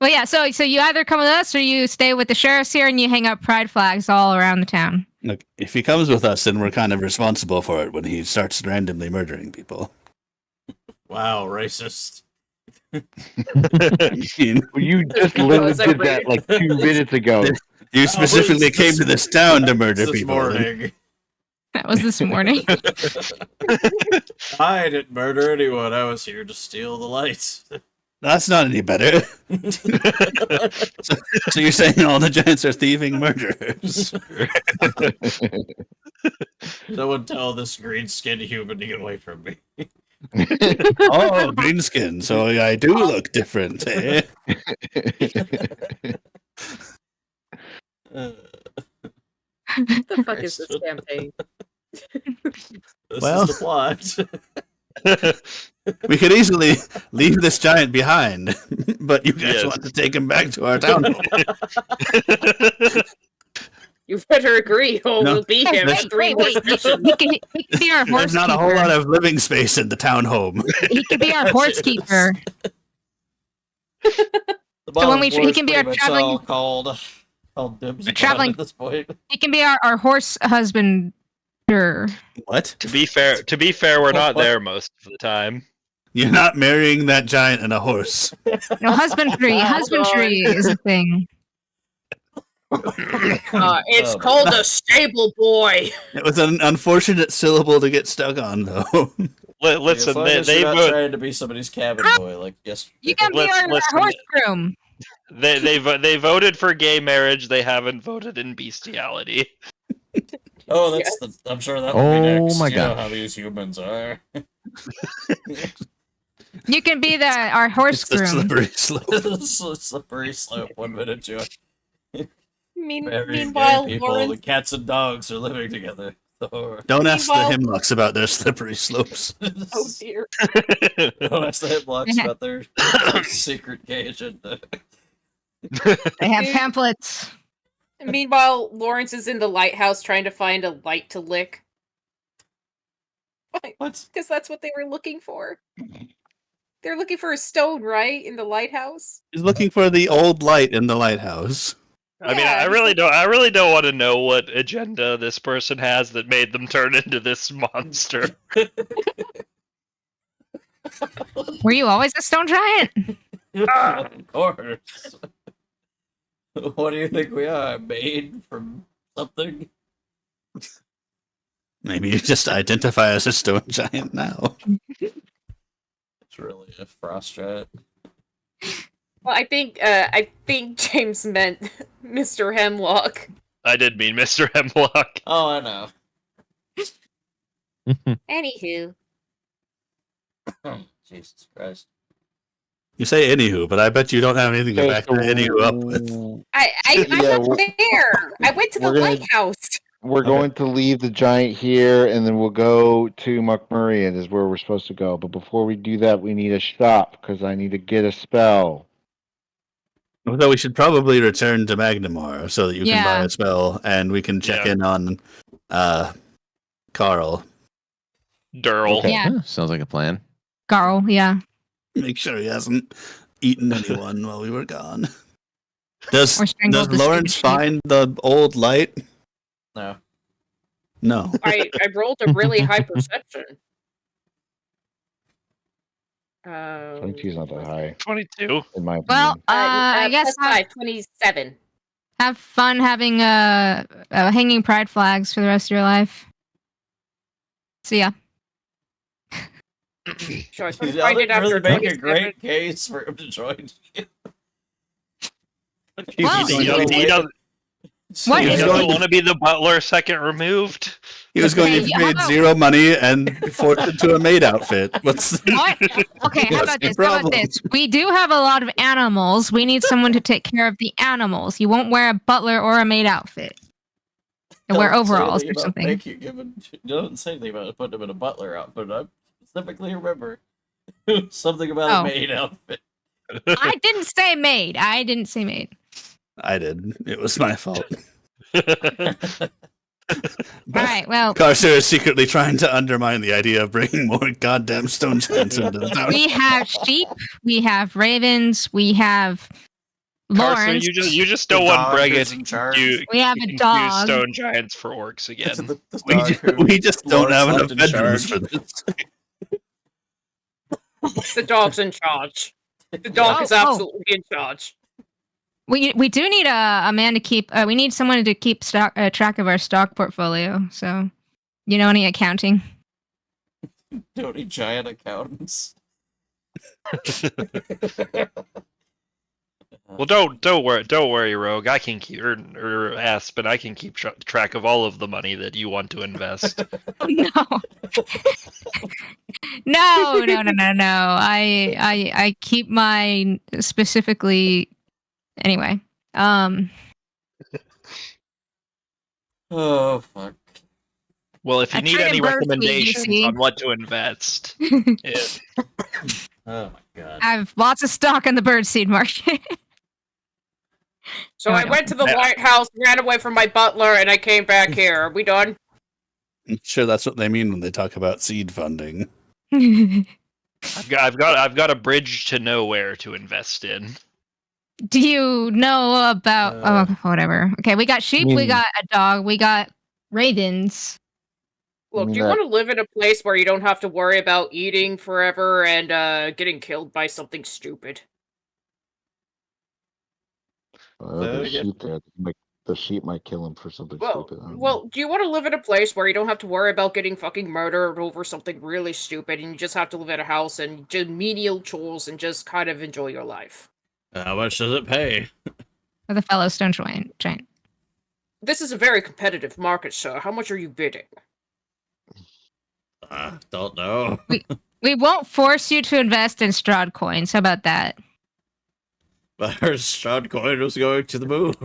Well, yeah. So you either come with us or you stay with the sheriffs here and you hang up pride flags all around the town. Look, if he comes with us, then we're kind of responsible for it when he starts randomly murdering people. Wow, racist. I mean, You just literally did that like 2 minutes ago. you specifically came to this town to murder This people. morning. That was this morning. I didn't murder anyone. I was here to steal the lights. That's not any better. So you're saying all the giants are thieving murderers? Someone tell this green-skinned human to get away from me. Oh, greenskin. So I do look different, eh? What the fuck is this campaign? This Well- is the plot. We could easily leave this giant behind, but you guys Yes. want to take him back to our town. You better agree, or No. we'll be here There's- in 3 more sessions. He can be our horse There's not a whole keeper. lot of living space in the town home. He can be our horse keeper. The So when bottom he floor's can be our pretty much traveling- all called dibs upon traveling- at this point. He can be our horse husbander. What? To be fair, we're not there most of the time. You're not marrying that giant and a horse. No, husbandry. Husbandry is a thing. It's called a stable boy. It was an unfortunate syllable to get stuck on, though. Listen, as long as they you're not vote. trying to be somebody's cabin boy, like yesterday. You can be our Listen. horse groom. They voted for gay marriage. They haven't voted in bestiality. Oh, that's I'm sure that will be Oh next. my You know gosh. how these humans are. You can be our horse It's the groom. slippery slope. It's a slippery slope. 1 minute to marrying Meanwhile, gay people. Lawrence, The cats and dogs are living together. Or, Don't ask the Meanwhile- hemlocks about their slippery slopes. oh dear. Don't ask the hipblocks about their secret gay agenda. They have Dude. pamphlets. Meanwhile, Lawrence is in the lighthouse trying to find a light to lick. What? Because that's what they were looking for. They're looking for a stone, right? In the lighthouse? He's looking for the old light in the lighthouse. I mean, Yeah, I he's really like- don't. I really don't want to know what agenda this person has that made them turn into this monster. Were you always a stone giant? Of course. What do you think we are? Made from something? Maybe you just identify as a stone giant now. It's really a frost giant. Well, I think James meant Mr. Hemlock. I did mean Mr. Hemlock. Oh, I know. Anywho. Jesus Christ. You say anywho, but I bet you don't have anything to Okay, back so the anywho up with. I'm Yeah, not there. I went to the we're gonna- lighthouse. We're going to leave the giant here, and then we'll go to McMurray, is where we're supposed to go. But before we do that, we need a shop, because I need to get a spell. Although we should probably return to Magnamar so that you can buy Yeah. a spell, and we can check Yeah. in on Carl. Durl. Okay. Yeah. Sounds like a plan. Garl, yeah. Make sure he hasn't eaten anyone while we were gone. Does strangle the Lawrence stupid sheep. find the old light? No. No. I rolled a really high perception. 22 is not that high, 22. in my opinion. Well, I guess plus 5, 27. have fun having hanging pride flags for the rest of your life. See ya. So I couldn't That find would it after really make a 27. great case for him to join you. Well, He doesn't What he is doesn't want to be the butler second removed. He was going to Okay, be how paid about- 0 money and forced into a maid outfit. What's What? Okay, how What's about the this? How about problem? this? We do have a lot of animals. We need someone to take care of the animals. You won't wear a butler or a maid outfit. And wear Doesn't say overalls anything or about something. doesn't say anything about putting him in a butler outfit. I specifically remember something about Oh. a maid outfit. I didn't say maid. I didn't say maid. I did. It was my fault. All right. Well, Carcer is secretly trying to undermine the idea of bringing more goddamn stone giants into the town. we have sheep. We have ravens. We have Carson, Lawrence. you just don't want dog Bregan is in charge. to We have a confuse dog. stone giants for orcs again. We just don't Lawrence have enough left in bedrooms charge. for this. The dog's in charge. The dog is Oh. absolutely in charge. We do need a man to keep. We need someone to keep track of our stock portfolio. So, you know, any accounting. Tony giant accountants. Well, don't worry, Rogue. I can keep or Aspen. I can keep track of all of the money that you want to invest. No. No. I keep mine specifically. Anyway, Oh fuck. Well, if you I need tried any to burst me, you recommendations see. on what to invest, Oh my god. I have lots of stock in the birdseed market. So No, I I don't. went to the White House, ran away from my butler, and I came back here. Are we done? I'm sure that's what they mean when they talk about seed funding. I've got a bridge to nowhere to invest in. Do you know about whatever? Okay, we got sheep, we mean- got a dog, we got ravens. Look, do you that- want to live in a place where you don't have to worry about eating forever and getting killed by something stupid? The yeah. sheep there, the sheep might kill him for something Well, stupid. I don't know. well, do you want to live in a place where you don't have to worry about getting fucking murdered over something really stupid, and you just have to live in a house and do menial chores and just kind of enjoy your life? How much does it pay? With a fellow stone giant. This is a very competitive market, sir. How much are you bidding? Don't know. We won't force you to invest in Strahd coins. How about that? But our Strahd coin was going to the moon.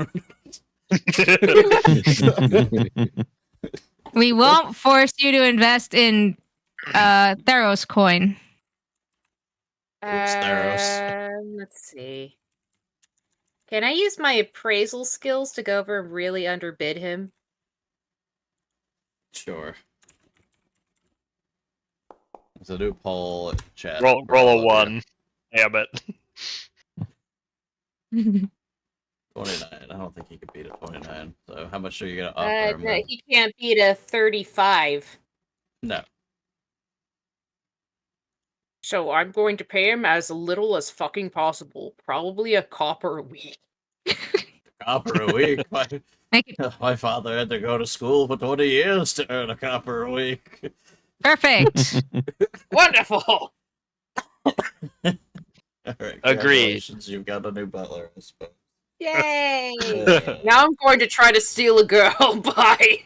We won't force you to invest in Theros coin. Theros? Let's see. Can I use my appraisal skills to go over and really underbid him? Sure. There's a new poll in chat. Roll a 1. Damn it. 29. I don't think he could beat a 29. So how much are you gonna offer him? No, then? he can't beat a 35. No. So I'm going to pay him as little as fucking possible. Probably a copper a week. Copper a week. Make it My father had to go to school for 20 years to earn a copper a week. perfect. Wonderful! All right, Agreed. congratulations, you've got a new butler, I suppose. Yay! Now I'm going to try to steal a girl. Bye!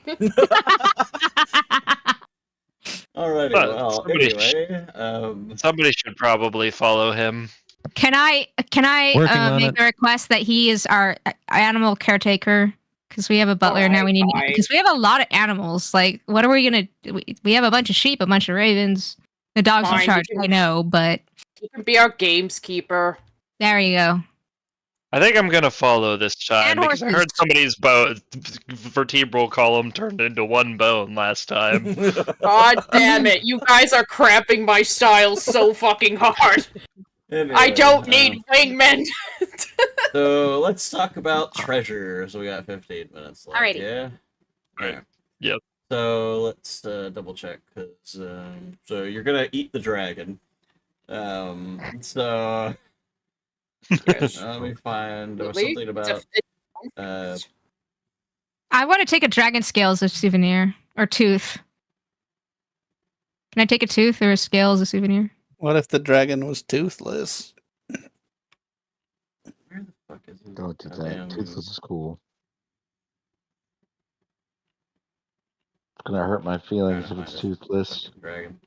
Alrighty, But well, somebody anyway, Somebody should probably follow him. Can I Working on make it. the request that he is our animal caretaker? Because we have a butler now. We need Fine. because we have a lot of animals. Like, what are we gonna? We have a bunch of sheep, a bunch of ravens. The dog's Fine, in you charge. can- I know, but You can be our gameskeeper. there you go. I think I'm gonna follow this time And because I heard horses. somebody's vertebral column turned into one bone last time. God damn it, you guys are cramping my style so fucking hard. Anyway, I don't need wingmen. So let's talk about treasures. We got 15 minutes left. Alrighty. Yeah. Right. Alright. Yep. So let's double check because so you're gonna eat the dragon. So let me find there was Really? something about I want to take a dragon scale as a souvenir or tooth. Can I take a tooth or a scale as a souvenir? What if the dragon was toothless? where the fuck is it? Don't do that. Goddamn Toothless is cool. It's gonna hurt my feelings if it's toothless. fucking dragon.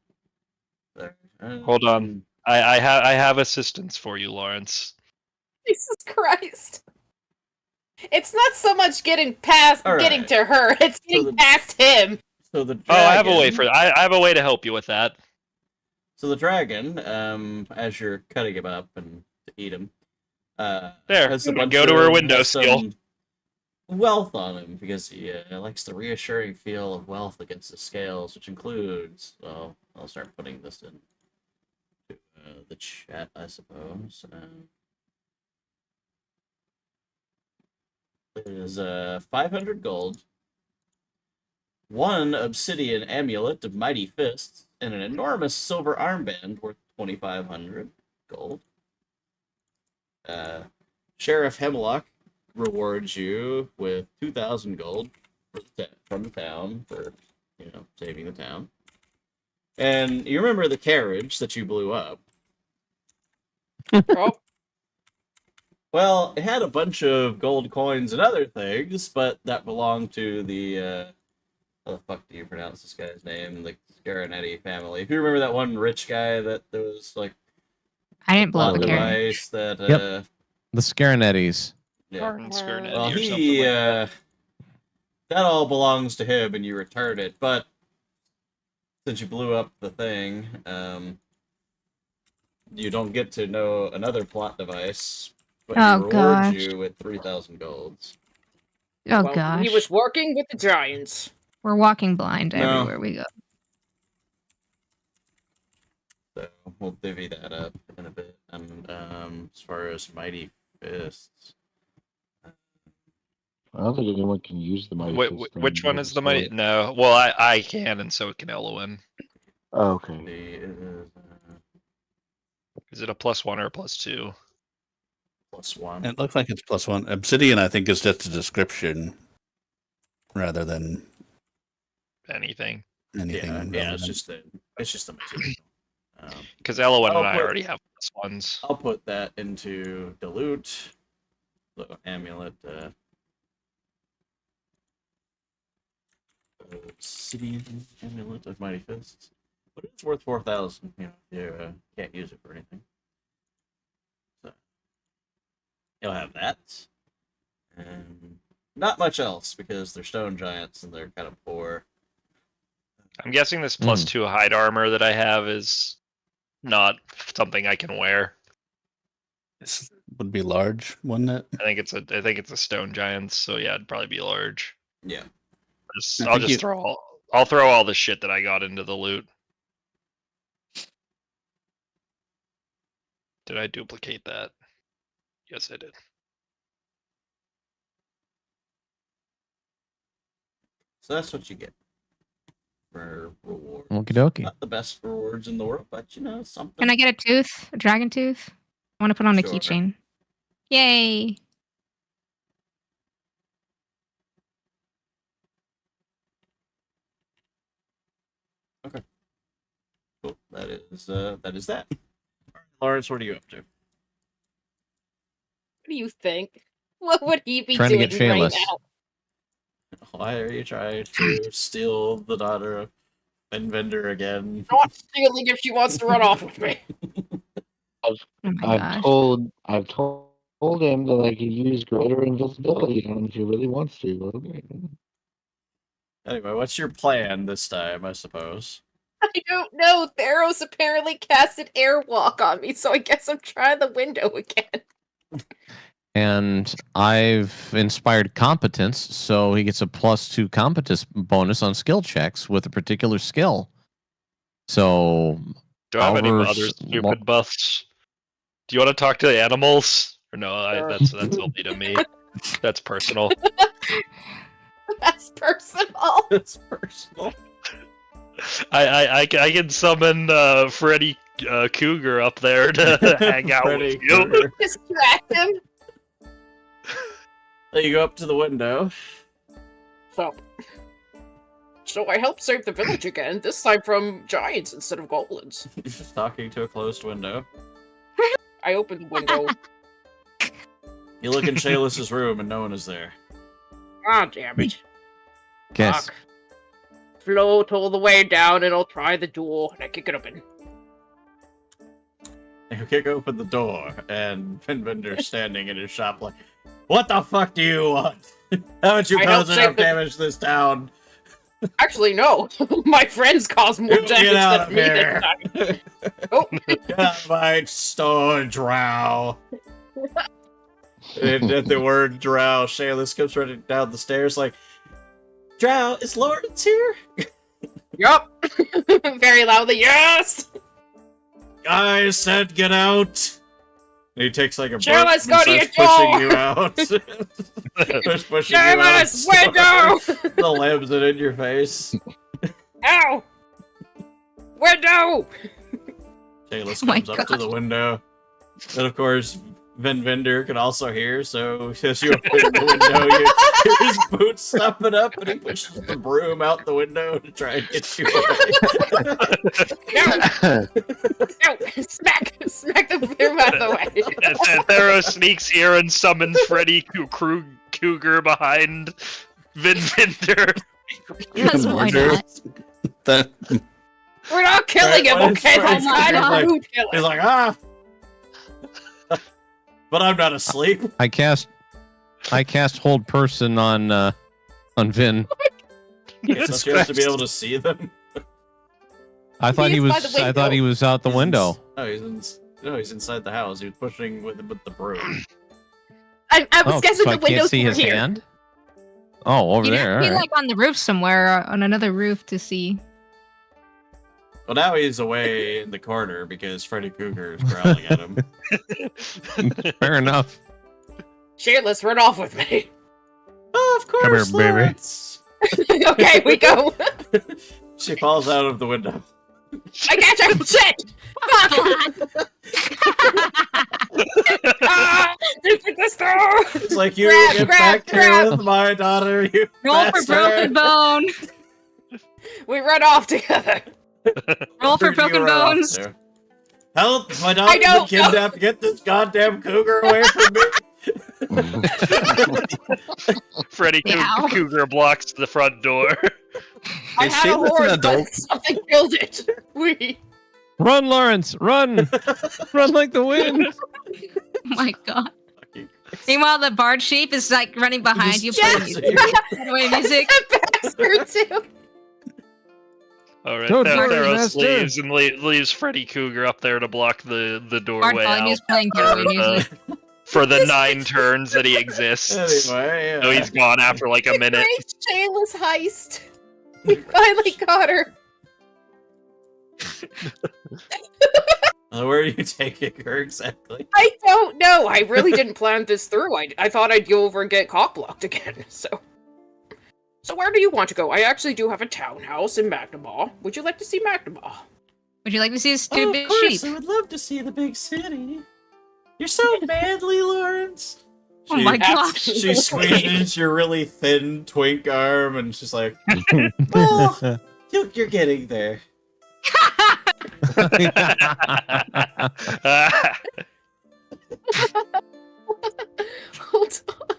There. Hold on. I have assistance for you, Lawrence. Jesus Christ. It's not so much getting past All getting right. to her, it's getting the- past him. So the Oh, dragon, I have a way for I have a way to help you with that. So the dragon, as you're cutting him up and to eat him, There, has a bunch go to her of- window has skill. some wealth on him because he likes the reassuring feel of wealth against the scales, which includes. Well, I'll start putting this in the chat, I suppose. It is 500 gold, 1 obsidian amulet of mighty fists, and an enormous silver armband worth 2,500 gold. Sheriff Hemlock rewards you with 2,000 gold from the town for, saving the town. And you remember the carriage that you blew up? Oh, Well, it had a bunch of gold coins and other things, but that belonged to the how the fuck do you pronounce this guy's name? The Scaranetti family. If you remember that one rich guy that there was like I didn't blow plot up the carriage. device that Yep. The Scaranettis. yeah. Martin Scarnetti Well, or something he like that. that all belongs to him, and you return it. But since you blew up the thing, you don't get to know another plot device. But he Oh, rewards gosh. you with 3,000 golds. Oh well, gosh. he was working with the giants. We're walking blind No. everywhere we go. So we'll divvy that up in a bit. And as far as mighty fists, I don't think anyone can use the mighty fist thing, Which one but is the it's mighty? not- No. Well, I can, and so can Elowin. Oh, okay. Is it a +1 or a +2? +1. It looks like it's +1. Obsidian, I think, is just a description rather than Anything? anything. Yeah, relevant. it's just the material. Because Elowin I'll and I put- already have +1s. I'll put that into dilute. The amulet. Obsidian amulet of mighty fists. But it's worth 4,000. You can't use it for anything. So you'll have that, and not much else because they're stone giants and they're kind of poor. I'm guessing this +2 hide armor that I have is not something I can wear. This would be large, wouldn't it? I think it's a stone giant, so yeah, it'd probably be large. Yeah. I'll just throw all the shit that I got into the loot. Did I duplicate that? Yes, I did. So that's what you get for reward. Okie dokie. Not the best rewards in the world, but something. Can I get a tooth? A dragon tooth? I want to put on a Sure. keychain. Yay! Cool. That is that. All right, Lawrence, what are you up to? What do you think? What would he be Trying to doing get Shayless. right now? Why are you trying to steal the daughter of Ben Vendor again? Not stealing if she wants to run off with me. Oh my gosh. I've told him that I can use greater invisibility on him if he really wants to. Okay. Anyway, what's your plan this time, I suppose? I don't know. Theros apparently casted airwalk on me, so I guess I'm trying the window again. And I've inspired competence, so he gets a +2 competence bonus on skill checks with a particular skill. So Do I have any Our other stupid buffs? Do you want to talk to the animals? Or no, that's only to me. That's personal. That's personal. It's personal. I can summon Freddy Cougar up there to hang out Freddy with you. Cougar. Distract him. So you go up to the window. So I helped save the village again, this time from giants instead of goblins. You're just talking to a closed window. I opened the window. You look in Shayla's room and no one is there. Ah, damn it. Guess. Fuck. Float all the way down and I'll try the door and I kick it open. You kick open the door and Pinbender's standing in his shop like, what the fuck do you want? Haven't you I caused helped save enough the- damage to this town? Actually, no. My friends caused more Get damage out than of me here. this time. Oh. Get out of my store, drow. And at the word drow, Shayla comes running down the stairs like, Drow, is Lawrence here? Yup. Very loudly, yes! I said get out! And he takes like a Shayla, broom let's and go to your starts pushing door! you out. Starts pushing you Shayla's out. window! The lambs it in your face. Ow! Window! Shayla Oh my comes up to the window. And of course, Vin Vendor can also hear, so as you open the window, you hear his boots stomping up, and he pushes the broom out the window to try and get you away. Ow! Smack! Smack the broom out of the way! And Theros sneaks here and summons Freddy Cougar behind Vin Vinder. Because why not? That- We're not killing him, Right, okay? right, That's not right. who kill He's him. like, ah! But I'm not asleep. I cast hold person on Vin. Don't you have to be able to see them? I thought he He's by was. the I thought he was out the window. No, he's inside the house. He was pushing with the broom. I was guessing so the I can't windows see were his here. hand. Oh, over You'd there. have to be all right. like on the roof somewhere, on another roof to see. Well, now he's away in the corner because Freddy Cougar is growling at him. Fair enough. Shit, let's run off with me. Oh, of course, here, baby. Lawrence. Okay, we go. She falls out of the window. I got you. Shit. Fuck. Ah, open this door. It's like, you Grab, get grab, back grab. here with my daughter, you Roll for bastard. broken bone. We run off together. Roll for Where'd you broken run off bones. to? Help! My I daughter's been don't know. kidnapped. Get this goddamn cougar away from me. Freddy Meow. Cougar blocks the front door. I Is had a Shayla's an horse, adult? but something killed it. We. Run, Lawrence! Run! Run like the wind! Oh my god. Meanwhile, the bard sheep is like running behind you, playing runaway music. Bastard too. All right, Don't worry, Theros master. leaves and leaves Freddy Cougar up there to block the Bard doorway volume out is playing runaway music. for the 9 turns that he exists. Anyway, So he's gone after like a minute. Great Shayla's heist. We finally got her. Where are you taking her exactly? I don't know. I really didn't plan this through. I thought I'd go over and get cock blocked again. So where do you want to go? I actually do have a townhouse in Magnemar. Would you like to see Magnemar? Would you like to see this Oh, stupid of course, sheep? I would love to see the big city. You're so manly, Lawrence. Oh my gosh. She squeezes your really thin twink arm, and she's like, "Well, you're getting there." Hold on.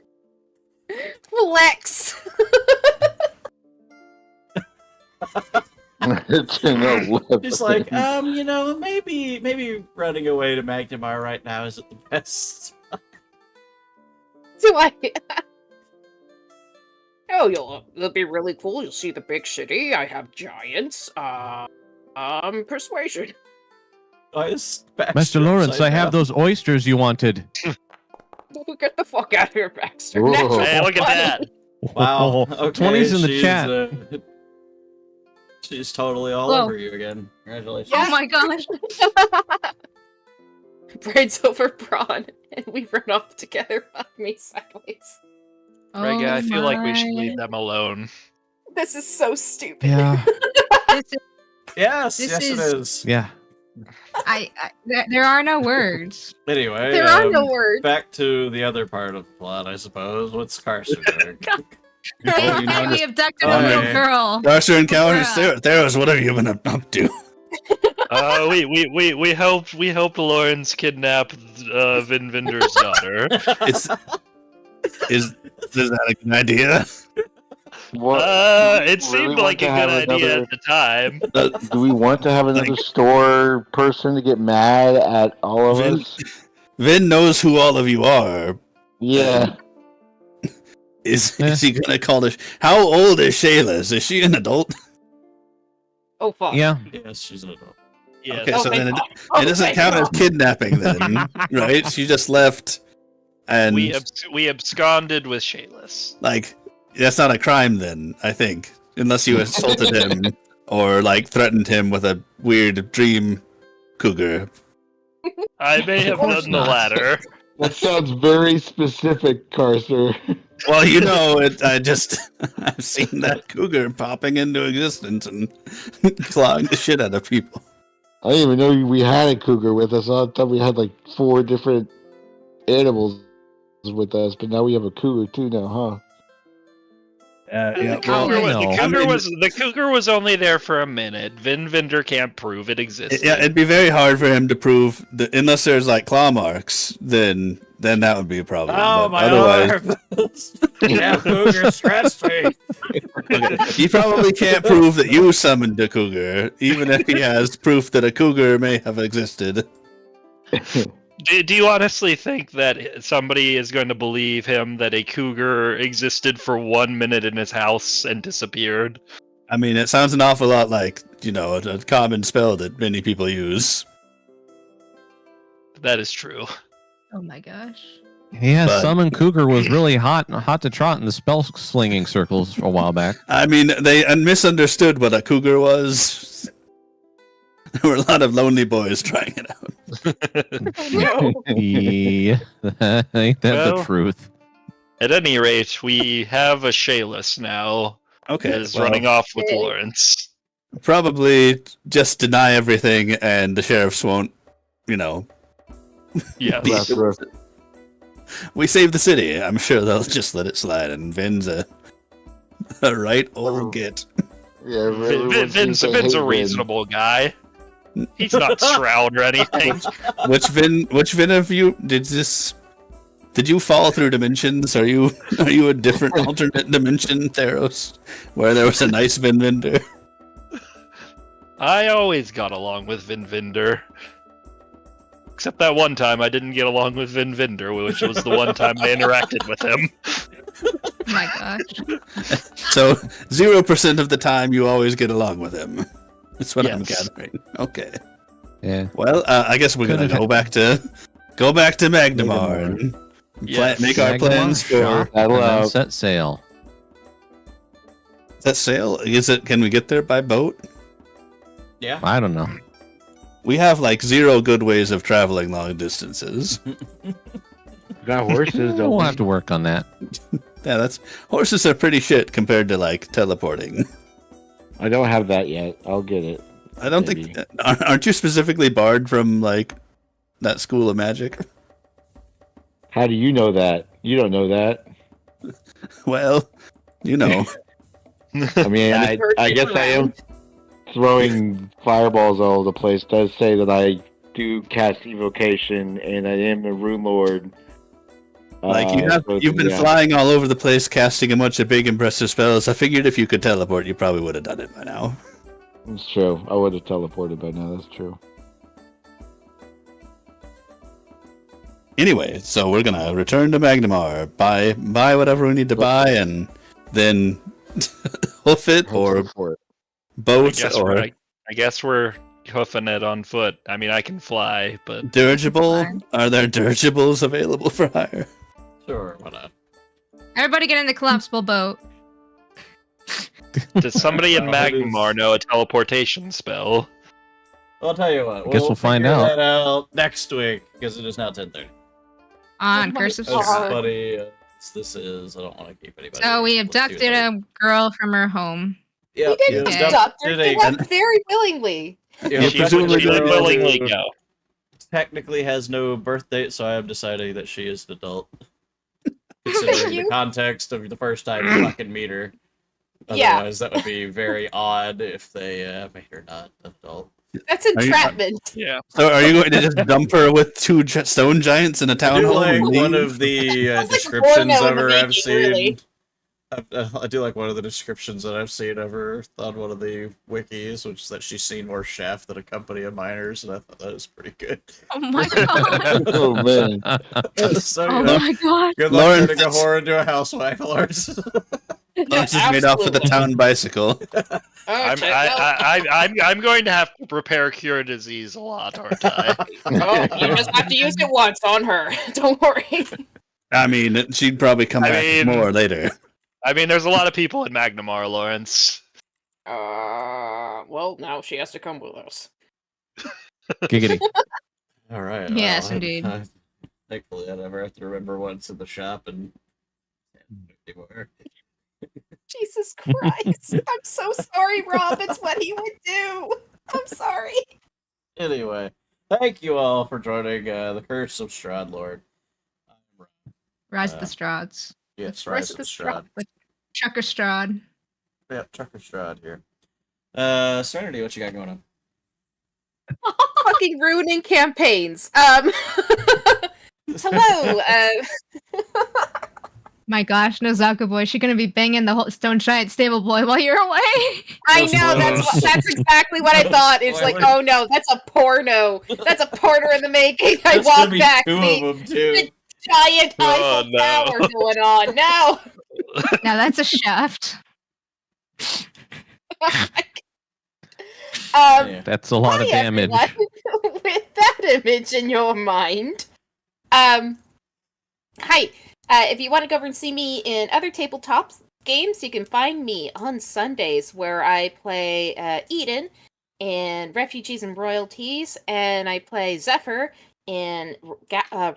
Flex. She's like, maybe running away to Magnemar right now isn't the best. Do I? Oh, it'll be really cool. You'll see the big city. I have giants. Persuasion. Master Lawrence, I have those oysters you wanted. Get the fuck out of here, Baxter. Whoa. Natural Hey, look at 20. that. Wow. Okay, 20's in the she's, chat. She's totally all Whoa. over you again. Congratulations. Oh my gosh. braids over Braun, and we run off together on me sideways. Rega, I feel like we should my. leave them alone. This is so stupid. Yeah. This is, Yes, This yes, it is- is. Yeah. there are no words. Anyway, There are no words. back to the other part of the plot, I suppose. What's Carson doing? Oh, you Hey, we noticed abducted Oh, a little yeah. girl. Darcer encounters Bruh. Theros. What have you been up to? We helped Lawrence kidnap Vin Vinder's daughter. Is that a good idea? It seemed like a good idea at the time. Do we want to have another store person to get mad at all of Vin, us? Vin knows who all of you are. Yeah. Is he gonna call this? How old is Shayla? Is she an adult? Oh fuck. Yeah. Yes, she's an adult. Yeah, Okay, Oh, so thank then God. it doesn't thank count as God. kidnapping then, right? She just left, and we absconded with Shayless. like that's not a crime then. I think unless you assaulted him or like threatened him with a weird dream cougar. I may have course done the not. latter. That sounds very specific, Carcer. Well, you know, I've seen that cougar popping into existence and clawing the shit out of people. I didn't even know we had a cougar with us. I thought we had like 4 different animals with us, but now we have a cougar too now, huh? Yeah, The cougar was only there for a minute. Vin Vinder can't prove it existed. yeah, it'd be very hard for him to prove that unless there's like claw marks. Then that would be a problem. Oh, But my otherwise, arms! Yeah, cougar scratched me. okay, he probably can't prove that you summoned a cougar, even if he has proof that a cougar may have existed. Do you honestly think that somebody is going to believe him that a cougar existed for 1 minute in his house and disappeared? I mean, it sounds an awful lot like, a common spell that many people use. That is true. Oh my gosh. Yeah, But- Summon Cougar was really hot to trot in the spell slinging circles a while back. I mean, they misunderstood what a cougar was. There were a lot of lonely boys trying it out. No. Yeah, ain't that the Well, truth? At any rate, we have a Shayless now Okay, that is well, running off with Hey. Lawrence. probably just deny everything, and the sheriffs won't. Yes. That's rough. We saved the city. I'm sure they'll just let it slide, and Vin's a right old git. Yeah, everyone Vin's seems to a hate Vin. reasonable guy. He's not Shroud or anything. Which Vin of you did you fall through dimensions? Are you a different alternate dimension, Theros, where there was a nice Vin Vinder? I always got along with Vin Vinder. Except that one time I didn't get along with Vin Vinder, which was the one time I interacted with him. Oh my gosh. So 0% of the time you always get along with him. That's what I'm Yes. gathering. Okay. Yeah. Well, I guess we're gonna Could've- go back to Magnemar and Yes. make our Magnemar plans for shop That'll and then out. set sail. that sail. Can we get there by boat? Yeah. I don't know. We have like 0 good ways of traveling long distances. We got horses, don't We'll we? have to work on that. Yeah, horses are pretty shit compared to like teleporting. I don't have that yet. I'll get it. I don't Maybe. think aren't you specifically barred from like that school of magic? How do you know that? You don't know that. Well, you know. I mean, I guess I am throwing fireballs all over the place. It does say that I do cast evocation and I am a Runelord. Like so you've been yeah. flying all over the place, casting a bunch of big, impressive spells. I figured if you could teleport, you probably would have done it by now. It's true. I would have teleported by now. That's true. Anyway, so we're gonna return to Magnemar, buy whatever we need to buy, and then hoof it or For it. boat or I guess we're hoofing it on foot. I mean, I can fly, but dirigible. Are there dirigibles available for hire? Sure, why not? Everybody get in the collapsible boat. does somebody in Well, it is- Magnemar know a teleportation spell? Well, I'll tell you what. Guess we'll find figure out. that out next week because it is now 10:30. On Curse of As Strahd. funny as this is, I don't want to keep anybody. So we Let's do abducted that. a girl from her home. Yep, We you didn't Okay. abduct her. abducted She a- left very willingly. you She abducted a would girl willingly who go. technically has no birth date, so I am deciding that she is an adult. Considering the you. context of the first time you fucking meet her. Yeah. Otherwise, that would be very odd if they made her not an adult. That's you- entrapment. Yeah. So are you going to just dump her with two stone giants in a I town do hall? like and one leave? of the Sounds like descriptions porno in of the her I've making, seen. really. I do like one of the descriptions that I've seen of her on one of the wikis, which is that she's seen more chef than a company of miners, and I thought that was pretty good. Oh my god. Oh man. So, Oh you know, my god. good luck Lawrence turning a is- whore into a housewife, Lawrence. Lawrence is made off with a Absolutely. town bicycle. I'm going to have to prepare cure disease a lot, aren't I? Oh, you just have to use it once on her. Don't worry. I mean, she'd probably come I back mean- more later. I mean, there's a lot of people in Magnamar, Lawrence. Well, now she has to come with us. Giggity. All right. Yes, well, indeed. Thankfully, I never have to remember once in the shop and anymore. Jesus Christ. I'm so sorry, Rob. It's what he would do. I'm sorry. Anyway, thank you all for joining the Curse of Strahd Lord. Rise of the Strahds. Yes, Rise Rise of of the Strahd. Chucker Strahd. Yep, Trucker Strahd here. Serenity, what you got going on? Fucking ruining campaigns. Hello. My gosh, Nozaka boy, she gonna be banging the whole Stone Giant stable boy while you're away. I No know spoilers. that's exactly what I No thought. It's like, spoilers. oh no, that's a porno. That's a porno in the making. I There's gonna walk be back. two See, of them too. giant Oh, Eiffel no. Tower going on. No. Now that's a shaft. Yeah. That's a lot of Hi, damage. everyone. With that image in your mind. Hi. If you want to go over and see me in other tabletop games, you can find me on Sundays where I play Eden in Refugees and Royalties, and I play Zephyr in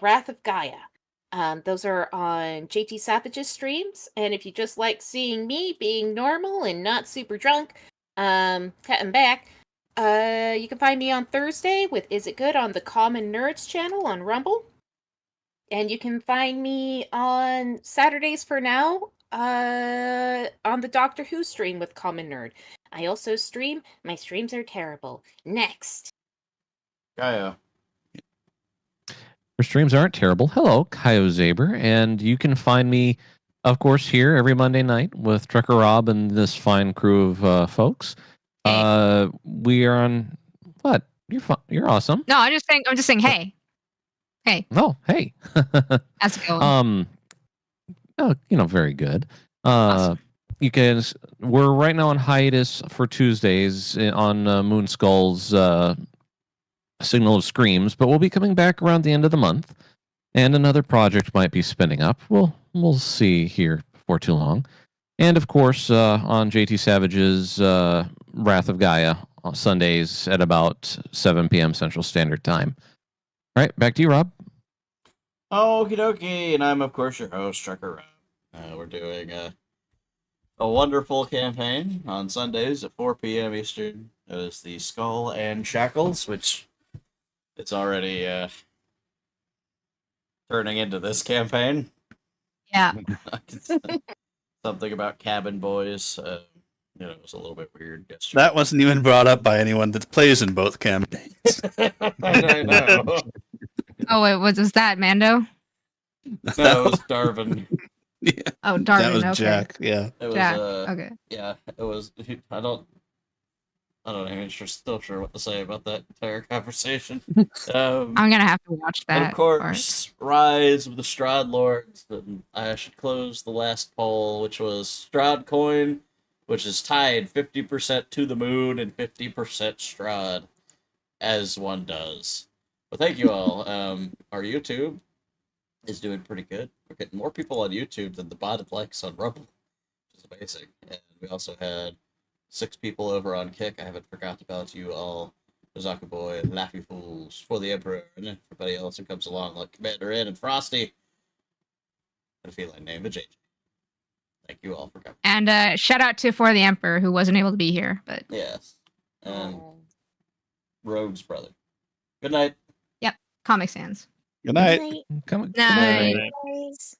Wrath of Gaia. Those are on JT Savage's streams, and if you just like seeing me being normal and not super drunk, cutting back, you can find me on Thursday with Is It Good on the Common Nerds channel on Rumble. And you can find me on Saturdays for now on the Doctor Who stream with Common Nerd. I also stream. My streams are terrible. Next. Gaia. Her streams aren't terrible. Hello, Kyo Zaber, and you can find me, of course, here every Monday night with Trucker Rob and this fine crew of folks. We are on what? You're awesome. No, I'm just saying, hey. Hey, Oh, hey. how's it going? Oh, very good. Awesome. You can. We're right now on hiatus for Tuesdays on Moonskull's Signal of Screams, but we'll be coming back around the end of the month, and another project might be spinning up. We'll see here before too long, and of course on JT Savage's Wrath of Gaia on Sundays at about 7 p.m. Central Standard Time. All right, back to you, Rob. Okie dokie, and I'm of course your host, Trucker Rob. We're doing a wonderful campaign on Sundays at 4 p.m. Eastern. It is the Skull and Shackles, which it's already turning into this campaign. Yeah. Something about cabin boys. It was a little bit weird yesterday. That wasn't even brought up by anyone that plays in both campaigns. I know. Oh wait, what was that, Mando? No, it was Darvin. Yeah, Oh, Darwin. that was okay. Jack. Yeah. It was Jack. Okay. yeah, it was. I don't even still sure what to say about that entire conversation. I'm gonna have to watch that. And of course, Rise of the Strahd Lords. And I should close the last poll, which was Strahd coin, which is tied 50% to the moon and 50% Strahd, as one does. But thank you all. Our YouTube is doing pretty good. We're getting more people on YouTube than the botted likes on Rumble, which is amazing. And we also had 6 people over on Kick. I haven't forgot about you all Zaku Boy, and Laffy Fools, For the Emperor, and everybody else who comes along, like Commander Inn and Frosty. And a feline named JJ. Thank you all for coming. And shout out to For the Emperor, who wasn't able to be here, but Yes. And Rogue's brother. Good night. Comic Sans. Good night. Night. Night. Guys.